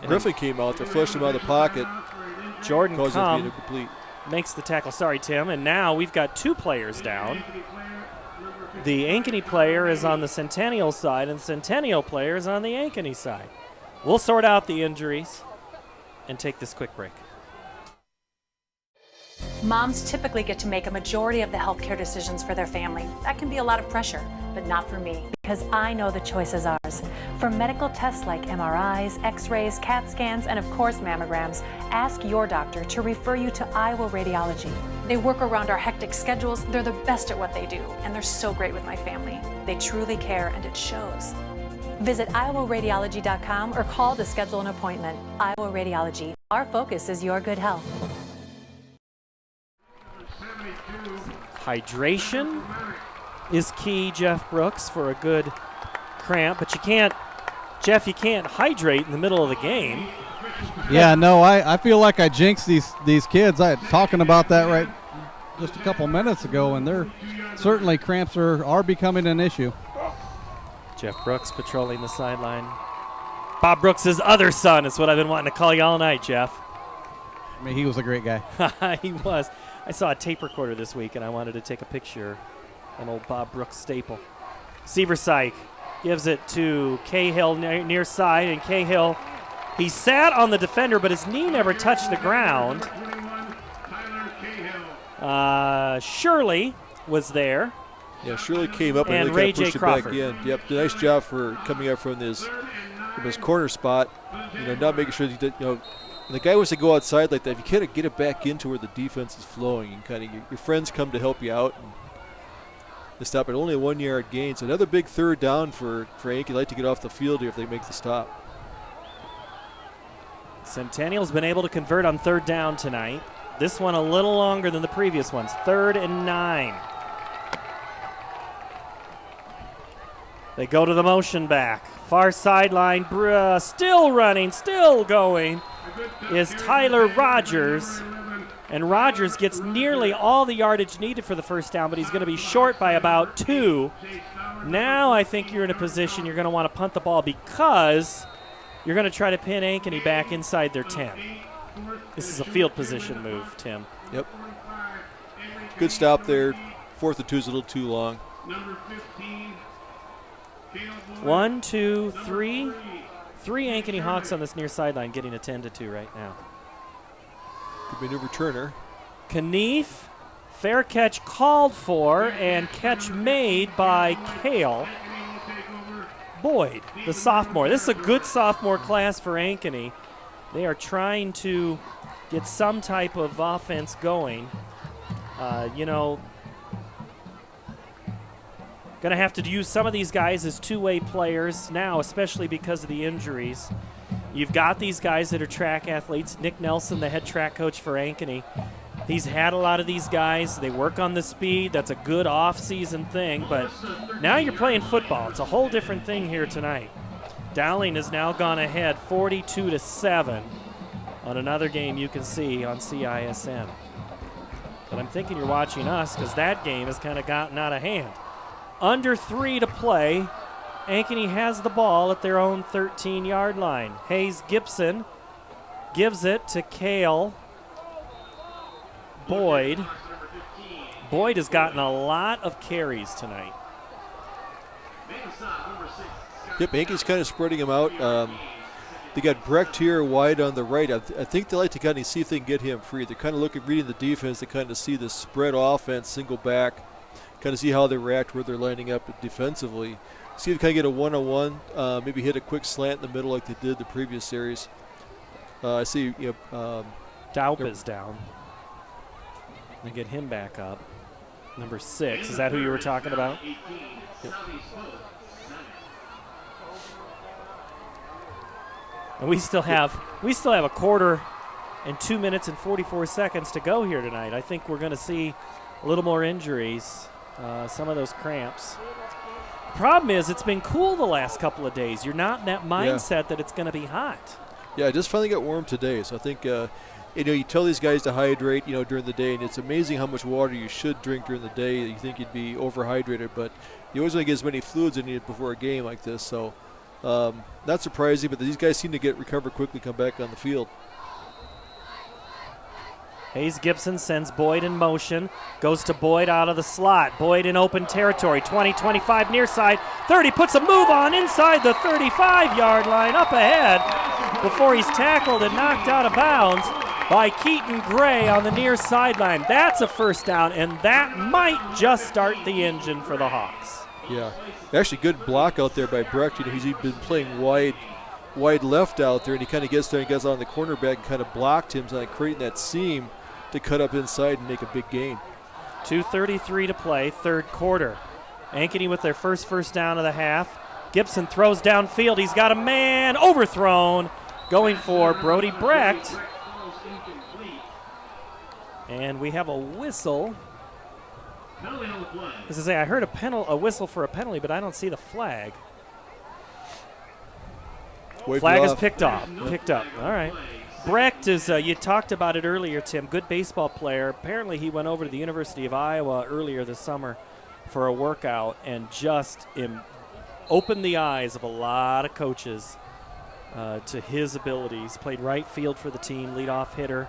Griffin came out there, flushed him out of the pocket. Jordan Comm makes the tackle. Sorry, Tim. And now we've got 2 players down. The Ankeny player is on the Centennial side, and the Centennial player is on the Ankeny side. We'll sort out the injuries and take this quick break. Moms typically get to make a majority of the healthcare decisions for their family. That can be a lot of pressure, but not for me, because I know the choice is ours. For medical tests like MRIs, X-rays, CAT scans, and of course mammograms, ask your doctor to refer you to Iowa Radiology. They work around our hectic schedules. They're the best at what they do, and they're so great with my family. They truly care, and it shows. Visit iowaradiology.com or call to schedule an appointment. Iowa Radiology. Our focus is your good health. Hydration is key, Jeff Brooks, for a good cramp, but you can't hydrate in the middle of the game. Yeah, no, I feel like I jinxed these kids. I talking about that right just a couple minutes ago, and they're certainly cramps are becoming an issue. Jeff Brooks patrolling the sideline. Bob Brooks' other son is what I've been wanting to call you all night, Jeff. I mean, he was a great guy. He was. I saw a tape recorder this week, and I wanted to take a picture. An old Bob Brooks staple. Seversike gives it to Cahill near side, and Cahill, he sat on the defender, but his knee never touched the ground. Shirley was there. Yeah, Shirley came up and Ray pushed J. it back Crawford. in. Yep, nice job for coming up from his corner spot. Not making sure that when the guy wants to go outside like that, if you can't get it back into where the defense is flowing, and kind of your friends come to help you out. And they stop at only a 1-yard gain. So another big third down for Ankeny. Like to get off the field here if they make the stop. Centennial's been able to convert on third down tonight. This one a little longer than the previous ones. 3rd and 9. They go to the motion back. Far sideline, still running, still going, is Tyler Rogers. And Rogers gets nearly all the yardage needed for the first down, but he's going to be short by about 2. Now I think you're in a position you're going to want to punt the ball because you're going to try to pin Ankeny back inside their 10. This is a field position move, Tim. Yep. Good stop there. 4th and 2 is a little too long. 1, 2, 3. 3 Ankeny Hawks on this near sideline getting attended to right now. Could be a new returner. Knief, fair catch called for, and catch made by Kale Boyd, the sophomore. This is a good sophomore class for Ankeny. They are trying to get some type of offense going. Going to have to use some of these guys as two-way players now, especially because of the injuries. You've got these guys that are track athletes. Nick Nelson, the head track coach for Ankeny, he's had a lot of these guys. They work on the speed. That's a good off-season thing. But now you're playing football. It's a whole different thing here tonight. Dowling has now gone ahead 42-7 on another game you can see on CISN. But I'm thinking you're watching us because that game has kind of gotten out of hand. Under 3 to play. Ankeny has the ball at their own 13-yard line. Hayes Gibson gives it to Kale Boyd. Boyd has gotten a lot of carries tonight. Yep, Ankeny's kind of spreading them out. They got Brecht here wide on the right. I think they like to kind of see if they can get him free. They're kind of reading the defense to kind of see the spread offense, single back, kind of see how they react, where they're lining up defensively. See if they kind of get a one-on-one, maybe hit a quick slant in the middle like they did the previous series. I see. Daup is down. They get him back up. Number 6. Is that who you were talking about? Yep. And we still have a quarter and 2 minutes and 44 seconds to go here tonight. I think we're going to see a little more injuries, some of those cramps. Problem is, it's been cool the last couple of days. You're not in that mindset that it's going to be hot. Yeah, it just finally got warm today. So I think, you tell these guys to hydrate, during the day, and it's amazing how much water you should drink during the day. You think you'd be overhydrated, but you always want to get as many fluids in you before a game like this. So not surprising, but these guys seem to recover quickly, come back on the field. Hayes Gibson sends Boyd in motion, goes to Boyd out of the slot. Boyd in open territory, 20-25 near side, 30, puts a move on inside the 35-yard line, up ahead before he's tackled and knocked out of bounds by Keaton Gray on the near sideline. That's a first down, and that might just start the engine for the Hawks. Yeah, actually good block out there by Brecht. He's been playing wide left out there, and he kind of gets there and gets on the cornerback and kind of blocked him, so creating that seam to cut up inside and make a big gain. 2:33 to play, third quarter. Ankeny with their first down of the half. Gibson throws downfield. He's got a man overthrown, going for Brody Brecht. And we have a whistle. As I say, I heard a whistle for a penalty, but I don't see the flag. Flag is picked up. All right. Brecht is, you talked about it earlier, Tim, good baseball player. Apparently he went over to the University of Iowa earlier this summer for a workout and just opened the eyes of a lot of coaches to his abilities. Played right field for the team, leadoff hitter.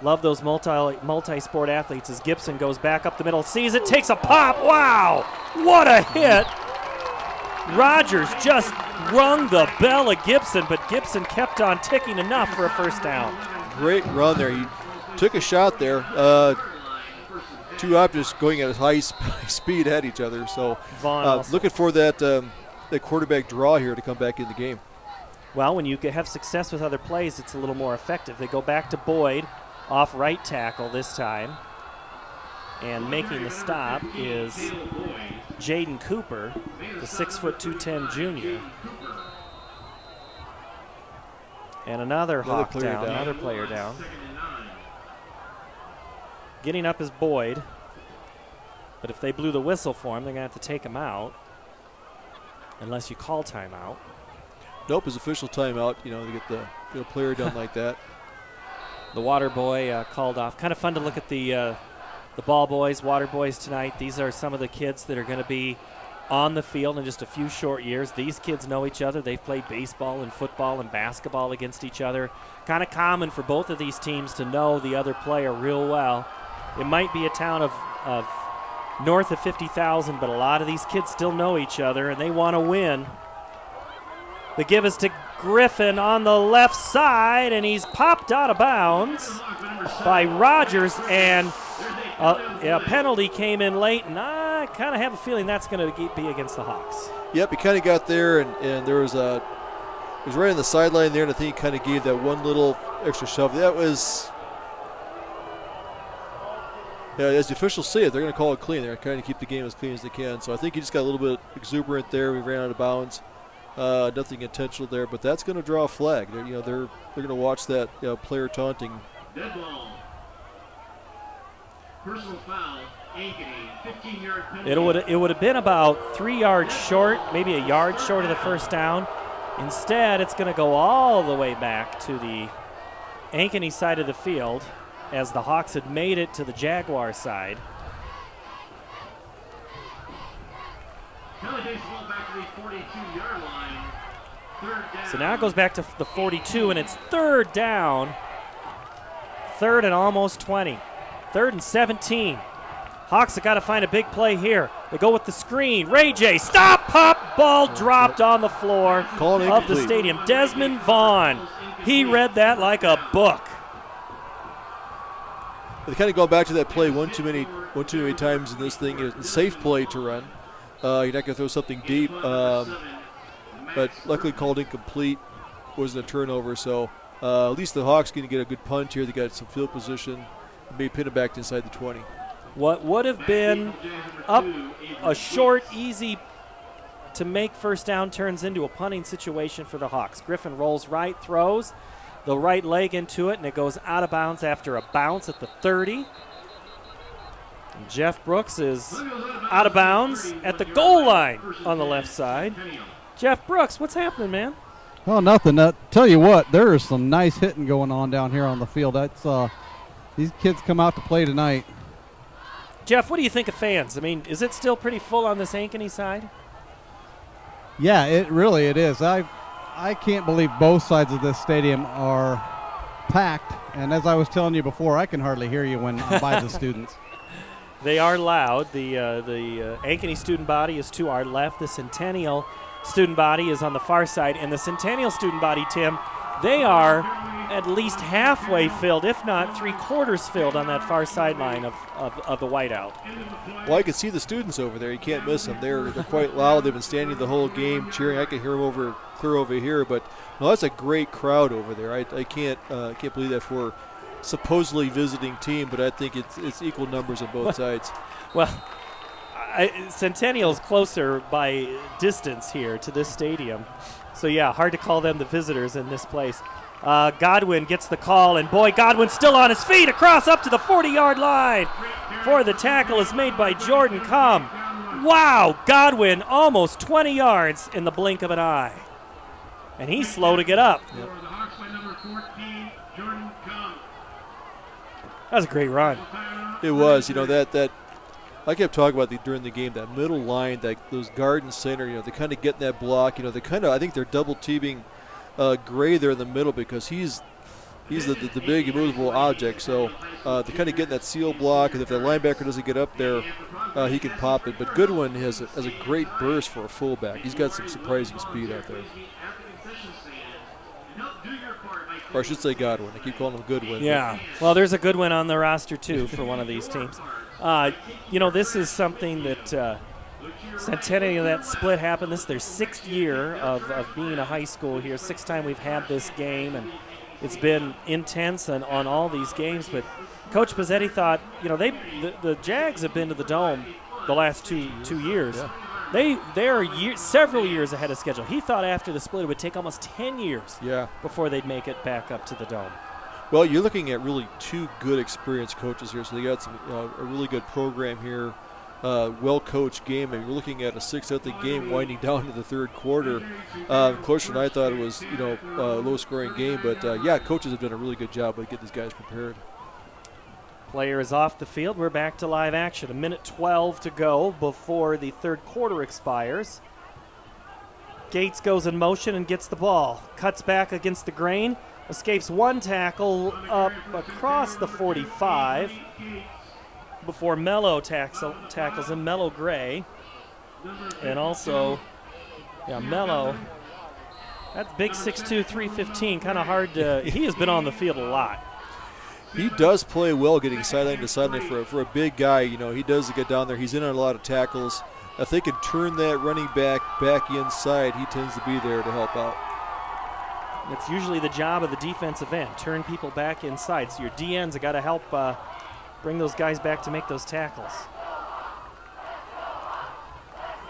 Love those multi-sport athletes as Gibson goes back up the middle, sees it, takes a pop. Wow, what a hit. Rogers just rung the bell of Gibson, but Gibson kept on ticking enough for a first down. Great run there. He took a shot there. Two objects going at high speed at each other. So looking for that quarterback draw here to come back in the game. Well, when you have success with other plays, it's a little more effective. They go back to Boyd, off right tackle this time. And making the stop is Jaden Cooper, the 6', 210 junior. And another Hawk down, another player down. Getting up is Boyd. But if they blew the whistle for him, they're going to have to take him out. unless you call timeout. Nope, it's official timeout. To get the player done like that. The water boy called off. Kind of fun to look at the ball boys, water boys tonight. These are some of the kids that are going to be on the field in just a few short years. These kids know each other. They've played baseball and football and basketball against each other. Kind of common for both of these teams to know the other player real well. It might be a town of north of 50,000, but a lot of these kids still know each other, and they want to win. The give is to Griffin on the left side, and he's popped out of bounds by Rogers, and a penalty came in late, and I kind of have a feeling that's going to be against the Hawks. Yep, he kind of got there, and there was it was right on the sideline there, and I think he kind of gave that one little extra shove. That was, as the officials say it, they're going to call it clean. They're going to keep the game as clean as they can. So I think he just got a little bit exuberant there. We ran out of bounds. Nothing intentional there, but that's going to draw a flag. They're going to watch that player taunting. Dead ball. Personal foul, Ankeny, 15-yard penalty. It would have been about 3 yards short, maybe a yard short of the first down. Instead, it's going to go all the way back to the Ankeny side of the field as the Hawks had made it to the Jaguar side. Penalty takes the ball back to the 42-yard line. Third down. So now it goes back to the 42, and it's third down. Third and almost 20. Third and 17. Hawks have got to find a big play here. They go with the screen. Ray J, stop, pop, ball dropped on the floor of the stadium. Desmond Vaughn, he read that like a book. They kind of go back to that play one too many times in this thing. It's a safe play to run. You're not going to throw something deep, but luckily called incomplete. Wasn't a turnover, so at least the Hawks going to get a good punt here. They got some field position. Maybe pin it back inside the 20. What would have been up a short, easy to make first down turns into a punting situation for the Hawks. Griffin rolls right, throws the right leg into it, and it goes out of bounds after a bounce at the 30. And Jeff Brooks is out of bounds at the goal line on the left side. Jeff Brooks, what's happening, man? Oh, nothing. Tell you what, there is some nice hitting going on down here on the field. That's these kids come out to play tonight. Jeff, what do you think of fans? I mean, is it still pretty full on this Ankeny side? Yeah, it is. I can't believe both sides of this stadium are packed. And as I was telling you before, I can hardly hear you when I'm by the students. They are loud. The Ankeny student body is to our left. The Centennial student body is on the far side. And the Centennial student body, Tim, they are at least halfway filled, if not three-quarters filled on that far sideline of the whiteout. Well, I can see the students over there. You can't miss them. They're quite loud. They've been standing the whole game cheering. I can hear them clear over here. But no, that's a great crowd over there. I can't believe that for a supposedly visiting team, but I think it's equal numbers on both sides. Well, Centennial's closer by distance here to this stadium. So, yeah, hard to call them the visitors in this place. Godwin gets the call, and boy, Godwin's still on his feet across up to the 40-yard line for the tackle is made by Jordan Cum. Wow, Godwin almost 20 yards in the blink of an eye. And he's slow to get up. Yep. That was a great run. It was, that I kept talking about during the game, that middle line, those guard and center, they kind of get in that block. I think they're double teaming Gray there in the middle because he's the big immovable object. So they kind of get in that seal block, and if the linebacker doesn't get up there, he can pop it. But Goodwin has a great burst for a fullback. He's got some surprising speed out there. Or I should say Godwin. I keep calling him Goodwin. Yeah. Well, there's a Goodwin on the roster, too, for one of these teams. This is something that Centennial, that split happened. This is their 6th year of being a high school here. 6th time we've had this game, and it's been intense on all these games. But Coach Pizzetti thought, the Jags have been to the Dome the last two years. Yeah. They are several years ahead of schedule. He thought after the split it would take almost 10 years before they'd make it back up to the Dome. Well, you're looking at really two good experienced coaches here. So they got some a really good program here. well-coached game. And we're looking at a 6-0 game winding down to the third quarter. Closer than I thought it was, a low-scoring game. But, yeah, coaches have done a really good job of getting these guys prepared. Player is off the field. We're back to live action. 1:12 to go before the third quarter expires. Gates goes in motion and gets the ball. Cuts back against the grain. Escapes one tackle up across the 45 before Mello tackles him, Mello Gray. And also, Mello, that's big 6'2", 315, kind of hard to, he has been on the field a lot. He does play well getting sideline to sideline for a big guy. He does get down there. He's in on a lot of tackles. If they can turn that running back inside, he tends to be there to help out. It's usually the job of the defensive end, turn people back inside. So your DNs have got to help bring those guys back to make those tackles.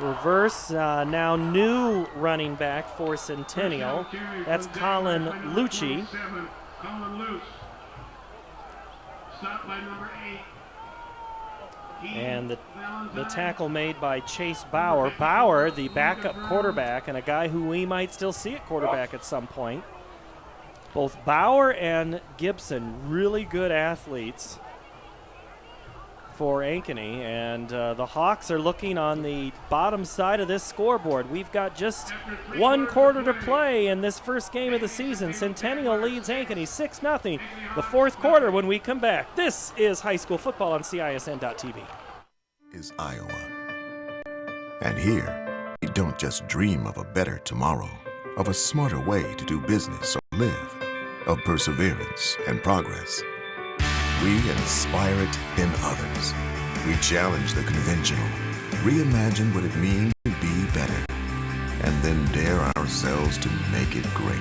Reverse, now new running back for Centennial. That's Colin Lucci. Stopped by number 8. And the tackle made by Chase Bauer. Bauer, the backup quarterback, and a guy who we might still see at quarterback at some point. Both Bauer and Gibson, really good athletes for Ankeny. And the Hawks are looking on the bottom side of this scoreboard. We've got just one quarter to play in this first game of the season. Centennial leads Ankeny 6-0. The fourth quarter when we come back. This is high school football on CISN.TV. Is Iowa. And here, we don't just dream of a better tomorrow, of a smarter way to do business or live, of perseverance and progress. We inspire it in others. We challenge the conventional, reimagine what it means to be better, and then dare ourselves to make it great.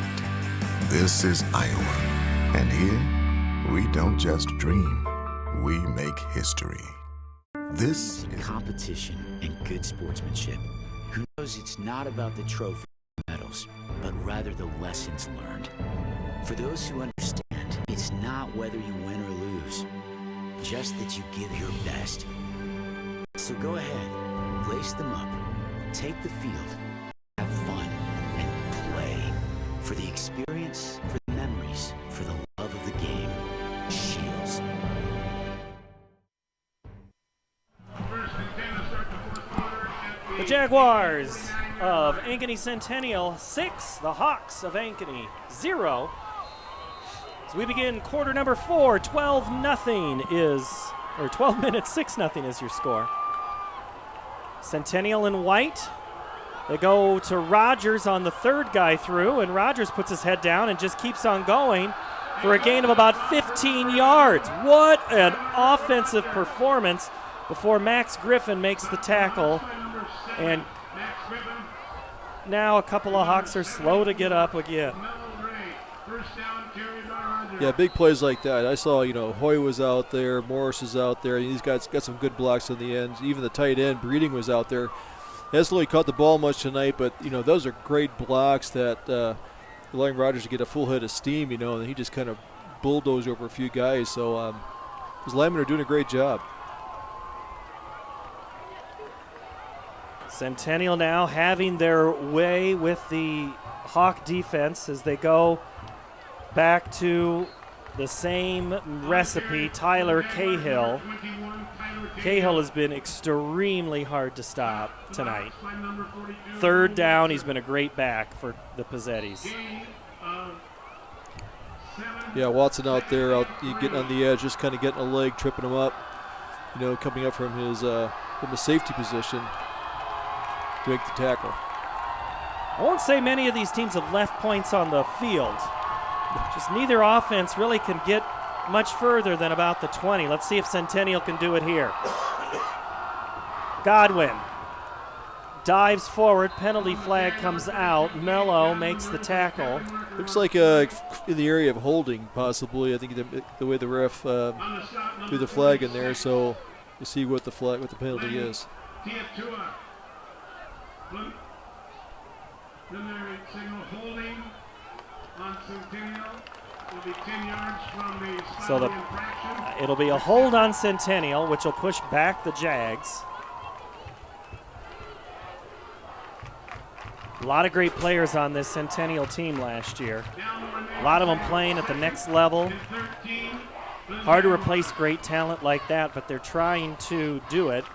This is Iowa, and here, we don't just dream, we make history. This is competition and good sportsmanship. Who knows it's not about the trophy and medals, but rather the lessons learned. For those who understand, it's not whether you win or lose, just that you give your best. So go ahead, lace them up, take the field, have fun, and play. For the experience, for the memories, for the love of the game. Shields. The Jaguars of Ankeny Centennial 6, the Hawks of Ankeny 0. As we begin quarter number 4, 12-0 is, or 12 minutes, 6-0 is your score. Centennial in white. They go to Rogers on the third guy through, and Rogers puts his head down and just keeps on going for a gain of about 15 yards. What an offensive performance before Max Griffin makes the tackle. And now a couple of Hawks are slow to get up again. Yeah, big plays like that. I saw, Hoy was out there, Morris is out there. These guys got some good blocks in the end. Even the tight end, Breeding, was out there. Hasn't really caught the ball much tonight, but, those are great blocks that allowing Rogers to get a full head of steam, and he just kind of bulldozed over a few guys. So his linemen are doing a great job. Centennial now having their way with the Hawk defense as they go back to the same recipe, Tyler Cahill. Cahill has been extremely hard to stop tonight. Third down, he's been a great back for the Pizzettis. Yeah, Watson out there, getting on the edge, just kind of getting a leg, tripping him up, coming up from his safety position to make the tackle. I won't say many of these teams have left points on the field. Just neither offense really can get much further than about the 20. Let's see if Centennial can do it here. Godwin dives forward. Penalty flag comes out. Mello makes the tackle. Looks like in the area of holding, possibly. I think the way the ref threw the flag in there, so we'll see what the penalty is. Preliminary signal holding on Centennial. Will be 10 yards from the so infraction. It'll be a hold on Centennial, which will push back the Jags. A lot of great players on this Centennial team last year. A lot of them playing at the next level. Hard to replace great talent like that, but they're trying to do it,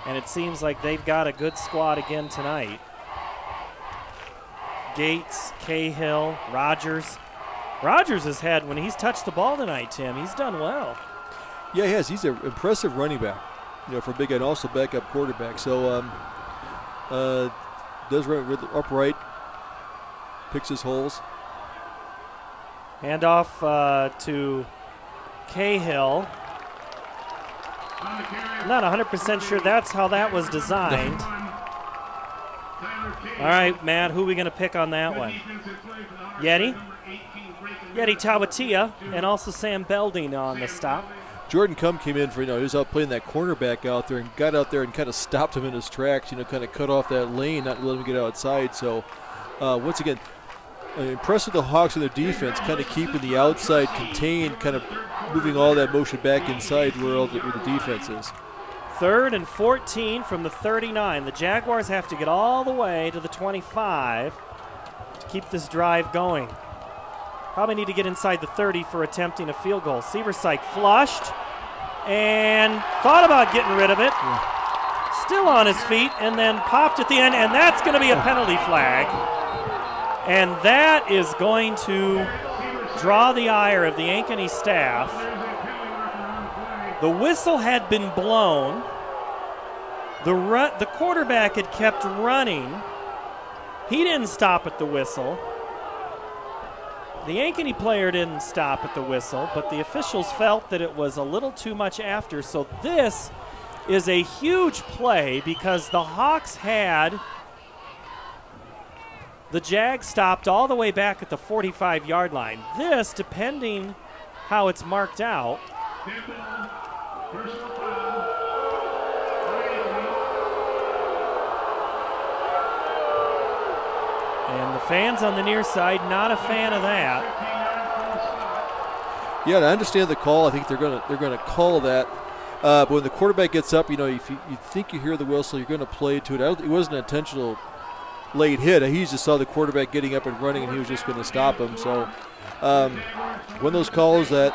and it seems like they've got a good squad again tonight. Gates, Cahill, Rogers. Rogers has had, when he's touched the ball tonight, Tim, he's done well. Yeah, he has. He's an impressive running back, for a big guy, and also backup quarterback. So, does run upright, picks his holes. Hand off to Cahill. I'm not 100% sure that's how that was designed. All right, Matt, who are we going to pick on that one? Yeti Tawatia, and also Sam Belding on the stop. Jordan Cum came in for, he was out playing that cornerback out there and got out there and kind of stopped him in his tracks, kind of cut off that lane, not let him get outside. So, once again, impressive the Hawks with their defense, kind of keeping the outside contained, kind of moving all that motion back inside where the defense is. 3rd and 14 from the 39. The Jaguars have to get all the way to the 25 to keep this drive going. Probably need to get inside the 30 for attempting a field goal. Seversike flushed and thought about getting rid of it. Yeah. Still on his feet, and then popped at the end, and that's going to be a penalty flag. And that is going to draw the ire of the Ankeny staff. The whistle had been blown. The quarterback had kept running. He didn't stop at the whistle. The Ankeny player didn't stop at the whistle, but the officials felt that it was a little too much after. So this is a huge play because the Hawks had the Jags stopped all the way back at the 45-yard line. This, depending how it's marked out, and the fans on the near side not a fan of that. Yeah, and I understand the call. I think they're gonna call that. But when the quarterback gets up, if you think you hear the whistle, you're going to play to it. It wasn't an intentional late hit. He just saw the quarterback getting up and running, and he was just going to stop him. So one of those calls that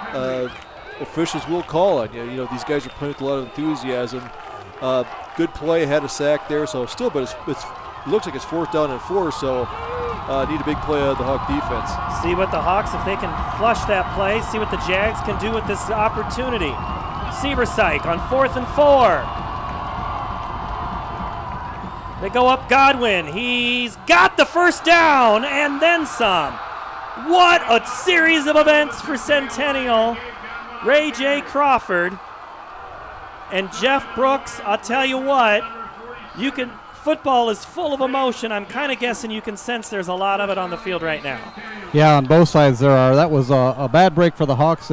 officials will call on you. These guys are playing with a lot of enthusiasm. Good play, had a sack there. So still, but it looks like it's 4th down and 4. So need a big play out of the Hawk defense. See what the Hawks, if they can flush that play, see what the Jags can do with this opportunity. Seversike on 4th and 4. They go up Godwin. He's got the first down and then some. What a series of events for Centennial. Ray J. Crawford and Jeff Brooks. I'll tell you what, football is full of emotion. I'm kind of guessing you can sense there's a lot of it on the field right now. Yeah, on both sides there are. That was a bad break for the Hawks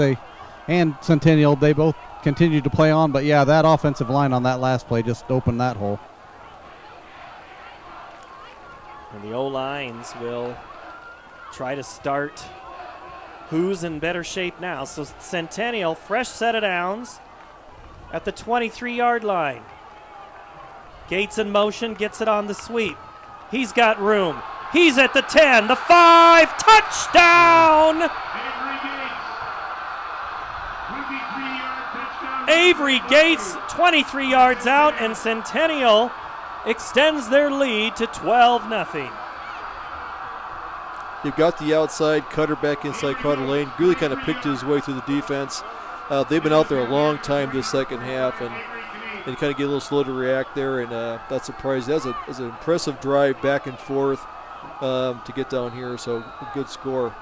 and Centennial. They both continued to play on, but yeah, that offensive line on that last play just opened that hole. And the O-lines will try to start who's in better shape now. So Centennial, fresh set of downs at the 23-yard line. Gates in motion, gets it on the sweep. He's got room. He's at the 10, the 5, touchdown! Avery Gates, 23 yards out, and Centennial extends their lead to 12-0. You've got the outside cutter back inside Carter Lane. Really kind of picked his way through the defense. They've been out there a long time this second half, and kind of get a little slow to react there, and that's surprising. That's an impressive drive back and forth to get down here, so a good score.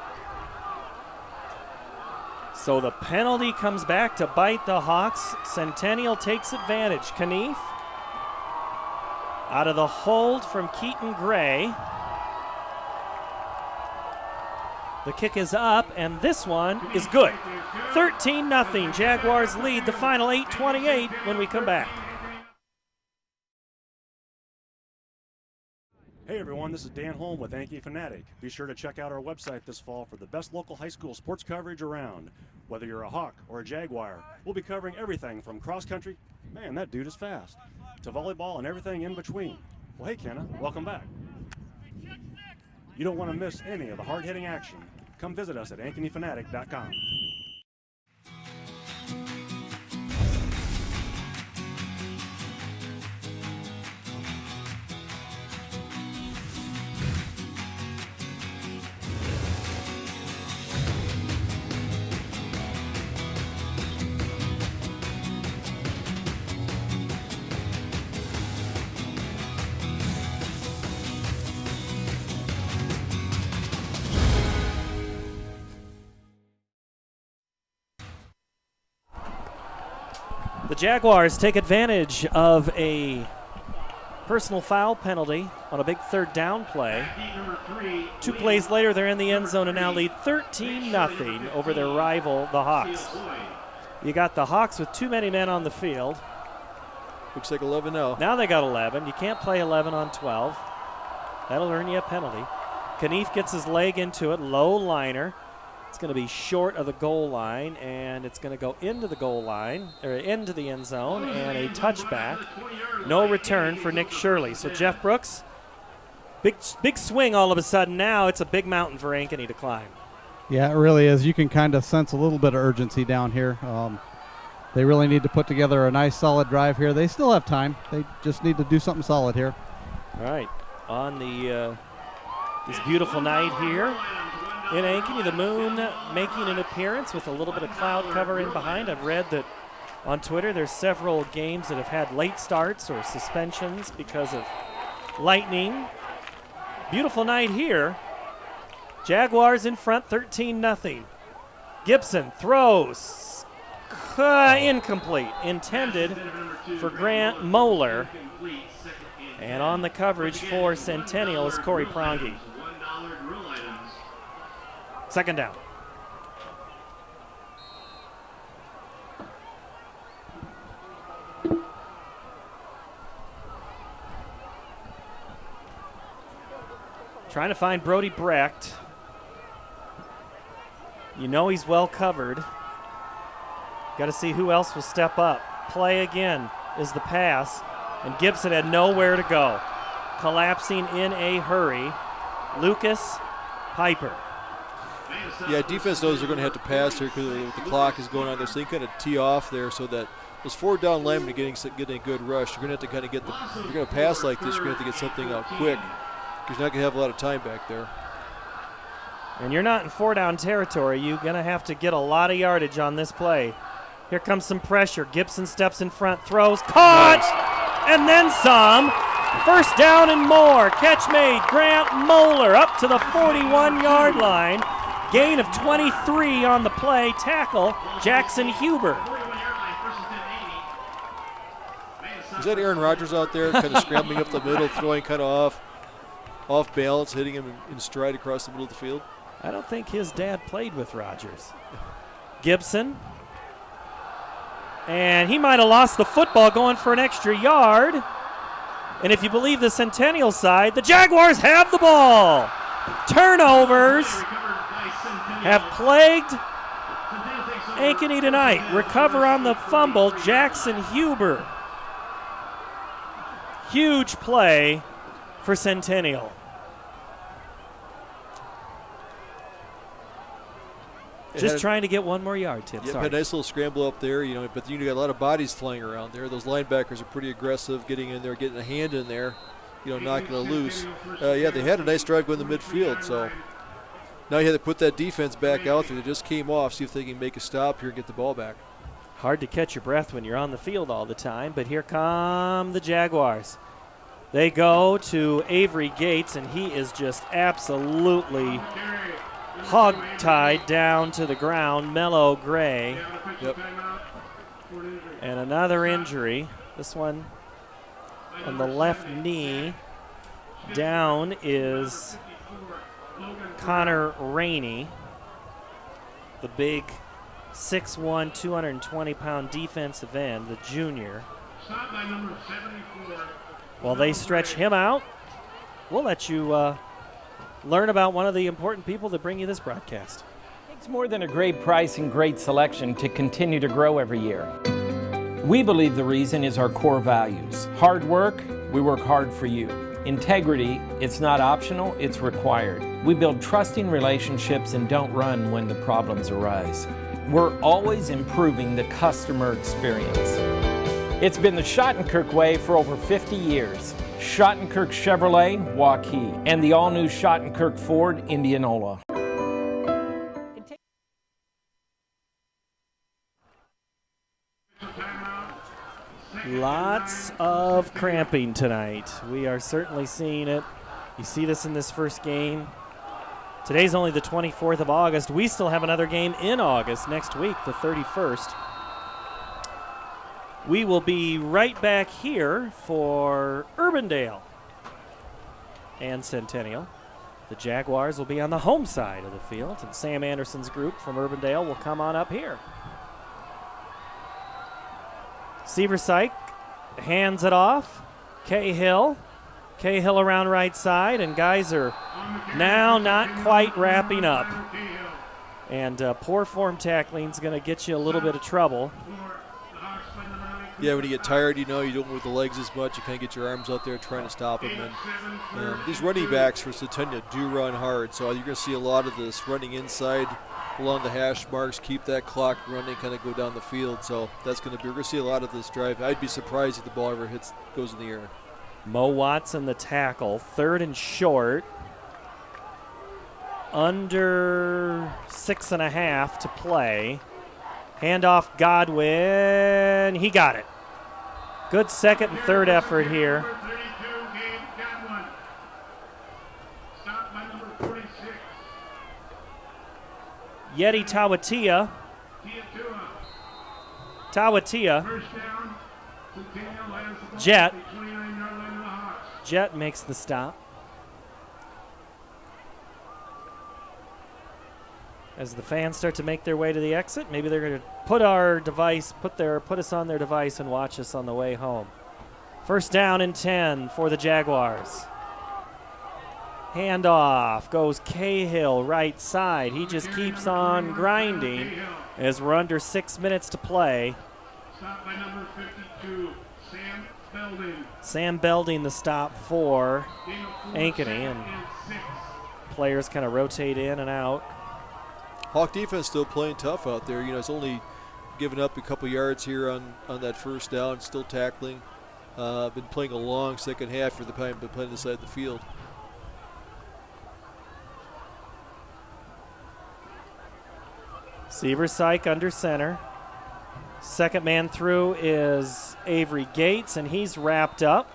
So the penalty comes back to bite the Hawks. Centennial takes advantage. Knief out of the hold from Keaton Gray. The kick is up, and this one is good. 13-0. Jaguars lead the final 8:28 when we come back. Hey everyone, this is Dan Holm with Ankeny Fanatic. Be sure to check out our website this fall for the best local high school sports coverage around. Whether you're a Hawk or a Jaguar, we'll be covering everything from cross country, man that dude is fast, to volleyball and everything in between. Well hey Kenna, welcome back. You don't want to miss any of the hard-hitting action. Come visit us at AnkenyFanatic.com. The Jaguars take advantage of a personal foul penalty on a big third down play. 2 plays later, they're in the end zone and now lead 13-0 over their rival, the Hawks. You got the Hawks with too many men on the field. Looks like 11 now. Now they got 11. You can't play 11 on 12. That'll earn you a penalty. Knief gets his leg into it, low liner. It's going to be short of the goal line, and it's going to go into the goal line, or into the end zone, and a touchback. No return for Nick Shirley. So Jeff Brooks, big swing all of a sudden now. It's a big mountain for Ankeny to climb. Yeah, it really is. You can kind of sense a little bit of urgency down here. They really need to put together a nice, solid drive here. They still have time. They just need to do something solid here. All right. On the this beautiful night here in Ankeny, the moon making an appearance with a little bit of cloud cover in behind. I've read that on Twitter there's several games that have had late starts or suspensions because of lightning. Beautiful night here. Jaguars in front, 13-0. Gibson throws. Incomplete. Intended for Grant Moeller. And on the coverage for Centennial is Corey Prongi. Second down. Trying to find Brody Brecht. You know he's well covered. Got to see who else will step up. Play again is the pass, and Gibson had nowhere to go. Collapsing in a hurry, Lucas Piper. Yeah, defense knows they're going to have to pass here because the clock is going on there, so they kind of tee off there so that those 4 down linemen are getting a good rush. You're going to have to kind of get if you're going to pass like this, you're going to have to get something out quick because you're not going to have a lot of time back there. And you're not in 4 down territory. You're going to have to get a lot of yardage on this play. Here comes some pressure. Gibson steps in front, throws, caught, and then some. First down and more. Catch made. Grant Moeller up to the 41-yard line. Gain of 23 on the play. Tackle, Jackson Huber. Is that Aaron Rodgers out there kind of scrambling up the middle, throwing kind of off balance, hitting him in stride across the middle of the field? I don't think his dad played with Rodgers. Gibson. And he might have lost the football going for an extra yard. And if you believe the Centennial side, the Jaguars have the ball. Turnovers have plagued Ankeny tonight. Recover on the fumble, Jackson Huber. Huge play for Centennial. Just trying to get one more yard, Tim. Yeah, Sorry. had a nice little scramble up there, but you got a lot of bodies flying around there. Those linebackers are pretty aggressive, getting in there, getting a hand in there, knocking it loose. Yeah, they had a nice drive going to midfield, so now you had to put that defense back out there. They just came off, see if they can make a stop here and get the ball back. Hard to catch your breath when you're on the field all the time, but here come the Jaguars. They go to Avery Gates, and he is just absolutely hog-tied down to the ground. Mellow Gray. Yep. And another injury. This one on the left knee. Down is Connor Rainey, the big 6'1", 220-pound defensive end, the junior. While they stretch him out, we'll let you learn about one of the important people that bring you this broadcast. It's more than a great price and great selection to continue to grow every year. We believe the reason is our core values. Hard work, we work hard for you. Integrity, it's not optional, it's required. We build trusting relationships and don't run when the problems arise. We're always improving the customer experience. It's been the Schottenkirk way for over 50 years. Schottenkirk Chevrolet, Waukee, and the all-new Schottenkirk Ford, Indianola. Lots of cramping tonight. We are certainly seeing it. You see this in this first game. Today's only the 24th of August. We still have another game in August next week, the 31st. We will be right back here for Urbandale and Centennial. The Jaguars will be on the home side of the field, and Sam Anderson's group from Urbandale will come on up here. Seversike hands it off. Cahill around right side, and guys are now not quite wrapping up. And poor form tackling is going to get you a little bit of trouble. Yeah, when you get tired, you don't move with the legs as much. You kind of get your arms out there trying to stop them. And these running backs for Centennial do run hard, so you're going to see a lot of this running inside along the hash marks, keep that clock running, kind of go down the field. So that's going to be, we're going to see a lot of this drive. I'd be surprised if the ball ever goes in the air. Mo Watson the tackle, 3rd and short. Under 6.5 to play. Handoff Godwin. He got it. Good second and third effort here. Yeti Tawatia. Jet makes the stop. As the fans start to make their way to the exit, maybe they're going to put us on their device and watch us on the way home. First down and 10 for the Jaguars. Handoff goes Cahill right side. He just keeps on grinding as we're under 6 minutes to play. Stop by number 52, Sam Belding. Sam Belding the stop for Ankeny, and players kind of rotate in and out. Hawk defense still playing tough out there. It's only given up a couple yards here on that first down, still tackling. Been playing a long second half for the time, been playing this side of the field. Seversike under center. Second man through is Avery Gates, and he's wrapped up.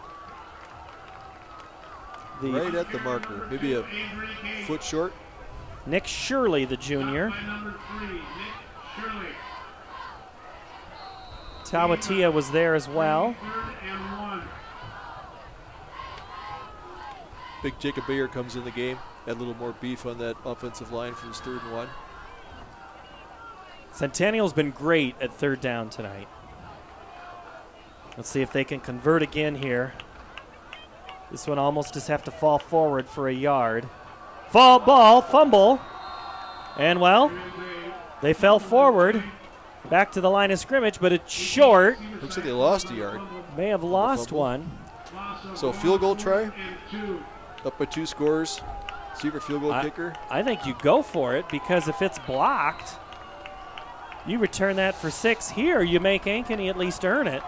Right at the marker, maybe a foot short. Nick Shirley, the junior. Tawatia was there as well. Big Jacob Bayer comes in the game. Add a little more beef on that offensive line for his 3rd and 1. Centennial's been great at third down tonight. Let's see if they can convert again here. This one almost just have to fall forward for a yard. Fumble. And, well, they fell forward. Back to the line of scrimmage, but it's short. Looks like they lost a yard. May have lost one. So field goal try. Up by 2 scores. Seaver field goal kicker. I think you go for it, because if it's blocked, you return that for 6. Here, you make Ankeny at least earn it.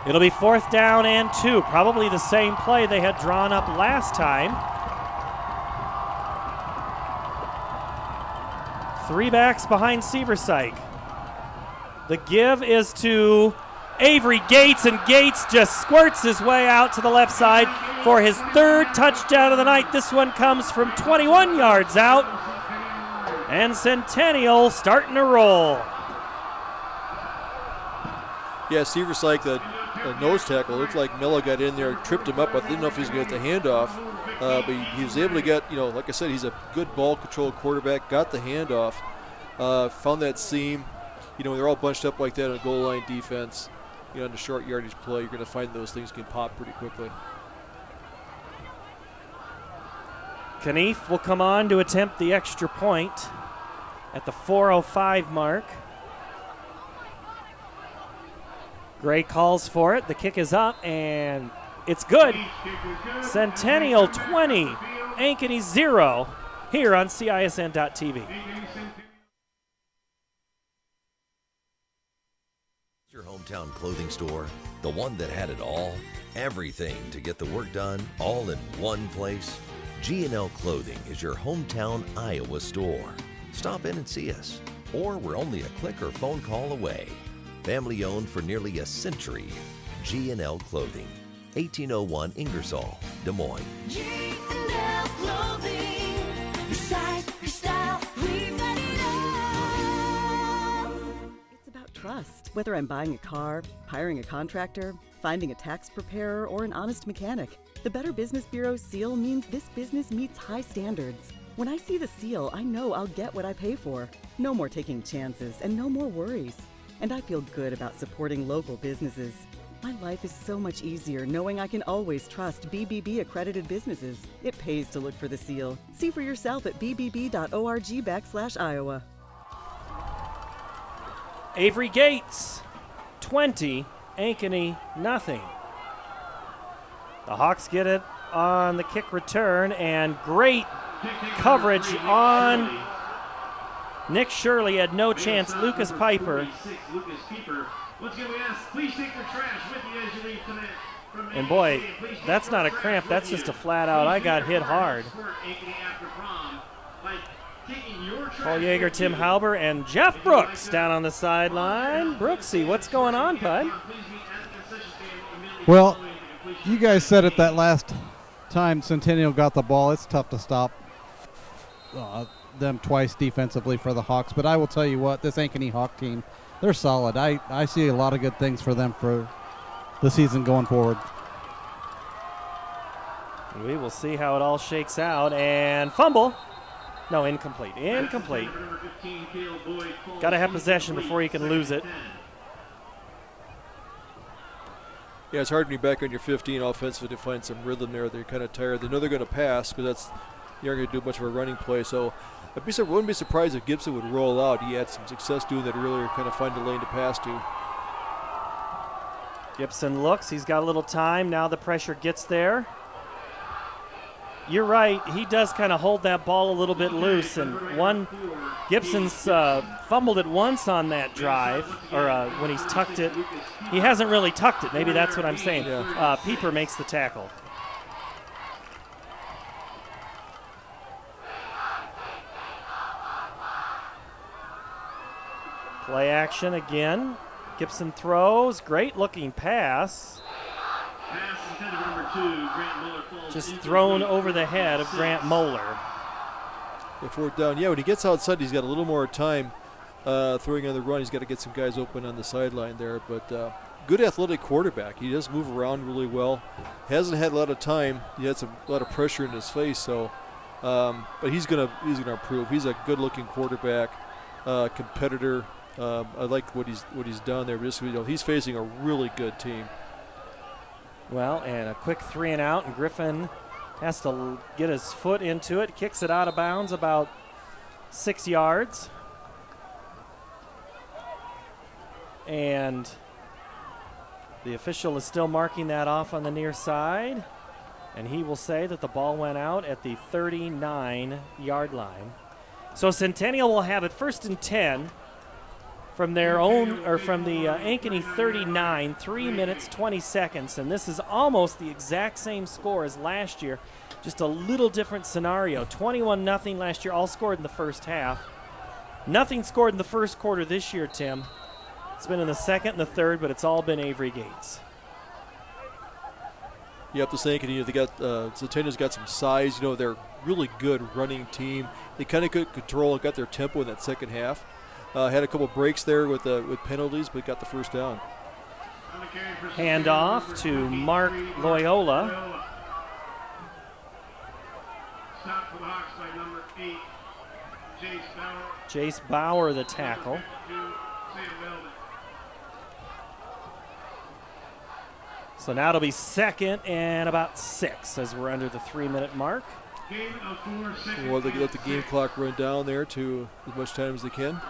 It'll be 4th down and 2. Probably the same play they had drawn up last time. 3 backs behind Seversike. The give is to Avery Gates, and Gates just squirts his way out to the left side for his 3rd touchdown of the night. This one comes from 21 yards out. And Centennial starting to roll. Yeah, Seversike, the nose tackle, looked like Miller got in there, tripped him up. I didn't know if he was going to get the handoff. But he was able to get, like I said, he's a good ball control quarterback, got the handoff, found that seam. They're all bunched up like that on a goal line defense. In the short yardage play, you're going to find those things can pop pretty quickly. Knief will come on to attempt the extra point at the 4:05 mark. Gray calls for it. The kick is up, and It's good. Centennial 20, Ankeny 0 here on CISN.TV. Your hometown clothing store, the one that had it all, everything to get the work done, all in one place. G&L Clothing is your hometown Iowa store. Stop in and see us, or we're only a click or phone call away. Family owned for nearly a century. G&L Clothing, 1801 Ingersoll, Des Moines. G&L Clothing. Your size, your style, we've got it all. It's about trust. Whether I'm buying a car, hiring a contractor, finding a tax preparer, or an honest mechanic, the Better Business Bureau seal means this business meets high standards. When I see the seal, I know I'll get what I pay for. No more taking chances and no more worries. And I feel good about supporting local businesses. My life is so much easier knowing I can always trust BBB accredited businesses. It pays to look for the seal. See for yourself at bbb.org/Iowa. Avery Gates, 20, Ankeny, nothing. The Hawks get it on the kick return, and great coverage on Nick Shirley. Had no chance. Lucas Piper. And boy, that's not a cramp. That's just a flat out, I got hit hard. Paul Yeager, Tim Halber, and Jeff Brooks down on the sideline. Brooksy, what's going on, bud? Well, you guys said it that last time Centennial got the ball. It's tough to stop them twice defensively for the Hawks. But I will tell you what, this Ankeny Hawk team, they're solid. I see a lot of good things for them for the season going forward. We will see how it all shakes out. And fumble. No, incomplete. Incomplete. Got to have possession before you can lose it. Yeah, it's hard when you're back on your 15 offensively to find some rhythm there. They're kind of tired. They know they're going to pass because you aren't going to do much of a running play. So I wouldn't be surprised if Gibson would roll out. He had some success doing that earlier, kind of find a lane to pass to. Gibson looks. He's got a little time. Now the pressure gets there. You're right. He does kind of hold that ball a little bit loose. And Gibson's fumbled it once on that drive, or when he's tucked it. He hasn't really tucked it. Maybe that's what I'm saying. Yeah. Pieper makes the tackle. Play action again. Gibson throws. Great looking pass. Just thrown over the head of Grant Moeller. If we're down, when he gets outside, he's got a little more time throwing on the run. He's got to get some guys open on the sideline there. But good athletic quarterback. He does move around really well. Hasn't had a lot of time. He had a lot of pressure in his face. So, but he's gonna improve. He's a good-looking quarterback, competitor. I like what he's done there. Just, he's facing a really good team. Well, and a quick 3 and out, and Griffin has to get his foot into it. Kicks it out of bounds about 6 yards. And the official is still marking that off on the near side. And he will say that the ball went out at the 39-yard line. So Centennial will have it 1st and 10 from their own, or from the Ankeny 39, 3 minutes, 20 seconds. And this is almost the exact same score as last year, just a little different scenario. 21-0 last year, all scored in the first half. Nothing scored in the first quarter this year, Tim. It's been in the second and the third, but it's all been Avery Gates. You have to think, and they got Centennial's got some size. They're a really good running team. They kind of could control and got their tempo in that second half. Had a couple breaks there with penalties, but got the first down. Hand off to Mark Loyola. Stop for the Hawks by number 8, Jace Bauer. Jace Bauer, the tackle. So now it'll be 2nd and about 6 as we're under the 3-minute mark. Well, they let the game clock run down there to as much time as they can.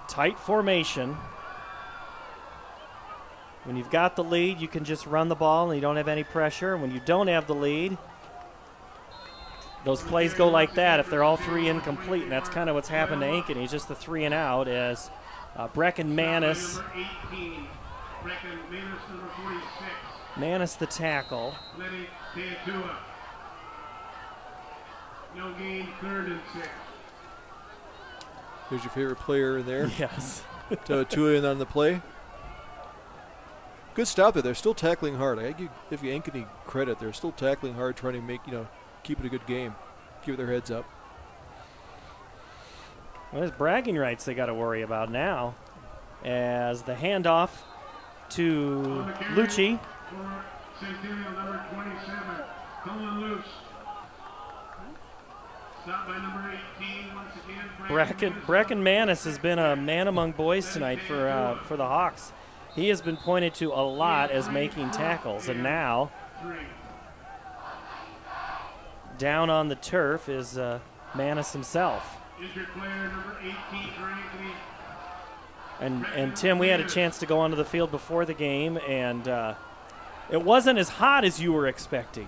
Tight formation. When you've got the lead, you can just run the ball and you don't have any pressure. When you don't have the lead, those plays go like that if they're all three incomplete, and that's kind of what's happened to Ankeny. It's just the 3 and out as Brecken Manis. Manis the tackle. No gain, 3rd and 6. There's your favorite player in there. Yes. Tua in on the play. Good stop there. They're still tackling hard. I give you Ankeny credit. They're still tackling hard, trying to make, keep it a good game. Keep their heads up. Well, there's bragging rights they got to worry about now as the handoff to Lucci. Centennial number 27, Colin Luce. Stopped by number 18 once again. Brecken Manis has been a man among boys tonight for the Hawks. He has been pointed to a lot as making tackles, and now down on the turf is Manis himself. Injured player number 18 for Ankeny. And Tim, we had a chance to go onto the field before the game, and it wasn't as hot as you were expecting.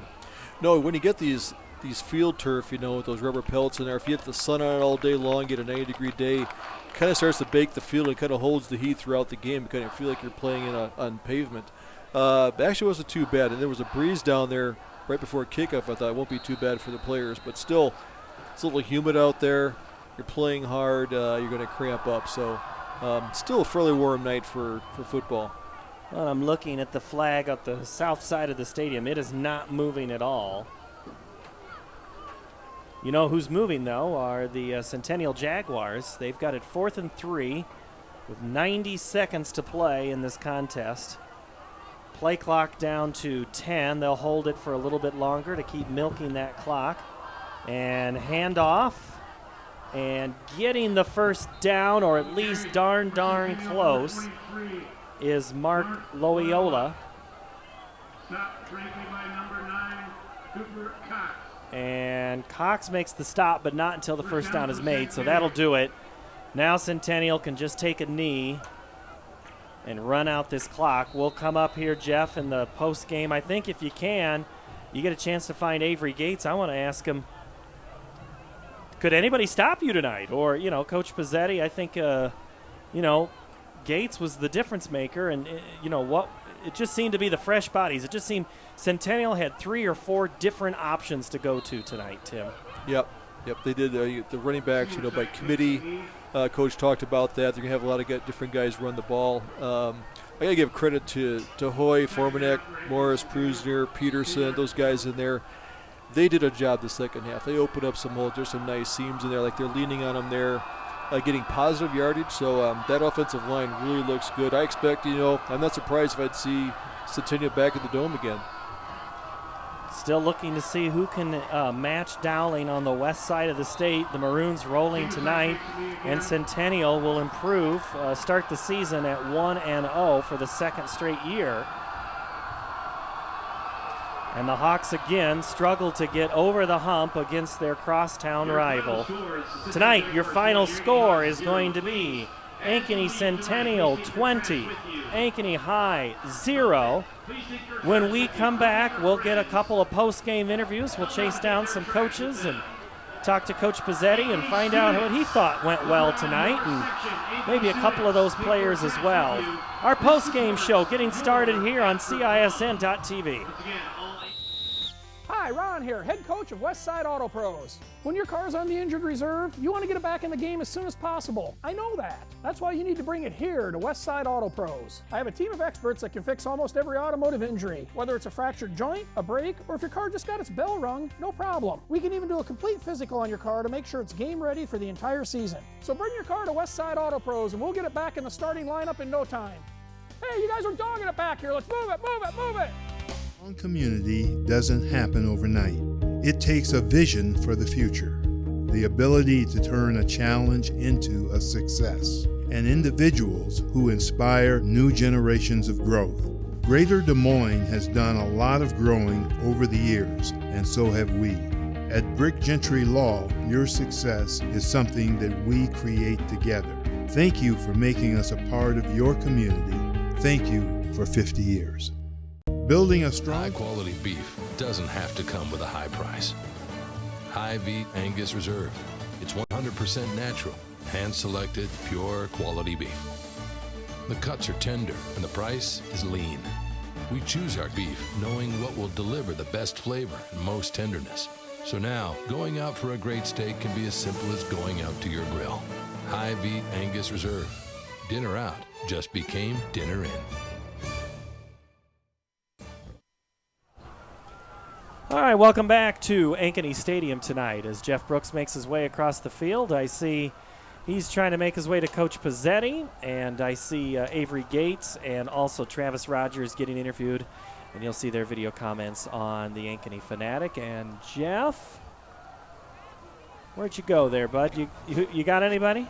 No, when you get these field turf, with those rubber pellets in there, if you get the sun on it all day long, get a 90-degree day, it kind of starts to bake the field and kind of holds the heat throughout the game. You kind of feel like you're playing on pavement. Actually wasn't too bad, and there was a breeze down there right before kickoff. I thought it won't be too bad for the players, but still, it's a little humid out there. You're playing hard. You're going to cramp up. So still a fairly warm night for football. Well, I'm looking at the flag up the south side of the stadium. It is not moving at all. You know who's moving, though, are the Centennial Jaguars. They've got it 4th and 3 with 90 seconds to play in this contest. Play clock down to 10. They'll hold it for a little bit longer to keep milking that clock. And handoff. And getting the first down, or at least darn close, is Mark Loyola. Stopped briefly by number 9, Cooper Cox. And Cox makes the stop, but not until the first down is made, so that'll do it. Now Centennial can just take a knee and run out this clock. We'll come up here, Jeff, in the post game. I think if you can, you get a chance to find Avery Gates. I want to ask him, could anybody stop you tonight? Or, Coach Pizzetti, I think, Gates was the difference maker, and, it just seemed to be the fresh bodies. It just seemed Centennial had 3 or 4 different options to go to tonight, Tim. Yep, they did. The running backs, by committee. Coach talked about that. They're going to have a lot of different guys run the ball. I got to give credit to Hoy, Formanek, Morris, Prusner, Peterson, those guys in there. They did a job the second half. They opened up some holes. There's some nice seams in there, like they're leaning on them there, getting positive yardage. So that offensive line really looks good. I expect, I'm not surprised if I'd see Centennial back at the Dome again. Still looking to see who can match Dowling on the west side of the state. The Maroons rolling tonight, and Centennial will improve, start the season at 1-0 for the second straight year. And the Hawks again struggle to get over the hump against their crosstown rival. Tonight, your final score is going to be Ankeny Centennial 20, Ankeny High 0. When we come back, we'll get a couple of post-game interviews. We'll chase down some coaches and talk to Coach Pizzetti and find out what he thought went well tonight, and maybe a couple of those players as well. Our post-game show getting started here on CISN.TV. Hi, Ron here, head coach of Westside Auto Pros. When your car's on the injured reserve, you want to get it back in the game as soon as possible. I know that. That's why you need to bring it here to Westside Auto Pros. I have a team of experts that can fix almost every automotive injury. Whether it's a fractured joint, a brake, or if your car just got its bell rung, no problem. We can even do a complete physical on your car to make sure it's game ready for the entire season. So bring your car to Westside Auto Pros and we'll get it back in the starting lineup in no time. Hey, you guys are dogging it back here. Let's move it, move it, move it. Strong community doesn't happen overnight. It takes a vision for the future, the ability to turn a challenge into a success, and individuals who inspire new generations of growth. Greater Des Moines has done a lot of growing over the years, and so have we. At Brick Gentry Law, your success is something that we create together. Thank you for making us a part of your community. Thank you for 50 years. Building a strong High-quality beef doesn't have to come with a high price. High-Beat Angus Reserve. It's 100% natural, hand-selected, pure quality beef. The cuts are tender and the price is lean. We choose our beef knowing what will deliver the best flavor and most tenderness. So now, going out for a great steak can be as simple as going out to your grill. High-Beat Angus Reserve. Dinner out just became dinner in. All right, welcome back to Ankeny Stadium tonight as Jeff Brooks makes his way across the field. I see he's trying to make his way to Coach Pizzetti, and I see Avery Gates and also Travis Rogers getting interviewed, and you'll see their video comments on the Ankeny Fanatic. And Jeff, where'd you go there, bud? You got anybody?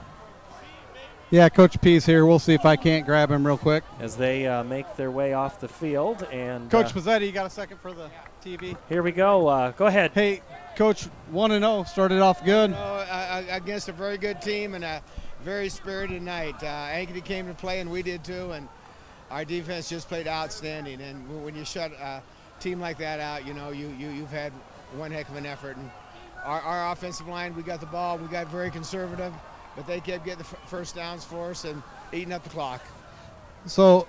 Yeah, Coach P's here. We'll see if I can't grab him real quick. As they make their way off the field. And Coach Pizzetti, you got a second for the TV? Here we go. Go ahead. Hey, Coach, 1-0, started off good. Against a very good team and a very spirited night. Ankeny came to play, and we did too, and our defense just played outstanding. And when you shut a team like that out, you know, you've had one heck of an effort. And our offensive line, we got the ball, we got very conservative, but they kept getting the first downs for us and eating up the clock. So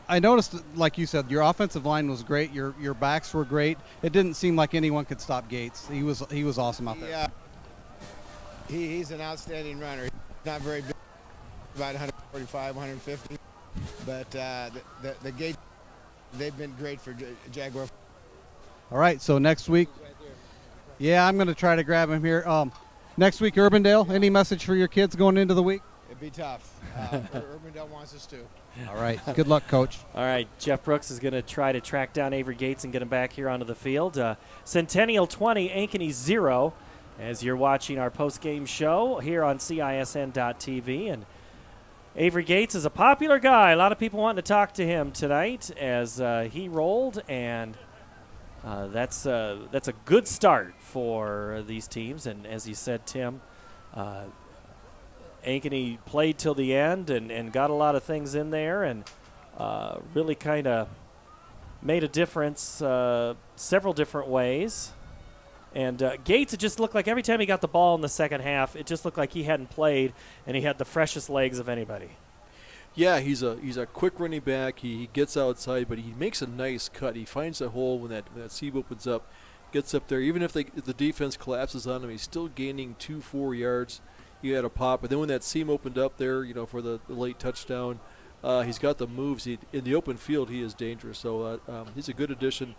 I noticed, like you said, your offensive line was great. Your backs were great. It didn't seem like anyone could stop Gates. He was awesome out there. Yeah, he's an outstanding runner. He's not very big, about 145, 150, but the Gates, they've been great for Jaguar. All right, so next week, yeah, I'm going to try to grab him here. Next week, Urbandale, any message for your kids going into the week? It'd be tough. Urbandale wants us to. All right. Good luck, Coach. All right. Jeff Brooks is going to try to track down Avery Gates and get him back here onto the field. Centennial 20, Ankeny 0, as you're watching our post-game show here on CISN.TV. And Avery Gates is a popular guy. A lot of people wanting to talk to him tonight as he rolled, and that's a good start for these teams. And as you said, Tim, Ankeny played till the end and got a lot of things in there and really kind of made a difference several different ways. And Gates, it just looked like every time he got the ball in the second half, it just looked like he hadn't played, and he had the freshest legs of anybody. Yeah, he's a quick running back. He gets outside, but he makes a nice cut. He finds a hole when that seam opens up, gets up there. Even if the defense collapses on him, he's still gaining 2-4 yards. He had a pop, but then when that seam opened up there, you know, for the late touchdown, he's got the moves. In the open field, he is dangerous. So he's a good addition.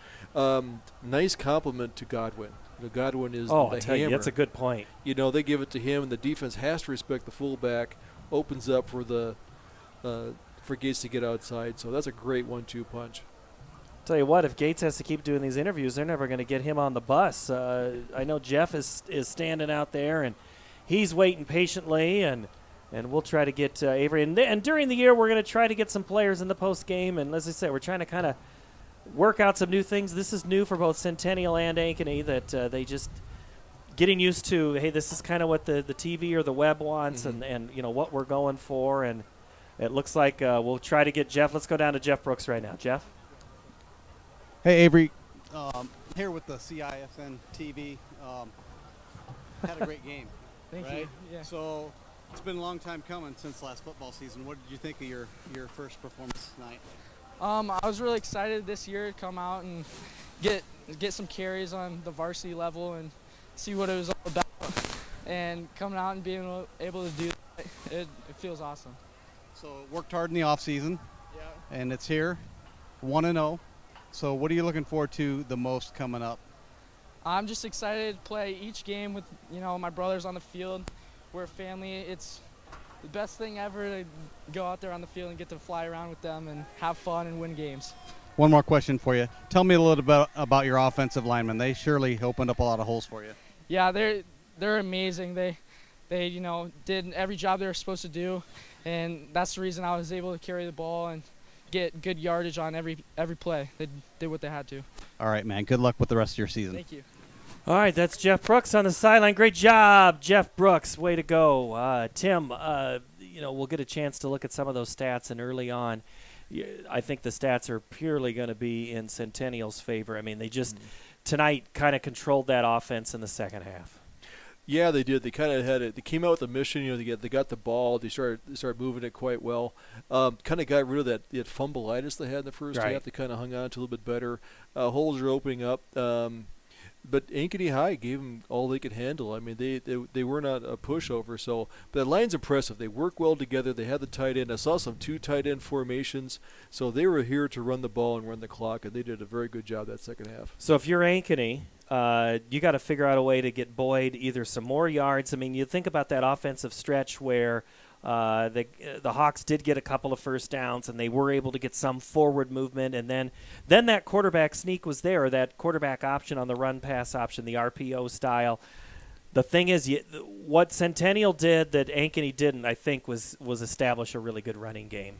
Nice compliment to Godwin. You know, Godwin is the hammer. That's a good point. You know, they give it to him, and the defense has to respect the fullback. Opens up for Gates to get outside. So that's a great 1-2 punch. Tell you what, if Gates has to keep doing these interviews, they're never going to get him on the bus. I know Jeff is standing out there, and he's waiting patiently, and we'll try to get Avery. And during the year, we're going to try to get some players in the post game. And as I said, we're trying to kind of work out some new things. This is new for both Centennial and Ankeny, that they just getting used to, hey, this is kind of what the TV or the web wants, and you know what we're going for. And it looks like we'll try to get Jeff. Let's go down to Jeff Brooks right now. Jeff? Hey, Avery. Here with the CISN TV. Had a great game. Thank right? you. Yeah. So it's been a long time coming since last football season. What did you think of your first performance tonight? I was really excited this year to come out and get some carries on the varsity level and see what it was all about. And coming out and being able to do that, it feels awesome. So worked hard in the off season, and it's here, 1-0. So what are you looking forward to the most coming up? I'm just excited to play each game with my brothers on the field. We're a family. It's the best thing ever to go out there on the field and get to fly around with them and have fun and win games. One more question for you. Tell me a little bit about your offensive linemen. They surely opened up a lot of holes for you. Yeah, they're amazing. They did every job they were supposed to do, and that's the reason I was able to carry the ball and get good yardage on every play. They did what they had to. All right, man. Good luck with the rest of your season. Thank you. All right, that's Jeff Brooks on the sideline. Great job, Jeff Brooks. Way to go. Tim, we'll get a chance to look at some of those stats, and early on, I think the stats are purely going to be in Centennial's favor. I mean, they just tonight kind of controlled that offense in the second half. Yeah, they did. They kind of had it. They came out with a mission. They got the ball. They started moving it quite well. Kind of got rid of that fumbleitis they had in the first half. They kind of hung on to a little bit better. Holes are opening up. But Ankeny High gave them all they could handle. I mean, they were not a pushover. So, but that line's impressive. They work well together. They had the tight end. I saw some 2 tight end formations. So they were here to run the ball and run the clock, and they did a very good job that second half. So if you're Ankeny, you got to figure out a way to get Boyd either some more yards. I mean, you think about that offensive stretch where the Hawks did get a couple of first downs, and they were able to get some forward movement, and then that quarterback sneak was there, that quarterback option on the run-pass option, the RPO style. The thing is, what Centennial did that Ankeny didn't, I think, was establish a really good running game.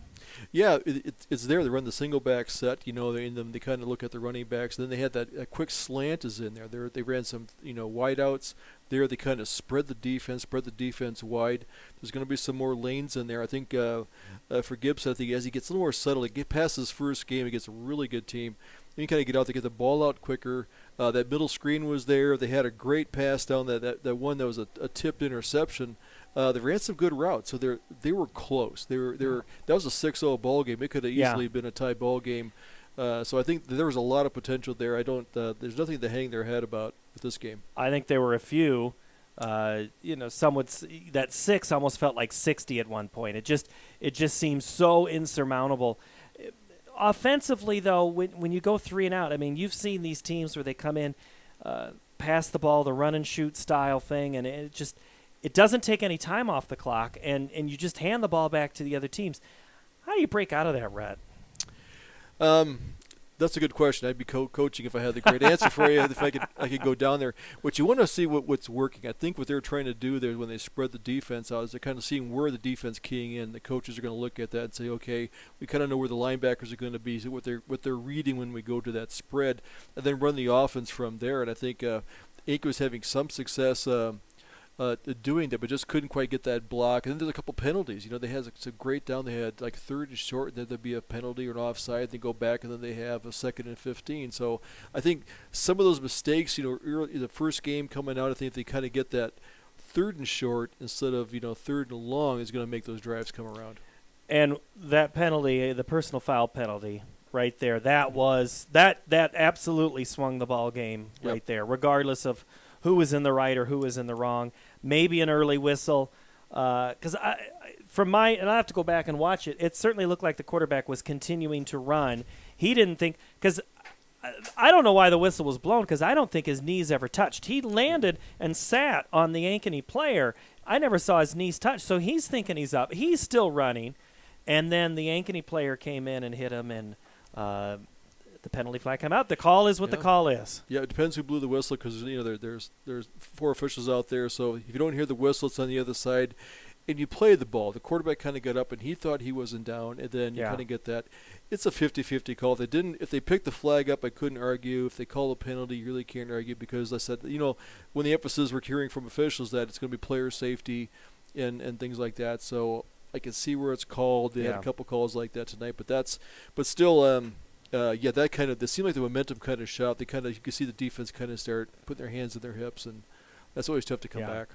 Yeah, it's there. They run the single back set. They kind of look at the running backs. Then they had that quick slant is in there. They ran some wide outs there. They kind of spread the defense wide. There's going to be some more lanes in there. I think for Gibbs, I think as he gets a little more settled, he get past his first game, he gets a really good team. Then you kind of get out there, get the ball out quicker. That middle screen was there. They had a great pass down that one that was a tipped interception. They ran some good routes, so they were close. That was a 6-0 ball game. It could have easily been a tie ball game. So I think there was a lot of potential there. There's nothing to hang their head about with this game. I think there were a few. Some would that 6 almost felt like 60 at one point. It just seems so insurmountable. Offensively, though, when you go 3 and out, I mean, you've seen these teams where they come in, pass the ball, the run and shoot style thing, and it doesn't take any time off the clock, and you just hand the ball back to the other teams. How do you break out of that rut? That's a good question. I'd be coaching if I had the great answer for you. If I could go down there. What you want to see what's working. I think what they're trying to do there when they spread the defense out is they're kind of seeing where the defense keying in. The coaches are going to look at that and say, okay, we kind of know where the linebackers are going to be, so what they're reading when we go to that spread, and then run the offense from there. And I think Ankeny was having some success doing that, but just couldn't quite get that block. And then there's a couple penalties. They had some great down. They had like 3rd and short, and then there'd be a penalty or an offside. They go back, and then they have a 2nd and 15. So I think some of those mistakes, early, the first game coming out, I think if they kind of get that 3rd and short instead of 3rd and long, is going to make those drives come around. And that penalty, the personal foul penalty, right there, that absolutely swung the ball game right there, regardless of who was in the right or who was in the wrong. Maybe an early whistle. Because and I have to go back and watch it, it certainly looked like the quarterback was continuing to run. He didn't think, because I don't know why the whistle was blown, because I don't think his knees ever touched. He landed and sat on the Ankeny player. I never saw his knees touch, so he's thinking he's up. He's still running. And then the Ankeny player came in and hit him, and the penalty flag came out. The call is what the call is. Yeah, it depends who blew the whistle, because there's 4 officials out there. So if you don't hear the whistle, it's on the other side, and you play the ball. The quarterback kind of got up, and he thought he wasn't down, and then you kind of get that. It's a 50-50 call. If they picked the flag up, I couldn't argue. If they call a penalty, you really can't argue, because I said, when the emphasis we're hearing from officials that it's going to be player safety and things like that. So I can see where it's called. They had a couple calls like that tonight, but still. That kind of, it seemed like the momentum kind of shot. You could see the defense kind of start putting their hands in their hips, and that's always tough to come back.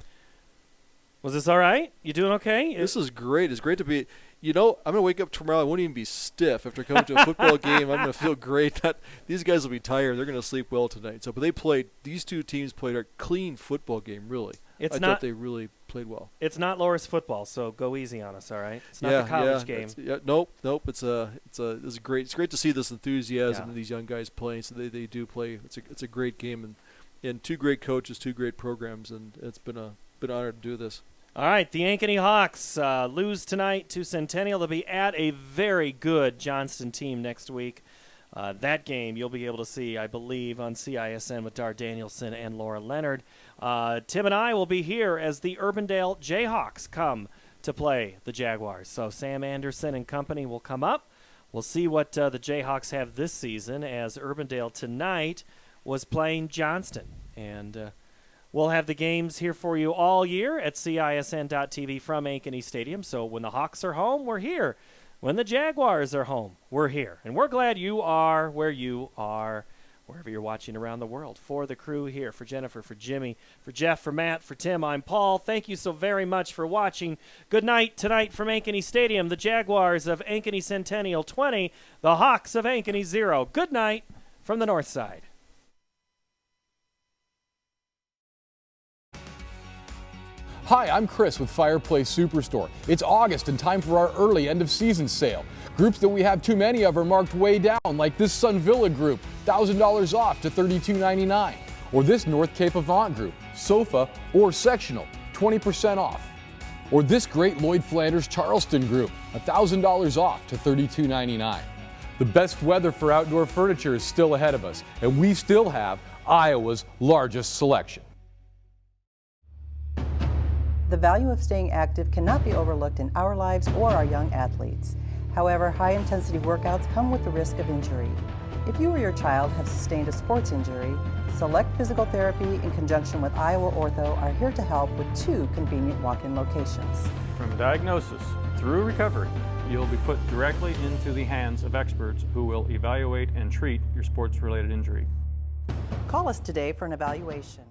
Was this all right? You doing okay? This is great. It's great to be. I'm going to wake up tomorrow. I won't even be stiff after coming to a football game. I'm going to feel great. These guys will be tired. They're going to sleep well tonight. But these two teams played a clean football game, really. I thought they really played well. It's not Loris football, so go easy on us, all right? It's not the college game. Nope. It's great. It's great to see this enthusiasm in these young guys playing. So they do play. It's a great game, and 2 great coaches, 2 great programs, and it's been an honor to do this. All right, the Ankeny Hawks lose tonight to Centennial. They'll be at a very good Johnston team next week. That game you'll be able to see, I believe, on CISN with Dar Danielson and Laura Leonard. Tim and I will be here as the Urbandale Jayhawks come to play the Jaguars. So Sam Anderson and company will come up. We'll see what the Jayhawks have this season, as Urbandale tonight was playing Johnston. And we'll have the games here for you all year at CISN.TV from Ankeny Stadium. So when the Hawks are home, we're here when the Jaguars are home. We're here, and we're glad you are where you are, wherever you're watching around the world. For the crew here, for Jennifer, for Jimmy, for Jeff, for Matt, for Tim, I'm Paul. Thank you so very much for watching. Good night tonight from Ankeny Stadium. The Jaguars of Ankeny Centennial 20, the Hawks of Ankeny 0. Good night from the north side. Hi, I'm Chris with Fireplace Superstore. It's August and time for our early end-of-season sale. Groups that we have too many of are marked way down, like this Sun Villa group, $1,000 off to $32.99. Or this North Cape Avant group, sofa or sectional, 20% off. Or this great Lloyd Flanders Charleston group, $1,000 off to $32.99. The best weather for outdoor furniture is still ahead of us, and we still have Iowa's largest selection. The value of staying active cannot be overlooked in our lives or our young athletes. However, high-intensity workouts come with the risk of injury. If you or your child have sustained a sports injury, Select Physical Therapy in conjunction with Iowa Ortho are here to help with 2 convenient walk-in locations. From diagnosis through recovery, you'll be put directly into the hands of experts who will evaluate and treat your sports-related injury. Call us today for an evaluation.